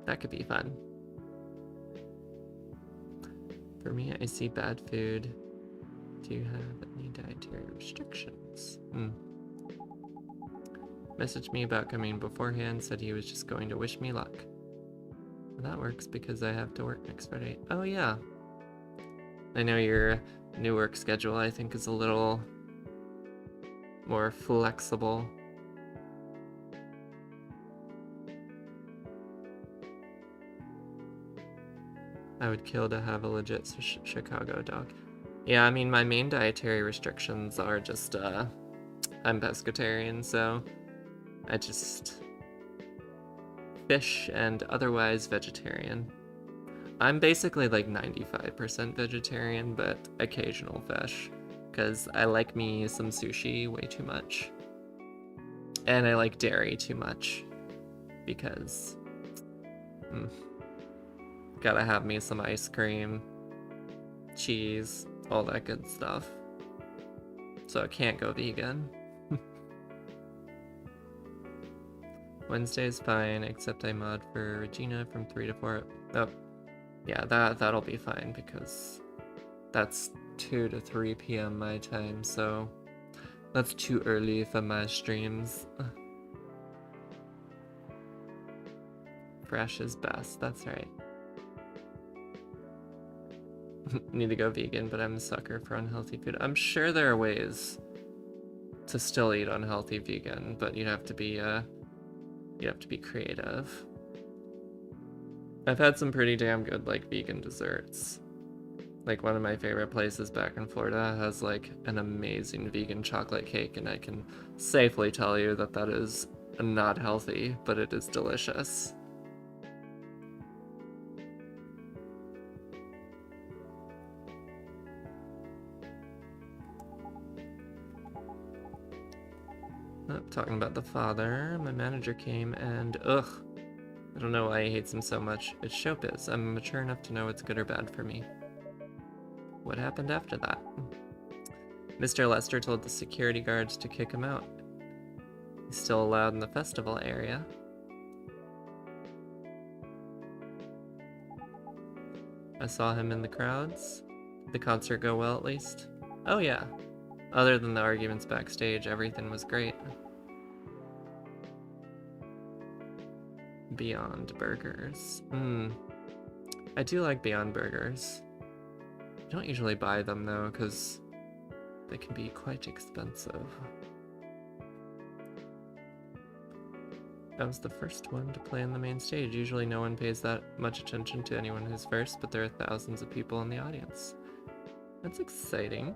That could be fun. For me, I see bad food. Do you have any dietary restrictions? Messaged me about coming beforehand, said he was just going to wish me luck. Well, that works because I have to work next Friday. Oh yeah. I know your new work schedule, I think, is a little more flexible. I would kill to have a legit Chicago dog. Yeah, I mean, my main dietary restrictions are just, I'm pescatarian, so I just fish and otherwise vegetarian. I'm basically like 95% vegetarian, but occasional fish. Because I like me some sushi way too much. And I like dairy too much. Because gotta have me some ice cream, cheese, all that good stuff. So I can't go vegan. Wednesday's fine, except I mod for Regina from 3 to 4. Oh, yeah, that'll be fine because that's 2 to 3 p.m. my time, so that's too early for my streams. Fresh is best, that's right. Need to go vegan, but I'm a sucker for unhealthy food. I'm sure there are ways to still eat unhealthy vegan, but you'd have to be creative. I've had some pretty damn good like vegan desserts. Like one of my favorite places back in Florida has like an amazing vegan chocolate cake, and I can safely tell you that that is not healthy, but it is delicious. Talking about the father, my manager came and ugh, I don't know why he hates him so much. It's showbiz. I'm mature enough to know it's good or bad for me. What happened after that? Mr. Lester told the security guards to kick him out. He's still allowed in the festival area. I saw him in the crowds. Did the concert go well at least? Oh yeah. Other than the arguments backstage, everything was great. Beyond Burgers. I do like Beyond Burgers. I don't usually buy them though, because they can be quite expensive. I was the first one to play on the main stage. Usually no one pays that much attention to anyone who's first, but there are thousands of people in the audience. That's exciting.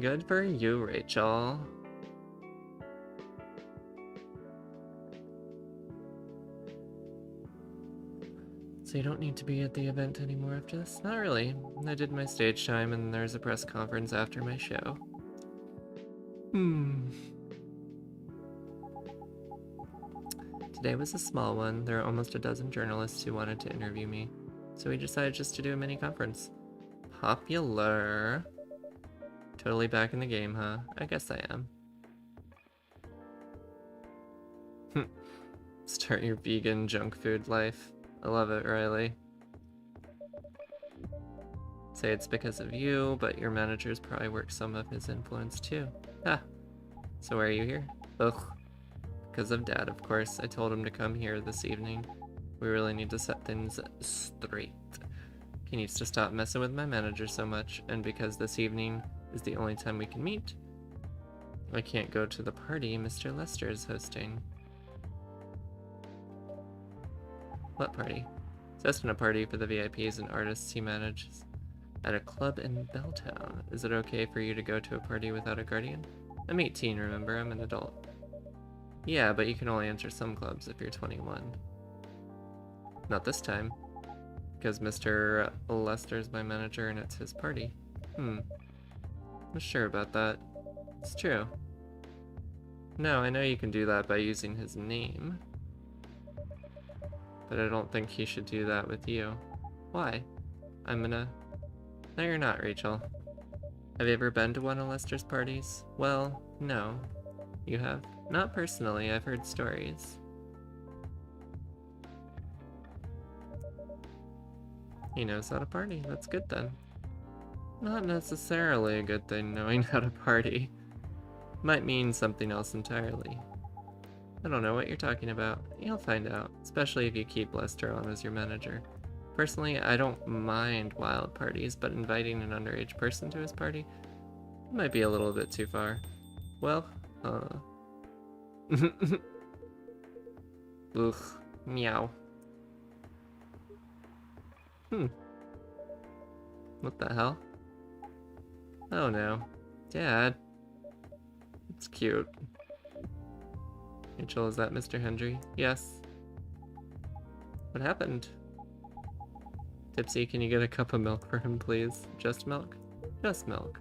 Good for you, Rachel. So you don't need to be at the event anymore after this? Not really. I did my stage time and there's a press conference after my show. Today was a small one. There are almost a dozen journalists who wanted to interview me. So we decided just to do a mini conference. Popular. Totally back in the game, huh? I guess I am. Start your vegan junk food life. I love it, Riley. Say it's because of you, but your managers probably work some of his influence too. Ah. So why are you here? Ugh. Because of Dad, of course. I told him to come here this evening. We really need to set things straight. He needs to stop messing with my manager so much, and because this evening is the only time we can meet, I can't go to the party Mr. Lester is hosting. What party? He's hosting a party for the VIPs and artists he manages at a club in Belltown. Is it okay for you to go to a party without a guardian? I'm 18, remember? I'm an adult. Yeah, but you can only enter some clubs if you're 21. Not this time. Because Mr. Lester's my manager and it's his party. I'm not sure about that. It's true. No, I know you can do that by using his name. But I don't think he should do that with you. Why? I'm gonna... No, you're not, Rachel. Have you ever been to one of Lester's parties? Well, no. You have? Not personally, I've heard stories. He knows how to party. That's good then. Not necessarily a good thing knowing how to party. Might mean something else entirely. I don't know what you're talking about. You'll find out, especially if you keep Lester on as your manager. Personally, I don't mind wild parties, but inviting an underage person to his party might be a little bit too far. Well, Ugh. Meow. What the hell? Oh no. Dad. It's cute. Rachel, is that Mr. Hendry? Yes. What happened? Tipsy, can you get a cup of milk for him, please? Just milk? Just milk.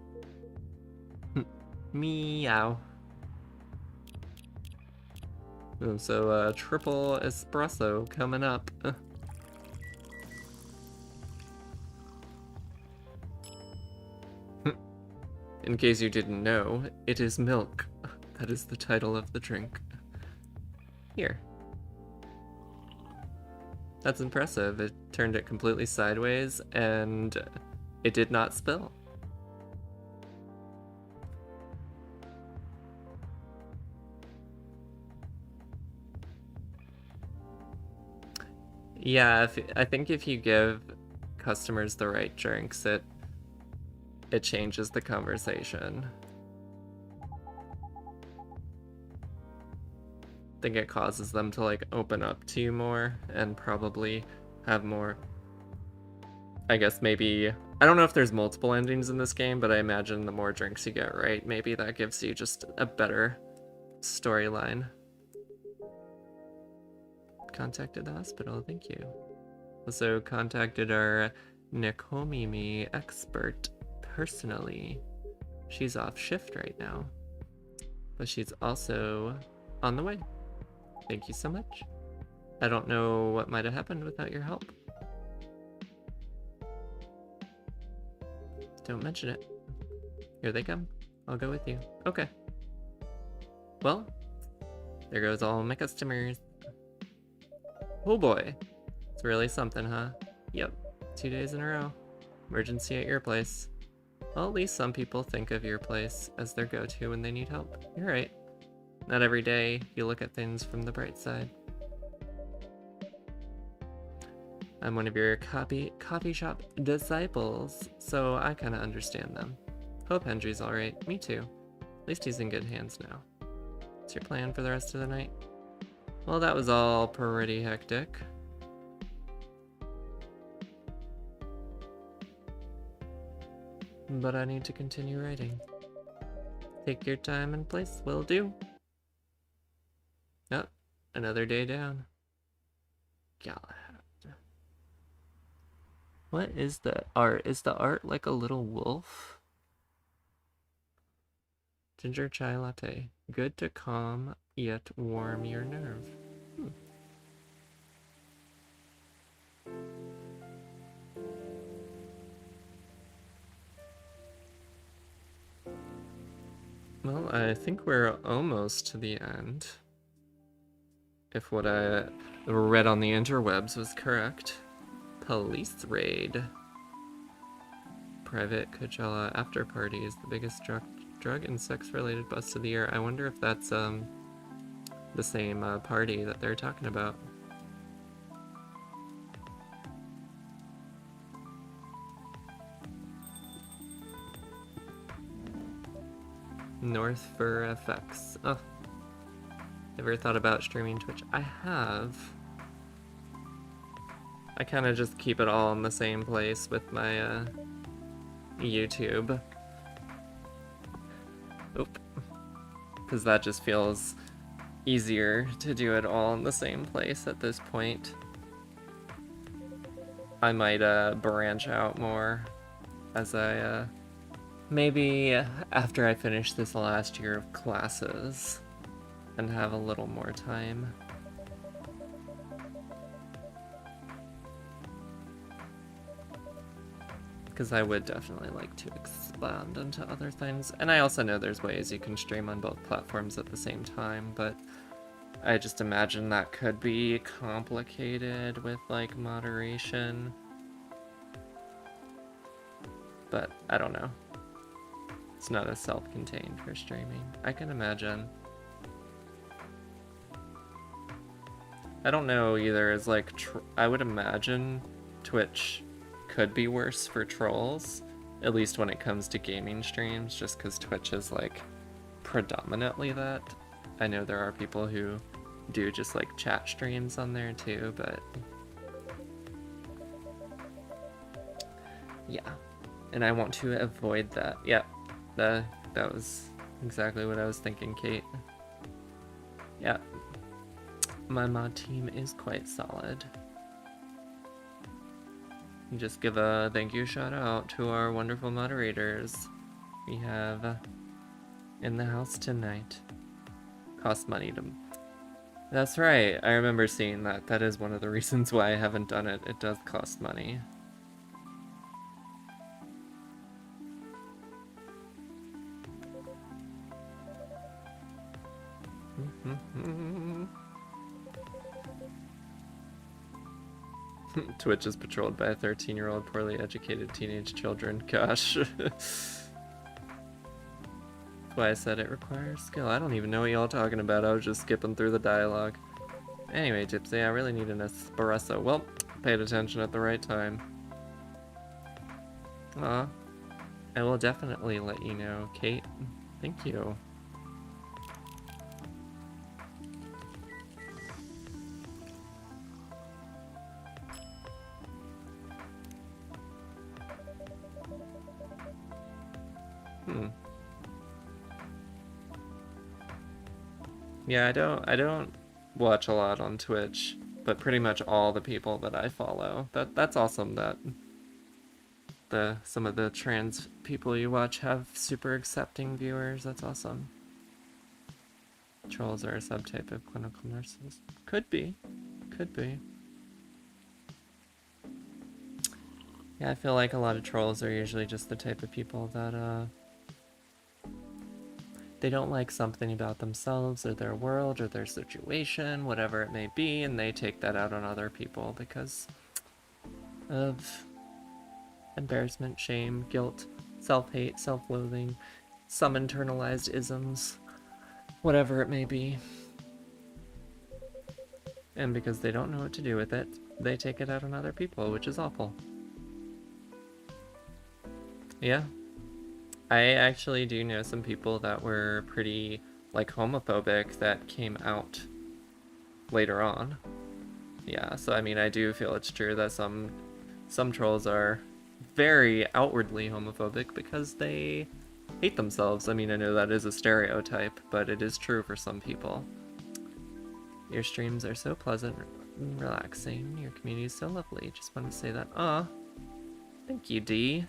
Meow. So, triple espresso coming up. In case you didn't know, it is milk. That is the title of the drink. Here. That's impressive. It turned it completely sideways, and it did not spill. Yeah, I think if you give customers the right drinks, it changes the conversation. I think it causes them to like open up to you more and probably have more, I guess maybe, I don't know if there's multiple endings in this game, but I imagine the more drinks you get right, maybe that gives you just a better storyline. Contacted the hospital, thank you. Also contacted our Nekomimi expert personally. She's off shift right now, but she's also on the way. Thank you so much. I don't know what might have happened without your help. Don't mention it. Here they come. I'll go with you. Okay. Well, there goes all my customers. Oh boy. It's really something, huh? Yep. 2 days in a row. Emergency at your place. Well, at least some people think of your place as their go-to when they need help. You're right. Not every day you look at things from the bright side. I'm one of your coffee shop disciples, so I kind of understand them. Hope Hendry's alright. Me too. At least he's in good hands now. What's your plan for the rest of the night? Well, that was all pretty hectic. But I need to continue writing. Take your time and place will do. Oh, another day down. Galahad. What is the art? Is the art like a little wolf? Ginger chai latte. Good to calm yet warm your nerve. Well, I think we're almost to the end. If what I read on the interwebs was correct. Police raid. Private Coachella after party is the biggest drug and sex related bust of the year. I wonder if that's the same party that they're talking about. North for FX. Oh. Ever thought about streaming Twitch? I have. I kind of just keep it all in the same place with my YouTube. Oop. Because that just feels easier to do it all in the same place at this point. I might branch out more as I maybe after I finish this last year of classes and have a little more time. Because I would definitely like to expand into other things. And I also know there's ways you can stream on both platforms at the same time, but I just imagine that could be complicated with like moderation. But I don't know. It's not as self-contained for streaming. I can imagine. I don't know either, as like, I would imagine Twitch could be worse for trolls, at least when it comes to gaming streams, just because Twitch is like predominantly that. I know there are people who do just like chat streams on there too, but yeah. And I want to avoid that. Yep, that was exactly what I was thinking, Kate. Yeah. My mod team is quite solid. Just give a thank you shout out to our wonderful moderators we have in the house tonight. Costs money to... That's right, I remember seeing that. That is one of the reasons why I haven't done it. It does cost money. Twitch is patrolled by a 13-year-old poorly educated teenage children. Gosh. That's why I said it requires skill. I don't even know what y'all talking about. I was just skipping through the dialogue. Anyway, Gypsy, I really need an espresso. Well, paid attention at the right time. Aw. I will definitely let you know, Kate. Thank you. Yeah, I don't watch a lot on Twitch, but pretty much all the people that I follow. That's awesome that some of the trans people you watch have super accepting viewers. That's awesome. Trolls are a subtype of clinical nurses. Could be. Could be. Yeah, I feel like a lot of trolls are usually just the type of people that they don't like something about themselves or their world or their situation, whatever it may be, and they take that out on other people because of embarrassment, shame, guilt, self-hate, self-loathing, some internalized isms, whatever it may be. And because they don't know what to do with it, they take it out on other people, which is awful. Yeah. I actually do know some people that were pretty, like, homophobic that came out later on. Yeah, so I mean, I do feel it's true that some trolls are very outwardly homophobic because they hate themselves. I mean, I know that is a stereotype, but it is true for some people. Your streams are so pleasant and relaxing. Your community is so lovely. Just want to say that. Aw. Thank you, Dee.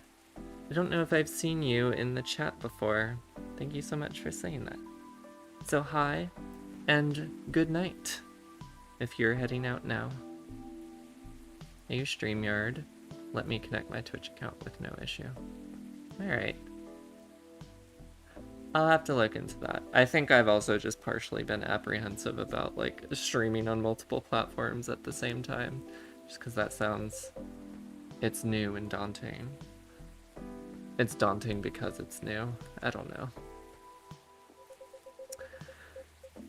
I don't know if I've seen you in the chat before. Thank you so much for saying that. So hi, and good night, if you're heading out now. I use StreamYard. Let me connect my Twitch account with no issue. Alright. I'll have to look into that. I think I've also just partially been apprehensive about like streaming on multiple platforms at the same time, just because that sounds, it's new and daunting. It's daunting because it's new. I don't know.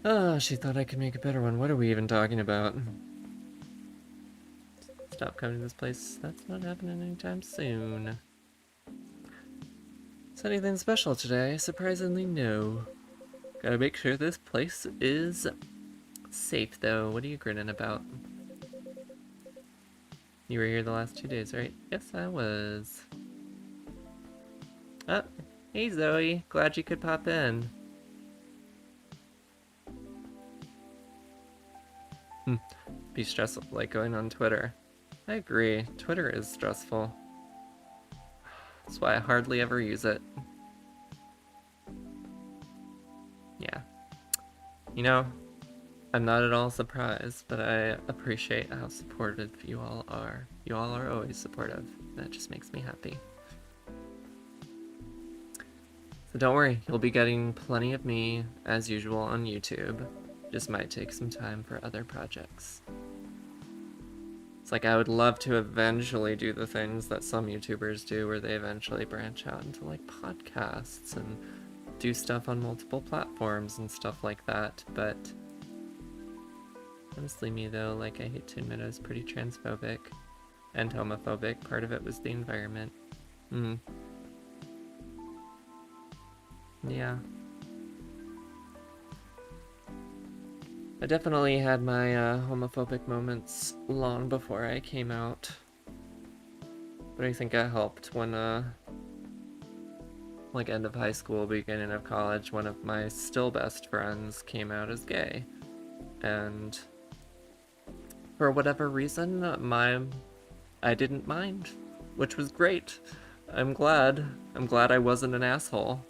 Oh, she thought I could make a better one. What are we even talking about? Stop coming to this place. That's not happening anytime soon. Is anything special today? Surprisingly, no. Gotta make sure this place is safe, though. What are you grinning about? You were here the last 2 days, right? Yes, I was. Oh, hey Zoe. Glad you could pop in. Be stressful like going on Twitter. I agree. Twitter is stressful. That's why I hardly ever use it. Yeah. You know, I'm not at all surprised, but I appreciate how supportive you all are. You all are always supportive. That just makes me happy. So don't worry, you'll be getting plenty of me, as usual, on YouTube. Just might take some time for other projects. It's like I would love to eventually do the things that some YouTubers do, where they eventually branch out into like podcasts and do stuff on multiple platforms and stuff like that, but honestly me though, like I hate to admit I was pretty transphobic and homophobic. Part of it was the environment. Yeah. I definitely had my homophobic moments long before I came out. But I think I helped when, like end of high school, beginning of college, one of my still best friends came out as gay. And for whatever reason, I didn't mind, which was great. I'm glad I wasn't an asshole.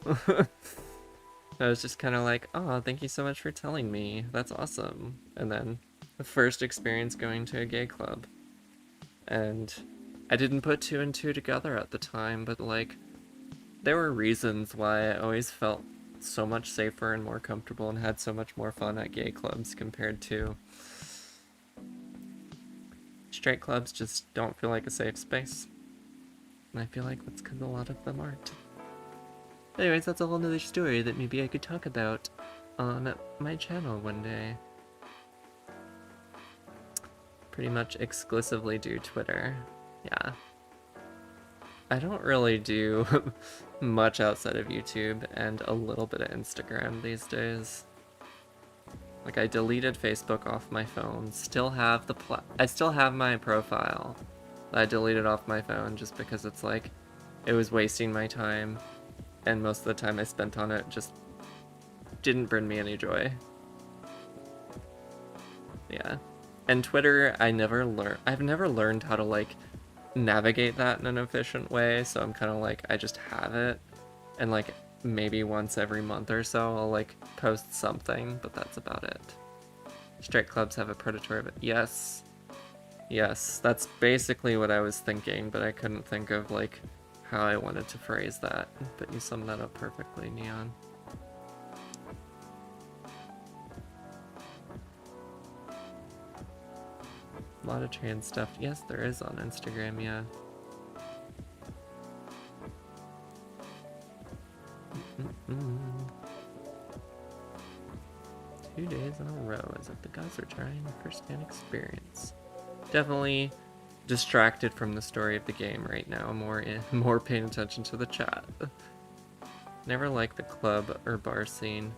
I was just kind of like, oh, thank you so much for telling me. That's awesome. And then the first experience going to a gay club. And I didn't put 2 and 2 together at the time, but like, there were reasons why I always felt so much safer and more comfortable and had so much more fun at gay clubs compared to straight clubs. Just don't feel like a safe space. And I feel like that's because a lot of them aren't. Anyways, that's a whole nother story that maybe I could talk about on my channel one day. Pretty much exclusively do Twitter. Yeah. I don't really do much outside of YouTube and a little bit of Instagram these days. Like I deleted Facebook off my phone. Still have I still have my profile. I deleted off my phone just because it's like it was wasting my time. And most of the time I spent on it just didn't bring me any joy. Yeah. And Twitter, I've never learned how to like navigate that in an efficient way, so I'm kind of like, I just have it, and like maybe once every month or so I'll like post something, but that's about it. Straight clubs have a predatory, but yes, that's basically what I was thinking, but I couldn't think of like how I wanted to phrase that, but you summed that up perfectly, Neon. A lot of trans stuff. Yes, there is on Instagram, yeah. Mm-mm. 2 days in a row, as if the guys are trying a first-hand experience. Definitely distracted from the story of the game right now, more paying attention to the chat. Never liked the club or bar scene.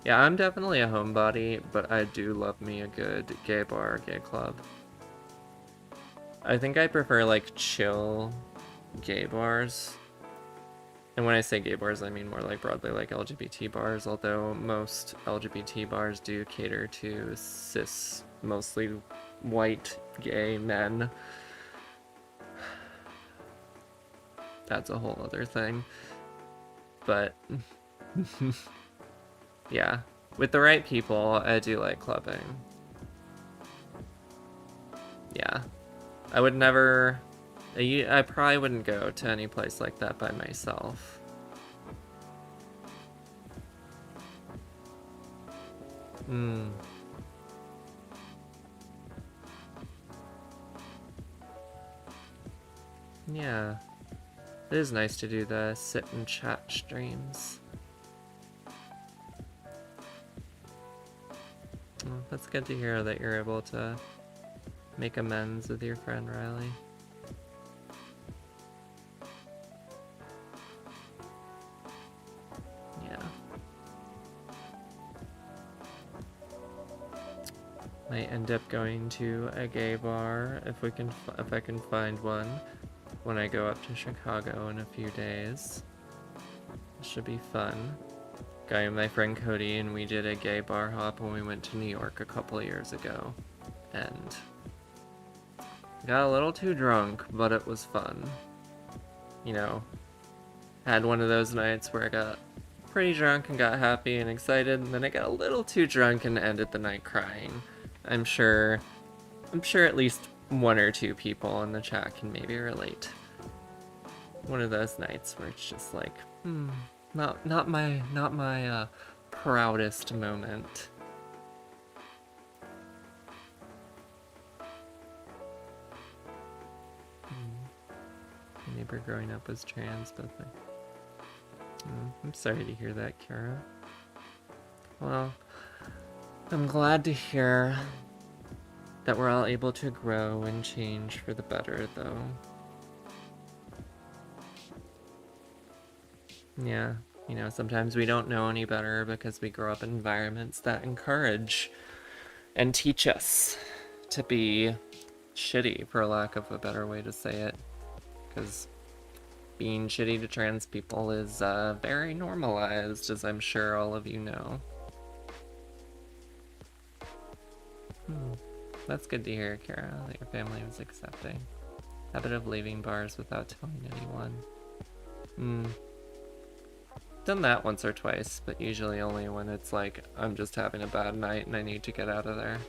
Yeah, I'm definitely a homebody, but I do love me a good gay bar, gay club. I think I prefer like chill gay bars. And when I say gay bars, I mean more like broadly like LGBT bars, although most LGBT bars do cater to cis, mostly white gay men. That's a whole other thing. But yeah, with the right people, I do like clubbing. Yeah, I would never, I probably wouldn't go to any place like that by myself. Mm. Yeah. It is nice to do the sit and chat streams. Well, that's good to hear that you're able to make amends with your friend Riley. Yeah. Might end up going to a gay bar if I can find one when I go up to Chicago in a few days. It should be fun. Going with my friend Cody, and we did a gay bar hop when we went to New York a couple of years ago, and got a little too drunk, but it was fun. You know, had one of those nights where I got pretty drunk and got happy and excited, and then I got a little too drunk and ended the night crying. I'm sure at least one or two people in the chat can maybe relate. One of those nights where it's just like, not my proudest moment. My neighbor growing up was trans, but I'm sorry to hear that, Kara. Well, I'm glad to hear that we're all able to grow and change for the better, though. Yeah, you know, sometimes we don't know any better because we grow up in environments that encourage and teach us to be shitty, for lack of a better way to say it. Because being shitty to trans people is very normalized, as I'm sure all of you know. That's good to hear, Kara, that your family was accepting. Habit of leaving bars without telling anyone. Done that once or twice, but usually only when it's like I'm just having a bad night and I need to get out of there.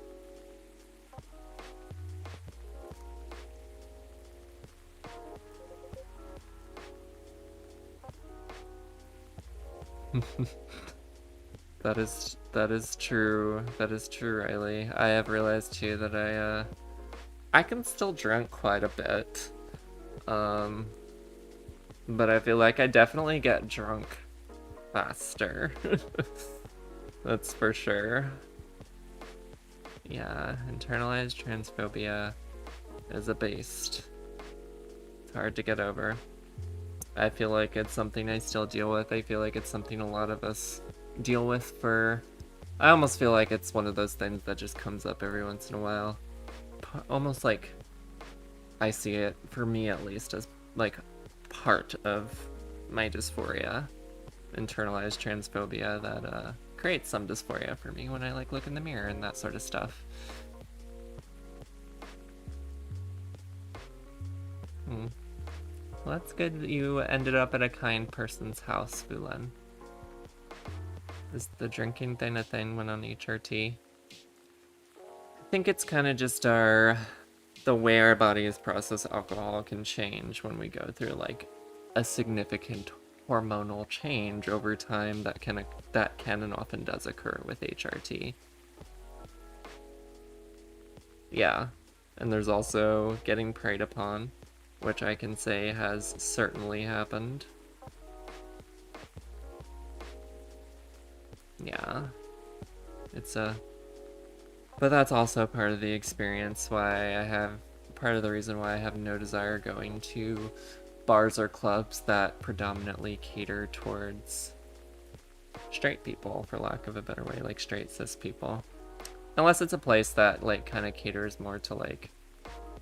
That is true. That is true, Riley. I have realized too that I can still drink quite a bit. But I feel like I definitely get drunk faster. That's for sure. Yeah, internalized transphobia is a beast. It's hard to get over. I feel like it's something I still deal with. I feel like it's something a lot of us deal with for... I almost feel like it's one of those things that just comes up every once in a while. Almost like I see it, for me at least, as like part of my dysphoria. Internalized transphobia that creates some dysphoria for me when I like look in the mirror and that sort of stuff. Well, that's good that you ended up at a kind person's house, Fulen. Is the drinking thing a thing when on HRT? I think it's kind of just the way our bodies process alcohol can change when we go through like a significant hormonal change over time that can and often does occur with HRT. Yeah, and there's also getting preyed upon, which I can say has certainly happened. Yeah, but that's also part of the experience part of the reason why I have no desire going to bars or clubs that predominantly cater towards straight people, for lack of a better way, like straight cis people. Unless it's a place that like kind of caters more to like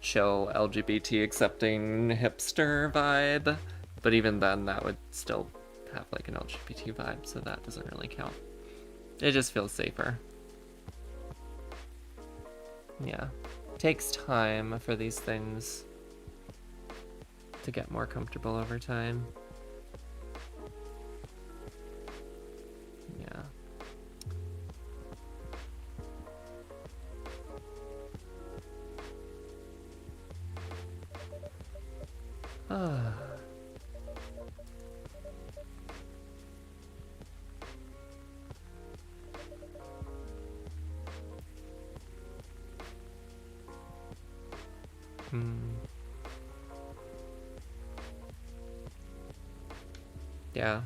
chill LGBT accepting hipster vibe, but even then that would still have like an LGBT vibe, so that doesn't really count. It just feels safer. Yeah. It takes time for these things to get more comfortable over time. Yeah. Yeah.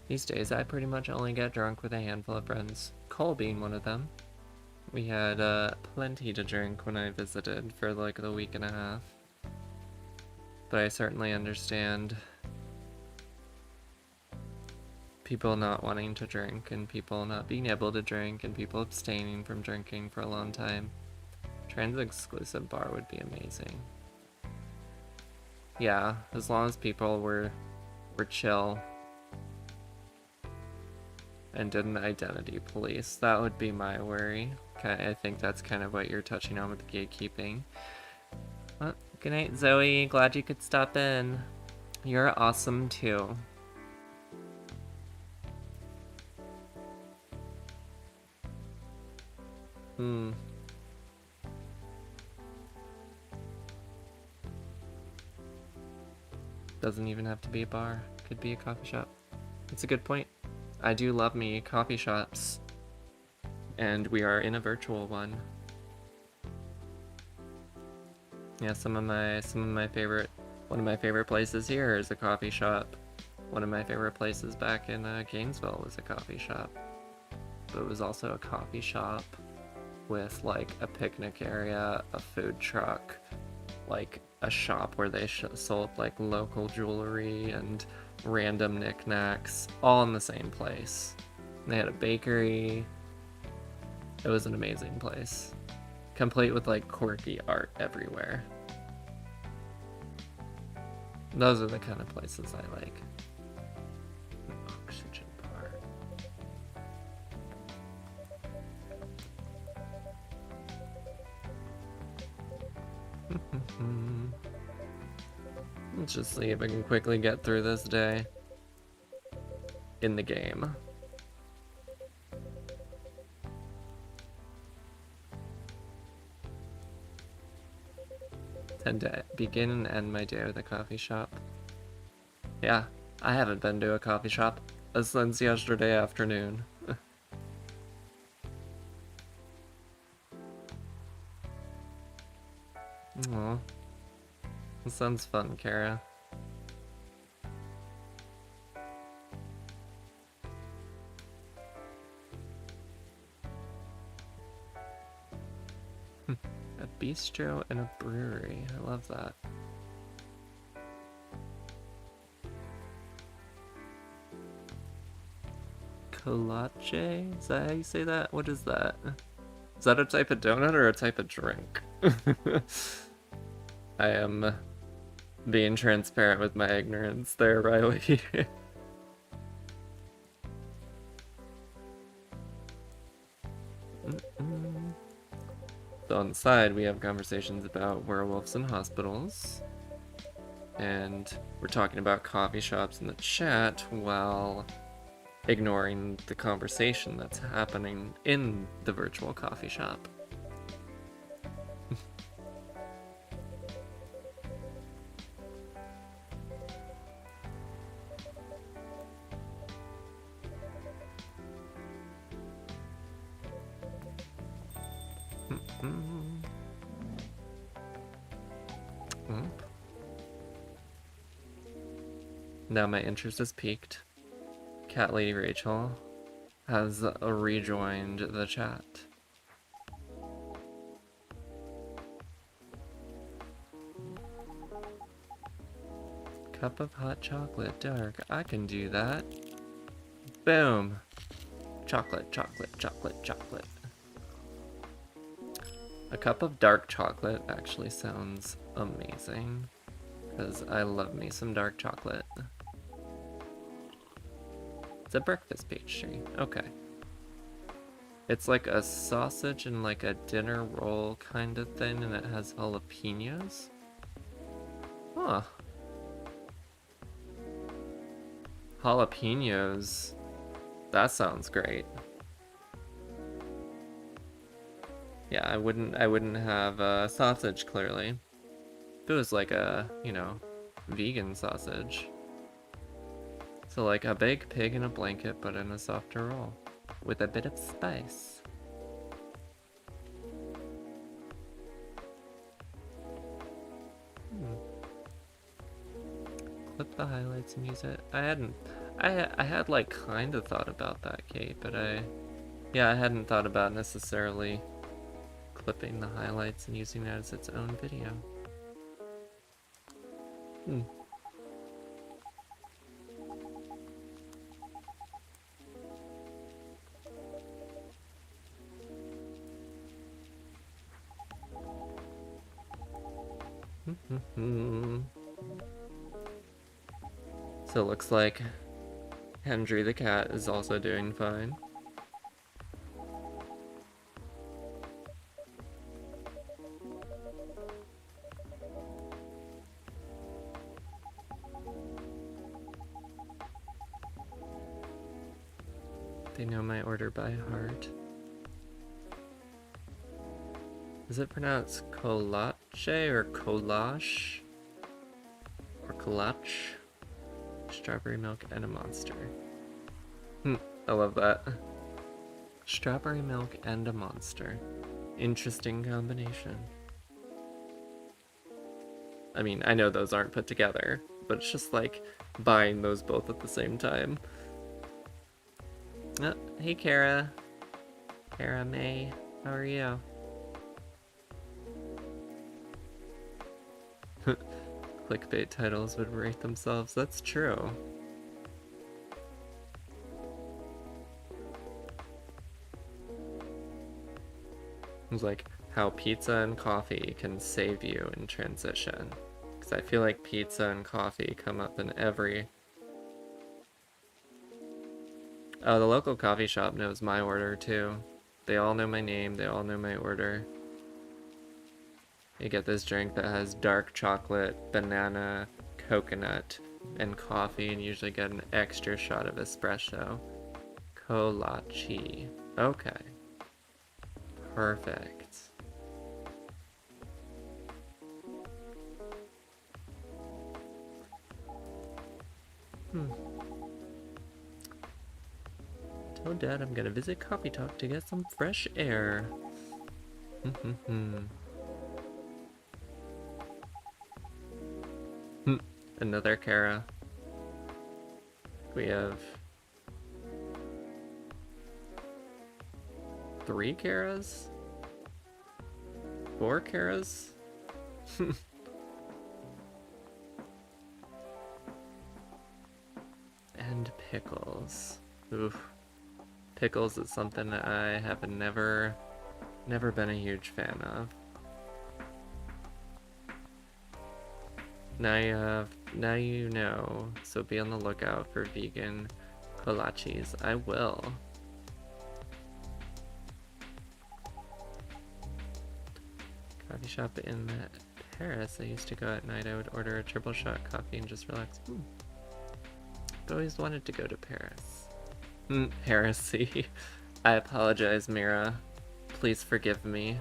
These days, I pretty much only get drunk with a handful of friends. Cole being one of them. We had plenty to drink when I visited for like the week and a half. But I certainly understand people not wanting to drink and people not being able to drink and people abstaining from drinking for a long time. Trans-exclusive bar would be amazing. Yeah, as long as people were chill and didn't identity police, that would be my worry. I think that's kind of what you're touching on with the gatekeeping. Well, good night, Zoe. Glad you could stop in. You're awesome too. Doesn't even have to be a bar. Could be a coffee shop. That's a good point. I do love me coffee shops. And we are in a virtual one. Yeah, one of my favorite places here is a coffee shop. One of my favorite places back in Gainesville was a coffee shop. But it was also a coffee shop with like a picnic area, a food truck, like a shop where they sold like local jewelry and random knickknacks, all in the same place. And they had a bakery. It was an amazing place, complete with like quirky art everywhere. Those are the kind of places I like. Oxygen bar. Let's just see if I can quickly get through this day in the game. Tend to begin and end my day with a coffee shop. Yeah, I haven't been to a coffee shop since yesterday afternoon. Aw. That sounds fun, Kara. A bistro and a brewery. I love that. Colache? Is that how you say that? What is that? Is that a type of donut or a type of drink? I am being transparent with my ignorance there, Riley. So on the side, we have conversations about werewolves and hospitals. And we're talking about coffee shops in the chat while ignoring the conversation that's happening in the virtual coffee shop. Now my interest is piqued. Cat Lady Rachel has rejoined the chat. Cup of hot chocolate, dark. I can do that. Boom. Chocolate, chocolate, chocolate, chocolate. A cup of dark chocolate actually sounds amazing, because I love me some dark chocolate. It's a breakfast pastry. Okay. It's like a sausage and like a dinner roll kind of thing, and it has jalapenos. Huh. Jalapenos. That sounds great. Yeah, I wouldn't have sausage, clearly. If it was like a, you know, vegan sausage. So like a baked pig in a blanket, but in a softer roll. With a bit of spice. clip the highlights and use it. I had like kind of thought about that, Kate, but I hadn't thought about necessarily clipping the highlights and using that as its own video. So it looks like Hendry the cat is also doing fine. They know my order by heart. Is it pronounced colache or colache? Or colache? Strawberry milk and a monster. I love that. Strawberry milk and a monster. Interesting combination. I mean, I know those aren't put together, but it's just like buying those both at the same time. Oh, hey Kara. Kara May, how are you? Clickbait titles would rate themselves, that's true. It's like how pizza and coffee can save you in transition. Because I feel like pizza and coffee come up in every... Oh, the local coffee shop knows my order too. They all know my name, they all know my order. You get this drink that has dark chocolate, banana, coconut, and coffee, and usually get an extra shot of espresso. Colache. Okay. Perfect. Tell Dad I'm gonna visit Coffee Talk to get some fresh air. Another Kara. We have 3 Karas? 4 Karas? And pickles. Oof. Pickles is something that I have never been a huge fan of. Now you know, so be on the lookout for vegan kolaches. I will. Coffee shop in Paris I used to go at night. I would order a triple shot coffee and just relax. I've always wanted to go to Paris. Heresy. I apologize, Mira. Please forgive me.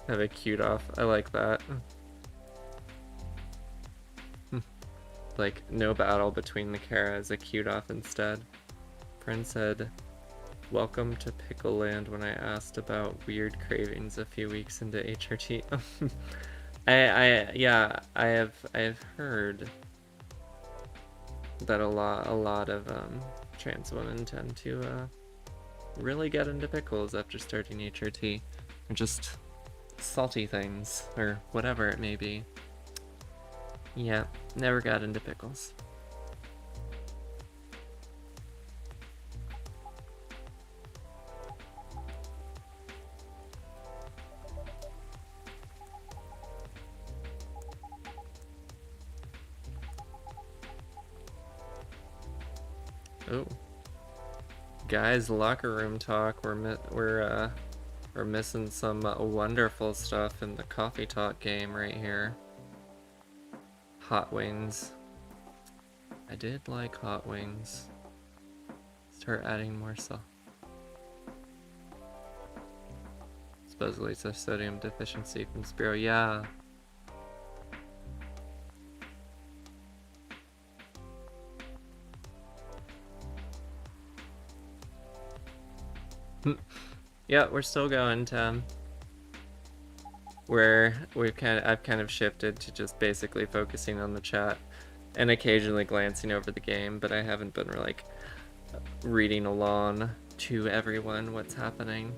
Have a cute off. I like that. Like, no battle between the Karas, a cute off instead. Friend said, welcome to Pickle Land when I asked about weird cravings a few weeks into HRT. I have heard that a lot of trans women tend to really get into pickles after starting HRT. Or just salty things, or whatever it may be. Yeah, never got into pickles. Oh. Guys, locker room talk. We're missing some wonderful stuff in the coffee talk game right here. Hot wings. I did like hot wings. Start adding more stuff. Supposedly it's a sodium deficiency from Spiro. Yeah. Yeah, we're still going, Tim. I've kind of shifted to just basically focusing on the chat and occasionally glancing over the game, but I haven't been like reading along to everyone what's happening.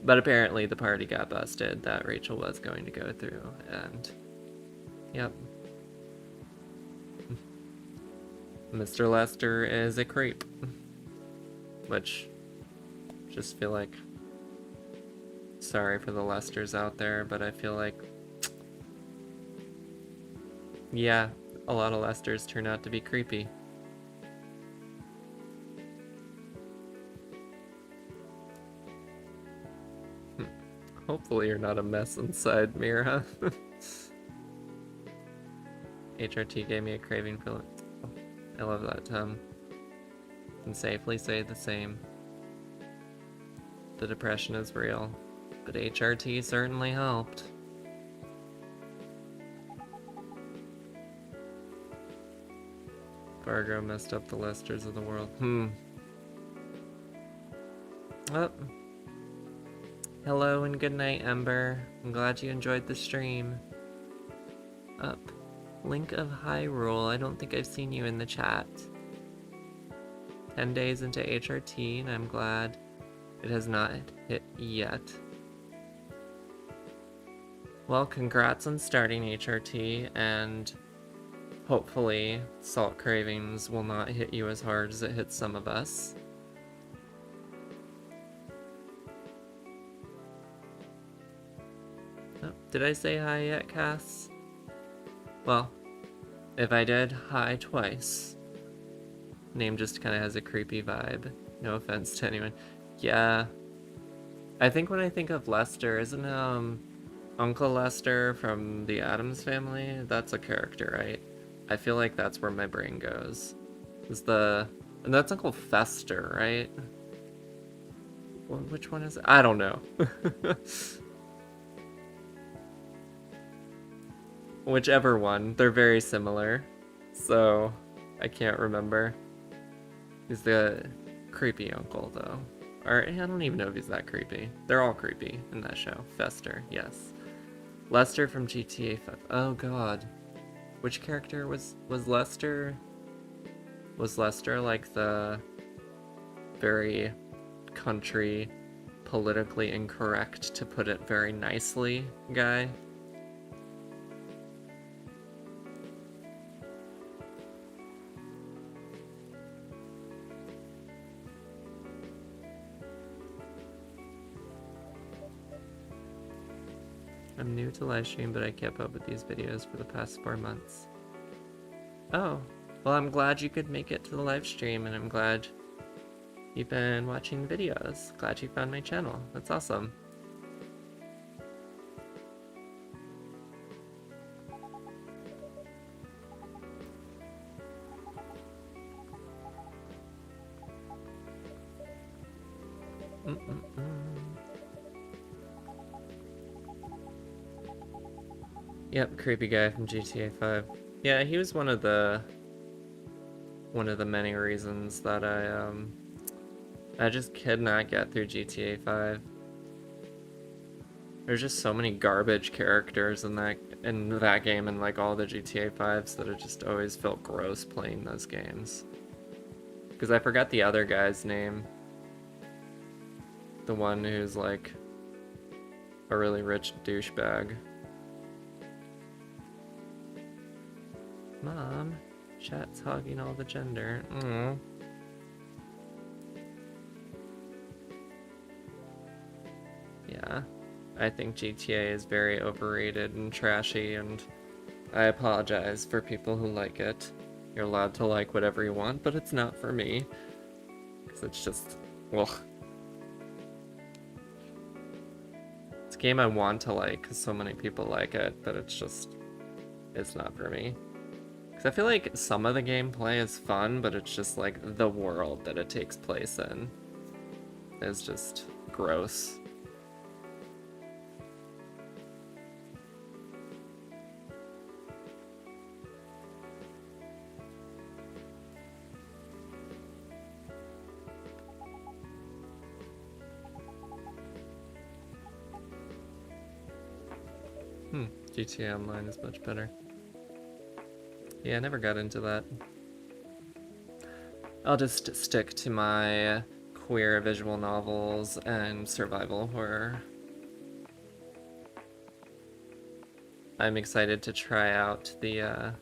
But apparently the party got busted that Rachel was going to go through, and yep. Mr. Lester is a creep. Which, just feel like, sorry for the Lesters out there, but I feel like, yeah, a lot of Lesters turn out to be creepy. Hopefully you're not a mess inside, Mira. HRT gave me a craving for it. Oh, I love that, Tom. Can safely say the same. The depression is real, but HRT certainly helped. Fargo messed up the Lesters of the world. Oh. Hello and good night, Ember. I'm glad you enjoyed the stream. Up. Link of Hyrule. I don't think I've seen you in the chat. 10 days into HRT, and I'm glad it has not hit yet. Well, congrats on starting HRT, and hopefully salt cravings will not hit you as hard as it hits some of us. Oh, did I say hi yet, Cass? Well, if I did, hi twice. Name just kind of has a creepy vibe. No offense to anyone. Yeah. I think when I think of Lester, isn't Uncle Lester from the Addams Family? That's a character, right? I feel like that's where my brain goes. And that's Uncle Fester, right? Well, which one is it? I don't know. Whichever one. They're very similar. So, I can't remember. He's the creepy uncle, though. Or, I don't even know if he's that creepy. They're all creepy in that show. Fester, yes. Lester from GTA 5. Oh, God. Which character was Lester? Was Lester like the very country, politically incorrect, to put it very nicely, guy? I'm new to Livestream, but I kept up with these videos for the past 4 months. Oh, well, I'm glad you could make it to the Livestream, and I'm glad you've been watching the videos. Glad you found my channel. That's awesome. Yep, creepy guy from GTA 5. Yeah, he was one of the many reasons that I just could not get through GTA 5. There's just so many garbage characters in that game and like all the GTA 5s that it just always felt gross playing those games. Because I forgot the other guy's name. The one who's like a really rich douchebag. Mom, chat's hogging all the gender. Yeah, I think GTA is very overrated and trashy, and I apologize for people who like it. You're allowed to like whatever you want, but it's not for me. Because it's just Well, it's a game I want to like because so many people like it, but it's not for me. Because I feel like some of the gameplay is fun, but it's just like the world that it takes place in is just gross. GTA Online is much better. Yeah, I never got into that. I'll just stick to my queer visual novels and survival horror. I'm excited to try out the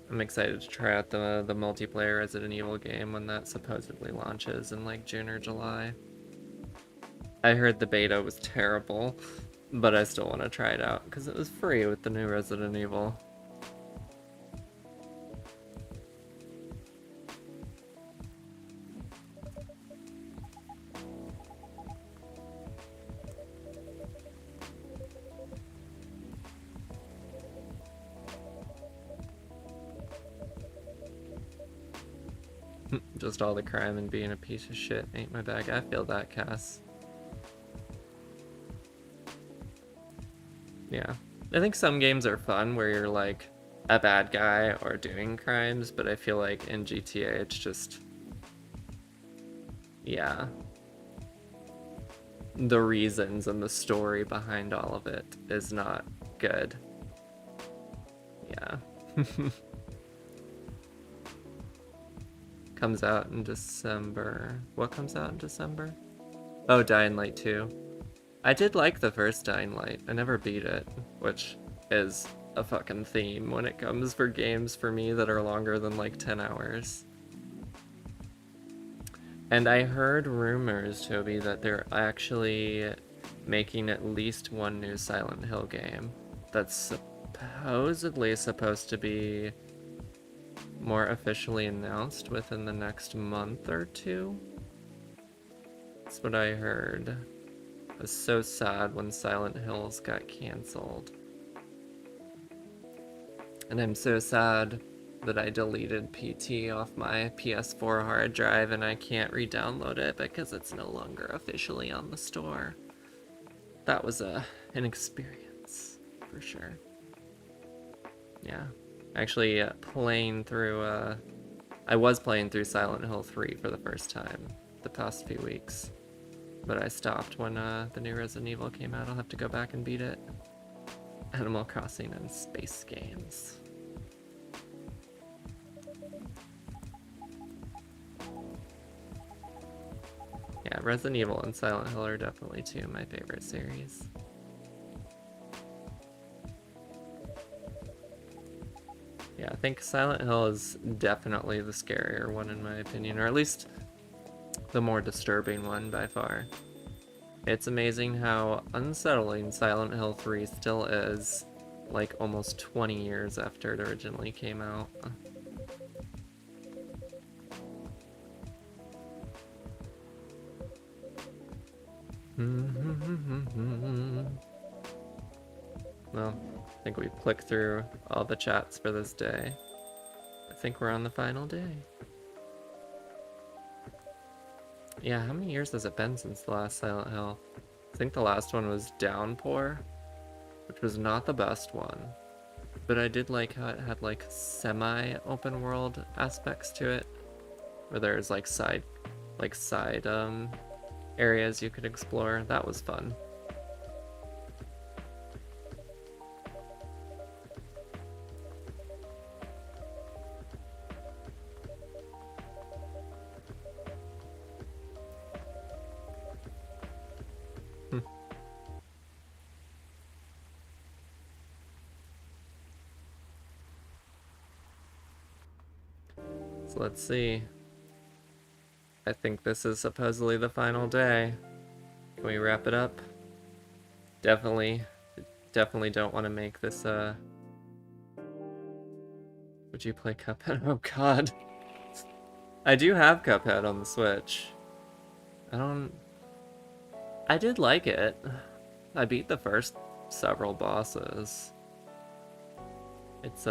the multiplayer Resident Evil game when that supposedly launches in like June or July. I heard the beta was terrible, but I still want to try it out because it was free with the new Resident Evil. Just all the crime and being a piece of shit ain't my bag. I feel that, Cass. Yeah. I think some games are fun where you're like a bad guy or doing crimes, but I feel like in GTA it's just... yeah. The reasons and the story behind all of it is not good. Yeah. Comes out in December. What comes out in December? Oh, Dying Light 2. I did like the first Dying Light. I never beat it, which is a fucking theme when it comes for games for me that are longer than like 10 hours. And I heard rumors, Toby, that they're actually making at least one new Silent Hill game that's supposedly supposed to be more officially announced within the next month or two. That's what I heard. I was so sad when Silent Hills got canceled. And I'm so sad that I deleted PT off my PS4 hard drive and I can't re-download it because it's no longer officially on the store. That was an experience, for sure. Yeah. Actually, playing through... I was playing through Silent Hill 3 for the first time the past few weeks. But I stopped when the new Resident Evil came out. I'll have to go back and beat it. Animal Crossing and space games. Yeah, Resident Evil and Silent Hill are definitely two of my favorite series. Yeah, I think Silent Hill is definitely the scarier one in my opinion, or at least the more disturbing one by far. It's amazing how unsettling Silent Hill 3 still is, like almost 20 years after it originally came out. Well, I think we've clicked through all the chats for this day. I think we're on the final day. Yeah, how many years has it been since the last Silent Hill? I think the last one was Downpour, which was not the best one. But I did like how it had like semi-open world aspects to it, where there's like side areas you could explore. That was fun. So let's see. I think this is supposedly the final day. Can we wrap it up? Definitely don't want to make this, Would you play Cuphead? Oh god. I do have Cuphead on the Switch. I did like it. I beat the first several bosses. It's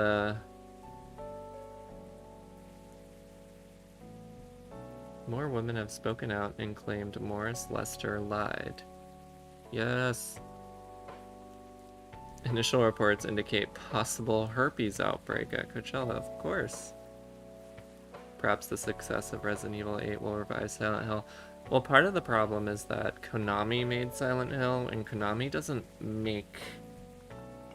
more women have spoken out and claimed Morris Lester lied. Yes. Initial reports indicate possible herpes outbreak at Coachella, of course. Perhaps the success of Resident Evil 8 will revive Silent Hill. Well, part of the problem is that Konami made Silent Hill, and Konami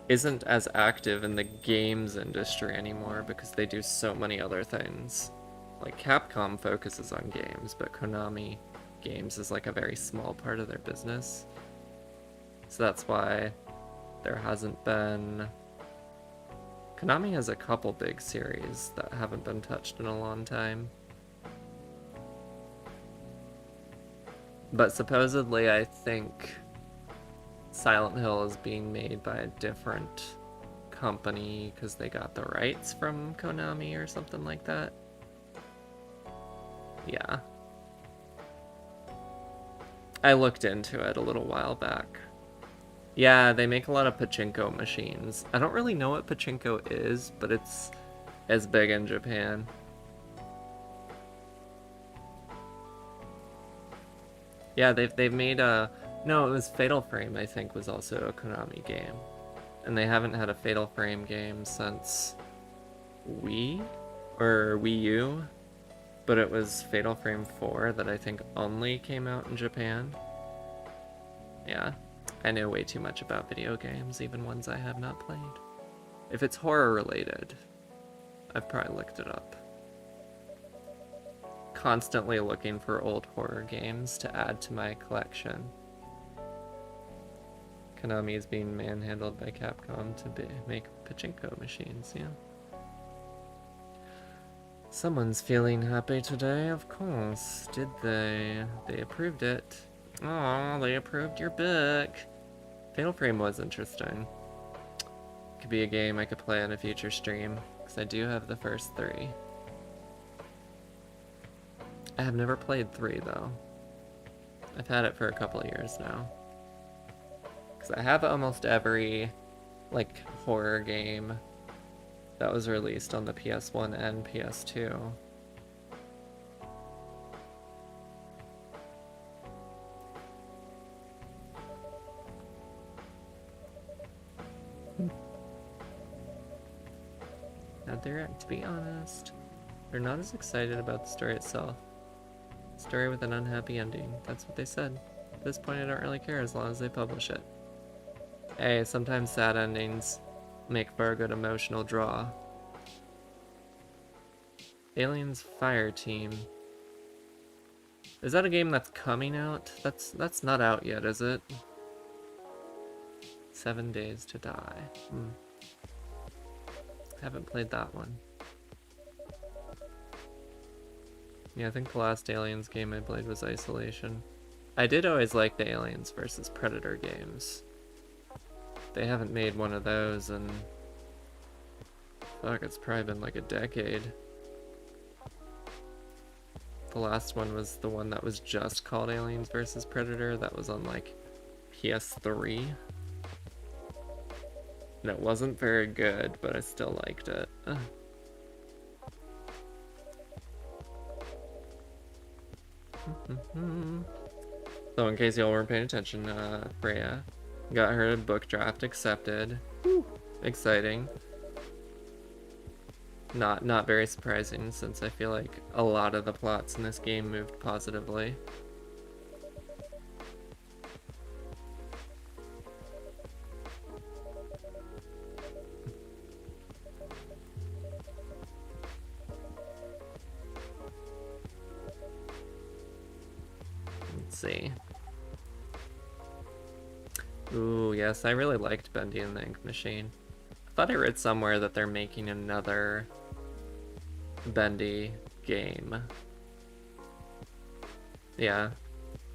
isn't as active in the games industry anymore because they do so many other things. Like, Capcom focuses on games, but Konami games is like a very small part of their business. So that's why there hasn't been... Konami has a couple big series that haven't been touched in a long time. But supposedly, I think Silent Hill is being made by a different company because they got the rights from Konami or something like that. Yeah. I looked into it a little while back. Yeah, they make a lot of pachinko machines. I don't really know what pachinko is, but it's as big in Japan. Yeah, they've made a... No, it was Fatal Frame, I think, was also a Konami game. And they haven't had a Fatal Frame game since Wii? Or Wii U? But it was Fatal Frame 4 that I think only came out in Japan. Yeah, I know way too much about video games, even ones I have not played. If it's horror related, I've probably looked it up. Constantly looking for old horror games to add to my collection. Konami is being manhandled by Capcom to make pachinko machines, yeah. Someone's feeling happy today, of course. Did they? They approved it. Oh, they approved your book. Fatal Frame was interesting. Could be a game I could play on a future stream, because I do have the first 3. I have never played 3, though. I've had it for a couple of years now. Because I have almost every, like, horror game that was released on the PS1 and PS2. Not direct, to be honest. They're not as excited about the story itself. Story with an unhappy ending. That's what they said. At this point, I don't really care as long as they publish it. Hey, sometimes sad endings make for a good emotional draw. Aliens Fire Team. Is that a game that's coming out? That's not out yet, is it? 7 Days to Die. Haven't played that one. Yeah, I think the last Aliens game I played was Isolation. I did always like the Aliens versus Predator games. They haven't made one of those in... Fuck, it's probably been like a decade. The last one was the one that was just called Aliens vs. Predator. That was on, like, PS3. And it wasn't very good, but I still liked it. So in case y'all weren't paying attention, Freya got her book draft accepted. Woo. Exciting. Not very surprising, since I feel like a lot of the plots in this game moved positively. Let's see. Ooh, yes, I really liked Bendy and the Ink Machine. I thought I read somewhere that they're making another Bendy game. Yeah.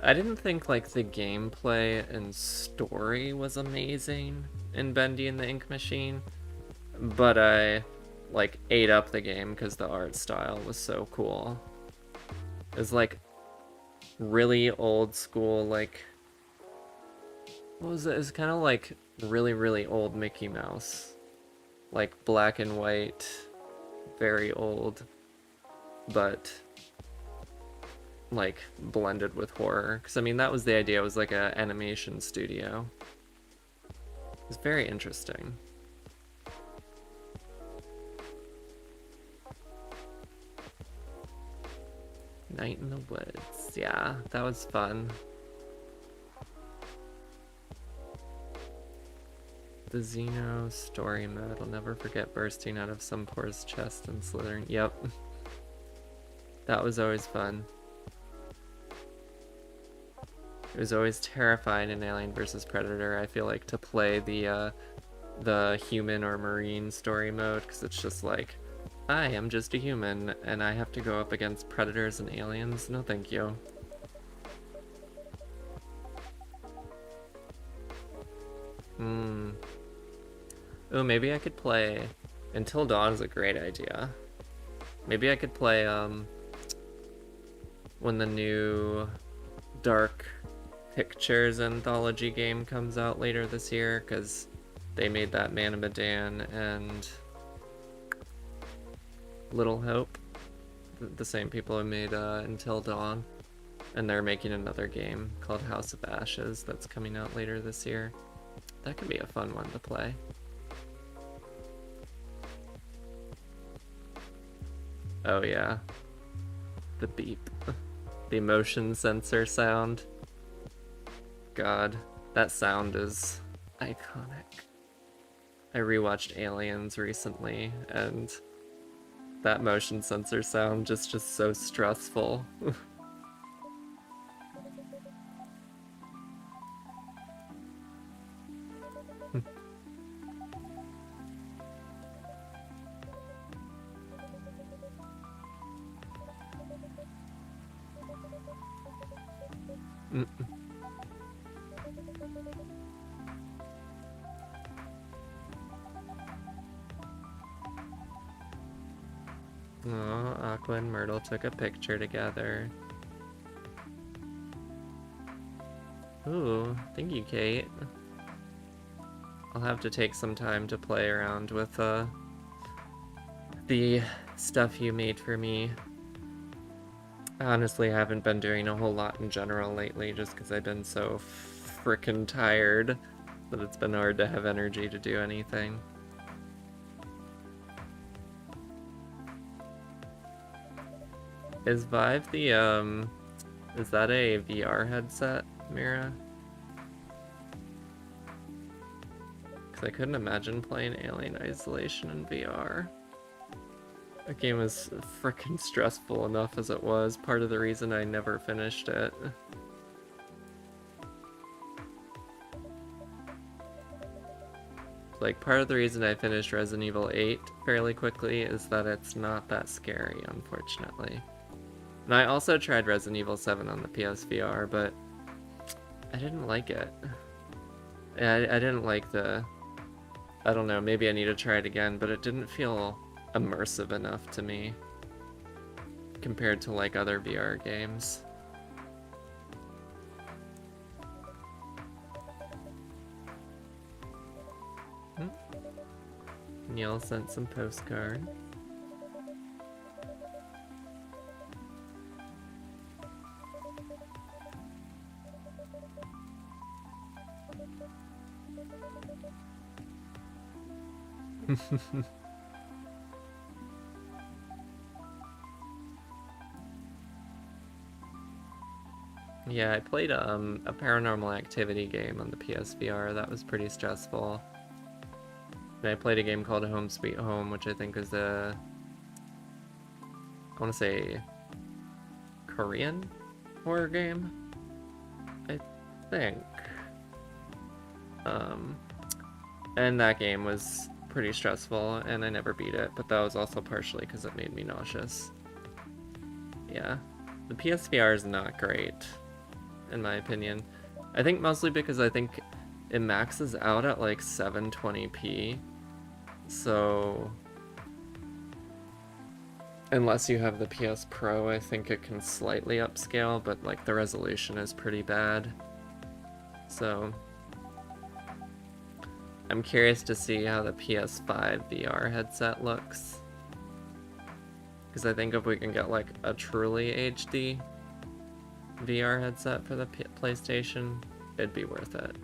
I didn't think, like, the gameplay and story was amazing in Bendy and the Ink Machine, but I, like, ate up the game because the art style was so cool. was like really old school, like, what was it? It was kind of like really, really old Mickey Mouse. Like black and white, very old, but like blended with horror. Because I mean, that was the idea. It was like an animation studio. It was very interesting. Night in the Woods. Yeah, that was fun. The Xeno story mode. I'll never forget bursting out of some poor's chest and slithering. Yep. That was always fun. It was always terrifying in Alien vs. Predator, I feel like, to play the human or marine story mode, because it's just like, I am just a human, and I have to go up against predators and aliens? No thank you. Oh, maybe I could play... Until Dawn is a great idea. Maybe I could play, when the new Dark Pictures anthology game comes out later this year, because they made that Man of Medan and Little Hope. The same people who made Until Dawn. And they're making another game called House of Ashes that's coming out later this year. That could be a fun one to play. Oh yeah. The beep. The motion sensor sound. God, that sound is iconic. I rewatched Aliens recently, and that motion sensor sound just so stressful. Oh, Aqua and Myrtle took a picture together. Ooh, thank you, Kate. I'll have to take some time to play around with the stuff you made for me. I honestly haven't been doing a whole lot in general lately, just because I've been so frickin' tired that it's been hard to have energy to do anything. Is Vive the, is that a VR headset, Mira? Because I couldn't imagine playing Alien Isolation in VR. That game was frickin' stressful enough as it was, part of the reason I never finished it. Like, part of the reason I finished Resident Evil 8 fairly quickly is that it's not that scary, unfortunately. And I also tried Resident Evil 7 on the PSVR, but I didn't like it. I didn't like the... I don't know, maybe I need to try it again, but it didn't feel immersive enough to me compared to like other VR games. Neil sent some postcards. Yeah, I played a Paranormal Activity game on the PSVR. That was pretty stressful. And I played a game called Home Sweet Home, which I think is I want to say Korean horror game, I think. And that game was pretty stressful, and I never beat it, but that was also partially because it made me nauseous. Yeah, the PSVR is not great, in my opinion. I think mostly because I think it maxes out at like 720p, so Unless you have the PS Pro, I think it can slightly upscale, but like the resolution is pretty bad. So I'm curious to see how the PS5 VR headset looks. Because I think if we can get like a truly HD VR headset for the PlayStation, it'd be worth it.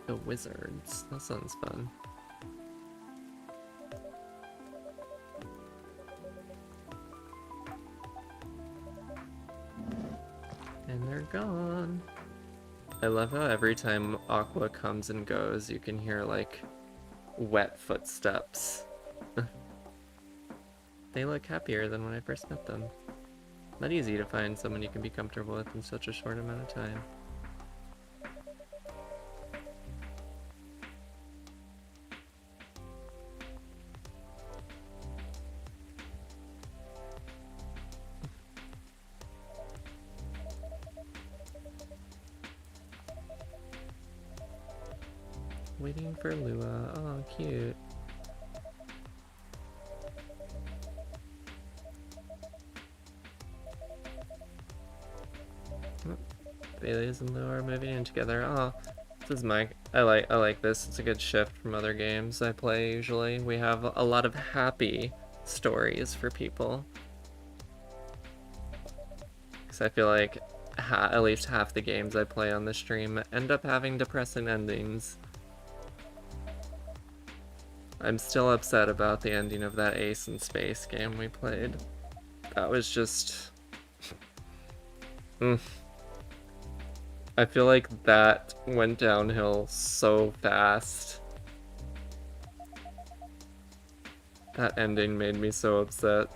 The Wizards, that sounds fun. And they're gone. I love how every time Aqua comes and goes, you can hear like wet footsteps. They look happier than when I first met them. Not easy to find someone you can be comfortable with in such a short amount of time. Waiting for Lua. Oh, cute. Oh, Bailey's and Lua are moving in together. Oh, this is my. I like this. It's a good shift from other games I play usually. We have a lot of happy stories for people. Because I feel like at least half the games I play on the stream end up having depressing endings. I'm still upset about the ending of that Ace in Space game we played. That was just... I feel like that went downhill so fast. That ending made me so upset.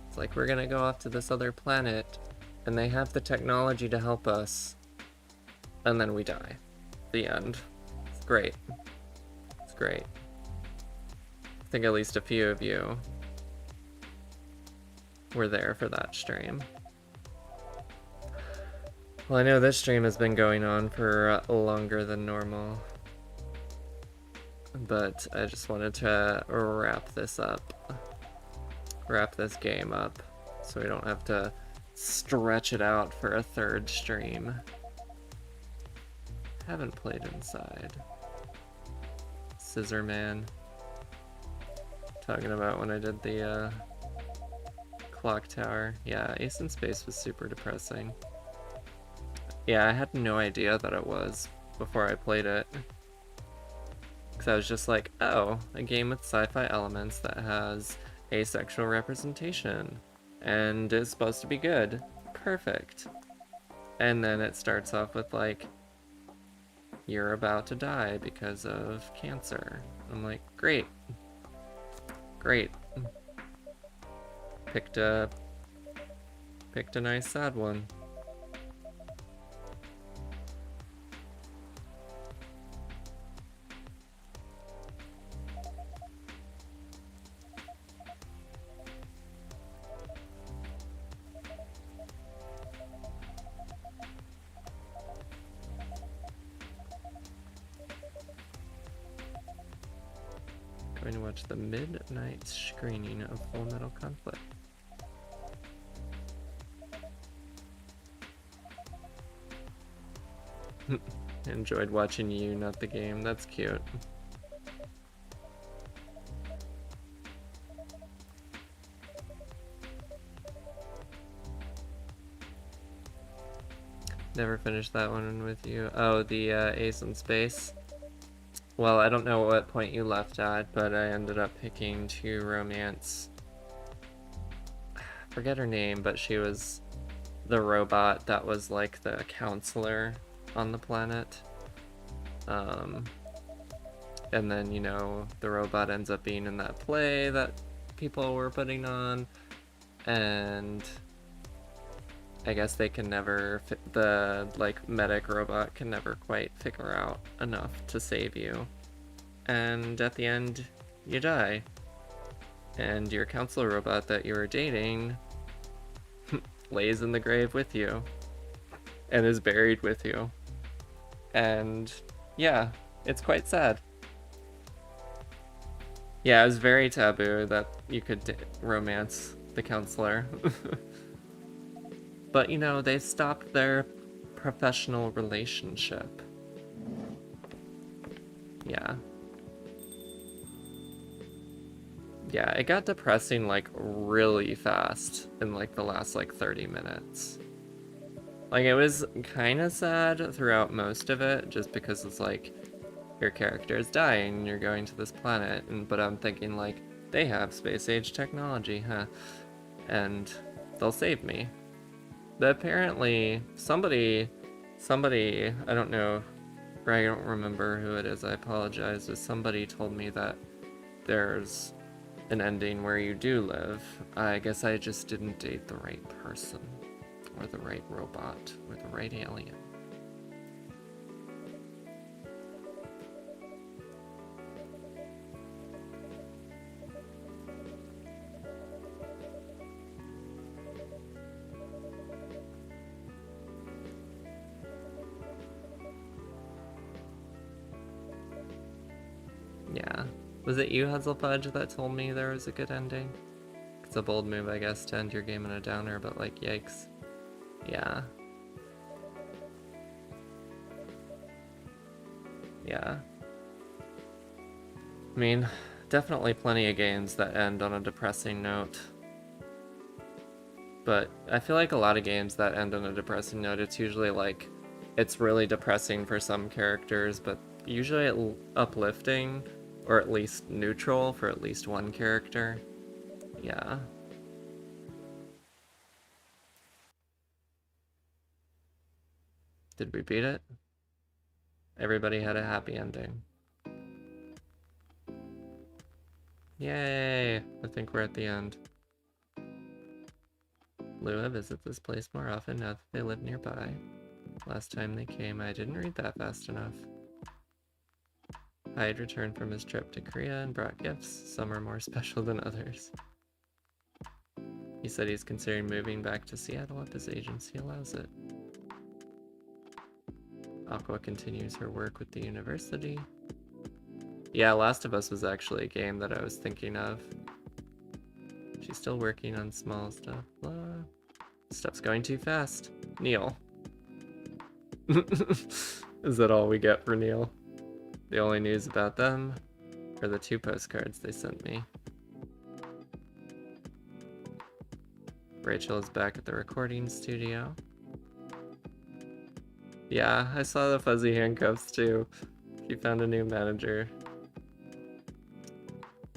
It's like, we're gonna go off to this other planet, and they have the technology to help us. And then we die. The end. Great. It's great. I think at least a few of you were there for that stream. Well, I know this stream has been going on for longer than normal, but I just wanted to wrap this up. Wrap this game up so we don't have to stretch it out for a third stream. Haven't played Inside. Scissor Man. Talking about when I did the clock tower. Yeah, Ace in Space was super depressing. Yeah, I had no idea that it was before I played it. Because I was just like, oh, a game with sci-fi elements that has asexual representation and is supposed to be good. Perfect. And then it starts off with like, you're about to die because of cancer. I'm like, great. Great. Picked a nice sad one. Going to watch the midnight screening of Full Metal Conflict. Enjoyed watching you, not the game. That's cute. Never finished that one with you. Oh, the Ace in Space. Well, I don't know what point you left at, but I ended up picking to romance. I forget her name, but she was the robot that was like the counselor on the planet. And then, you know, the robot ends up being in that play that people were putting on, and I guess they can never, the like medic robot can never quite figure out enough to save you. And at the end, you die. And your counselor robot that you were dating lays in the grave with you and is buried with you. And yeah, it's quite sad. Yeah, it was very taboo that you could romance the counselor. But, you know, they stopped their professional relationship. Yeah. Yeah, it got depressing, like, really fast in, like, the last, like, 30 minutes. Like, it was kind of sad throughout most of it, just because it's like, your character is dying, and you're going to this planet, but I'm thinking, like, they have space-age technology, huh? And they'll save me. But apparently, somebody, I don't know, or I don't remember who it is, I apologize, but somebody told me that there's an ending where you do live. I guess I just didn't date the right person, or the right robot, or the right alien. Yeah. Was it you, Huzzlepudge, that told me there was a good ending? It's a bold move, I guess, to end your game in a downer, but like, yikes. Yeah. Yeah. I mean, definitely plenty of games that end on a depressing note. But I feel like a lot of games that end on a depressing note, it's usually like, it's really depressing for some characters, but usually uplifting, or at least neutral for at least one character. Yeah. Did we beat it? Everybody had a happy ending. Yay! I think we're at the end. Lua visits this place more often now that they live nearby. Last time they came, I didn't read that fast enough. Hyde returned from his trip to Korea and brought gifts. Some are more special than others. He said he's considering moving back to Seattle if his agency allows it. Aqua continues her work with the university. Yeah, Last of Us was actually a game that I was thinking of. She's still working on small stuff. Blah. Stuff's going too fast. Neil. Is that all we get for Neil? The only news about them are the 2 postcards they sent me. Rachel is back at the recording studio. Yeah, I saw the fuzzy handcuffs too. She found a new manager.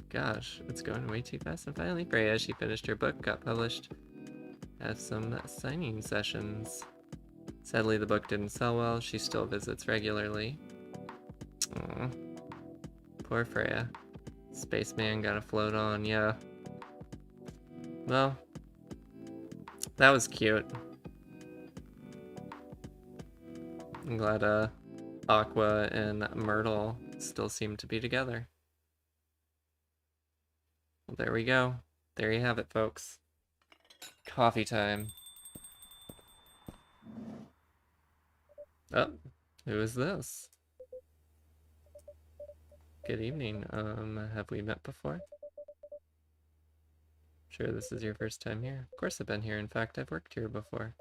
Gosh, it's going way too fast. And finally, Freya, she finished her book, got published. Have some signing sessions. Sadly, the book didn't sell well. She still visits regularly. Aww. Poor Freya. Spaceman got a float on, yeah. Well, that was cute. I'm glad Aqua and Myrtle still seem to be together. Well, there we go. There you have it, folks. Coffee time. Oh, who is this? Good evening. Have we met before? Sure, this is your first time here. Of course I've been here. In fact, I've worked here before.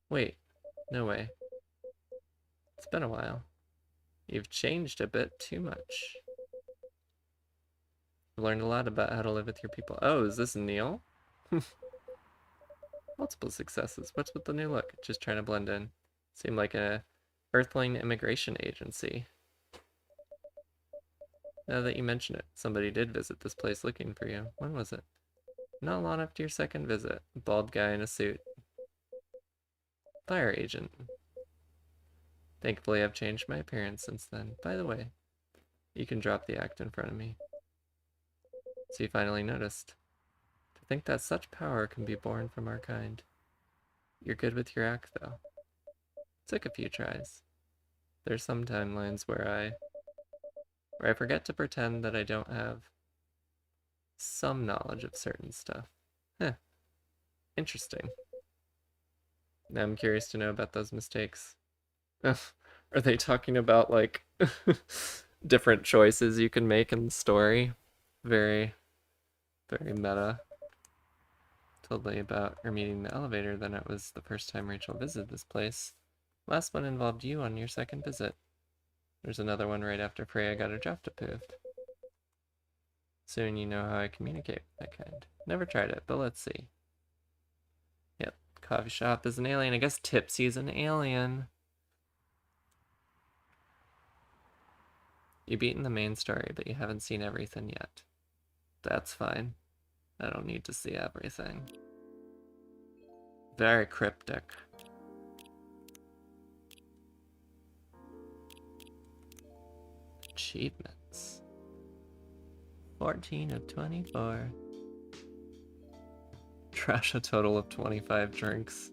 Wait, no way. It's been a while. You've changed a bit too much. I've learned a lot about how to live with your people. Oh, is this Neil? Multiple successes. What's with the new look? Just trying to blend in. Seemed like a Earthling immigration agency. Now that you mention it, somebody did visit this place looking for you. When was it? Not long after your second visit. Bald guy in a suit. Fire agent. Thankfully, I've changed my appearance since then. By the way, you can drop the act in front of me. So you finally noticed. To think that such power can be born from our kind. You're good with your act, though. Took a few tries. There's some timelines where I forget to pretend that I don't have some knowledge of certain stuff. Heh. Interesting. Now I'm curious to know about those mistakes. Are they talking about, like, different choices you can make in the story? Very, very meta. Told me about her meeting the elevator, then it was the first time Rachel visited this place. Last one involved you on your second visit. There's another one right after Freya got her draft approved. Soon you know how I communicate with that kind. Never tried it, but let's see. Yep, coffee shop is an alien. I guess Tipsy's an alien. You've beaten the main story, but you haven't seen everything yet. That's fine. I don't need to see everything. Very cryptic. Achievements. 14 of 24. Trash a total of 25 drinks.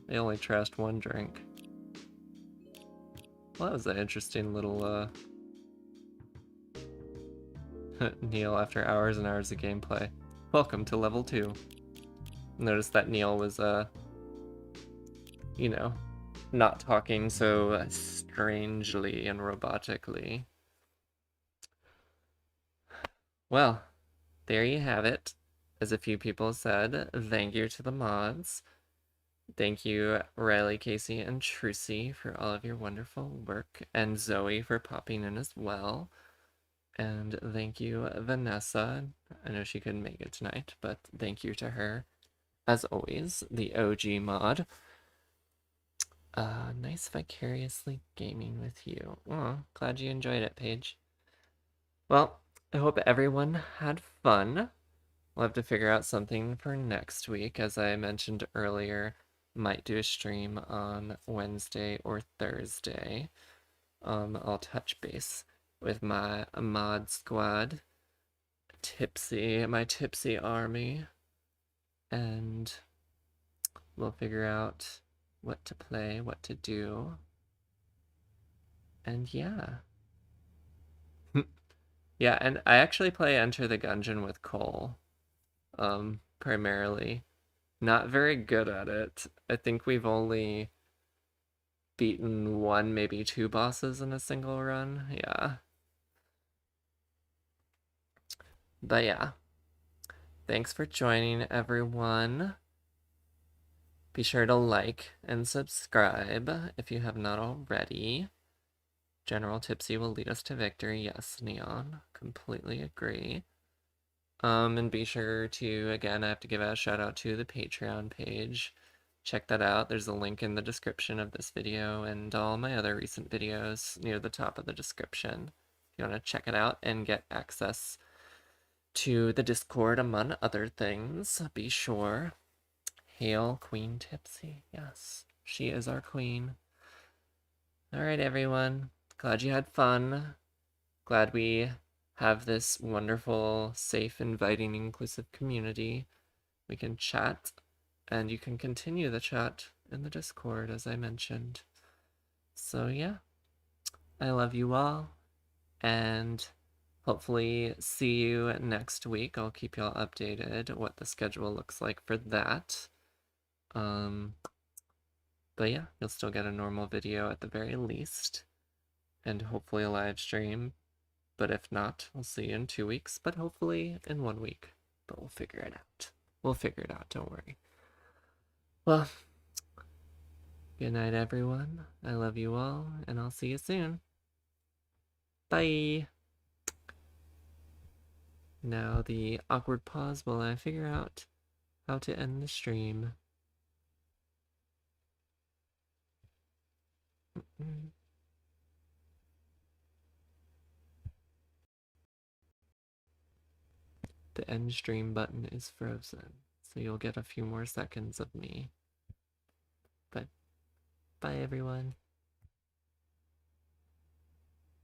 They only trashed one drink. Well, that was an interesting little, Neil after hours and hours of gameplay. Welcome to level 2. Notice that Neil was, you know, not talking so strangely and robotically. Well, there you have it. As a few people said, thank you to the mods. Thank you, Riley, Casey, and Trucy for all of your wonderful work, and Zoe for popping in as well. And thank you, Vanessa. I know she couldn't make it tonight, but thank you to her. As always, the OG mod. Nice vicariously gaming with you. Oh, glad you enjoyed it, Paige. Well, I hope everyone had fun. We'll have to figure out something for next week. As I mentioned earlier, might do a stream on Wednesday or Thursday. I'll touch base with my mod squad, my tipsy army, and we'll figure out what to play, what to do, and yeah. Yeah, and I actually play Enter the Gungeon with Cole, primarily. Not very good at it. I think we've only beaten one, maybe two bosses in a single run. Yeah. But yeah. Thanks for joining, everyone. Be sure to like and subscribe if you have not already. General Tipsy will lead us to victory. Yes, Neon. Completely agree. And be sure to, again, I have to give a shout out to the Patreon page. Check that out. There's a link in the description of this video and all my other recent videos near the top of the description. If you want to check it out and get access to the Discord, among other things, be sure. Hail Queen Tipsy. Yes, she is our queen. Alright, everyone. Glad you had fun. Glad we have this wonderful, safe, inviting, inclusive community. We can chat, and you can continue the chat in the Discord, as I mentioned. So yeah, I love you all, and hopefully see you next week. I'll keep y'all updated what the schedule looks like for that. But yeah, you'll still get a normal video at the very least, and hopefully a live stream. But if not, we'll see you in 2 weeks, but hopefully in 1 week. But we'll figure it out. We'll figure it out, don't worry. Well, good night, everyone. I love you all, and I'll see you soon. Bye! Now the awkward pause while I figure out how to end the stream. The end stream button is frozen, so you'll get a few more seconds of me. But bye, everyone.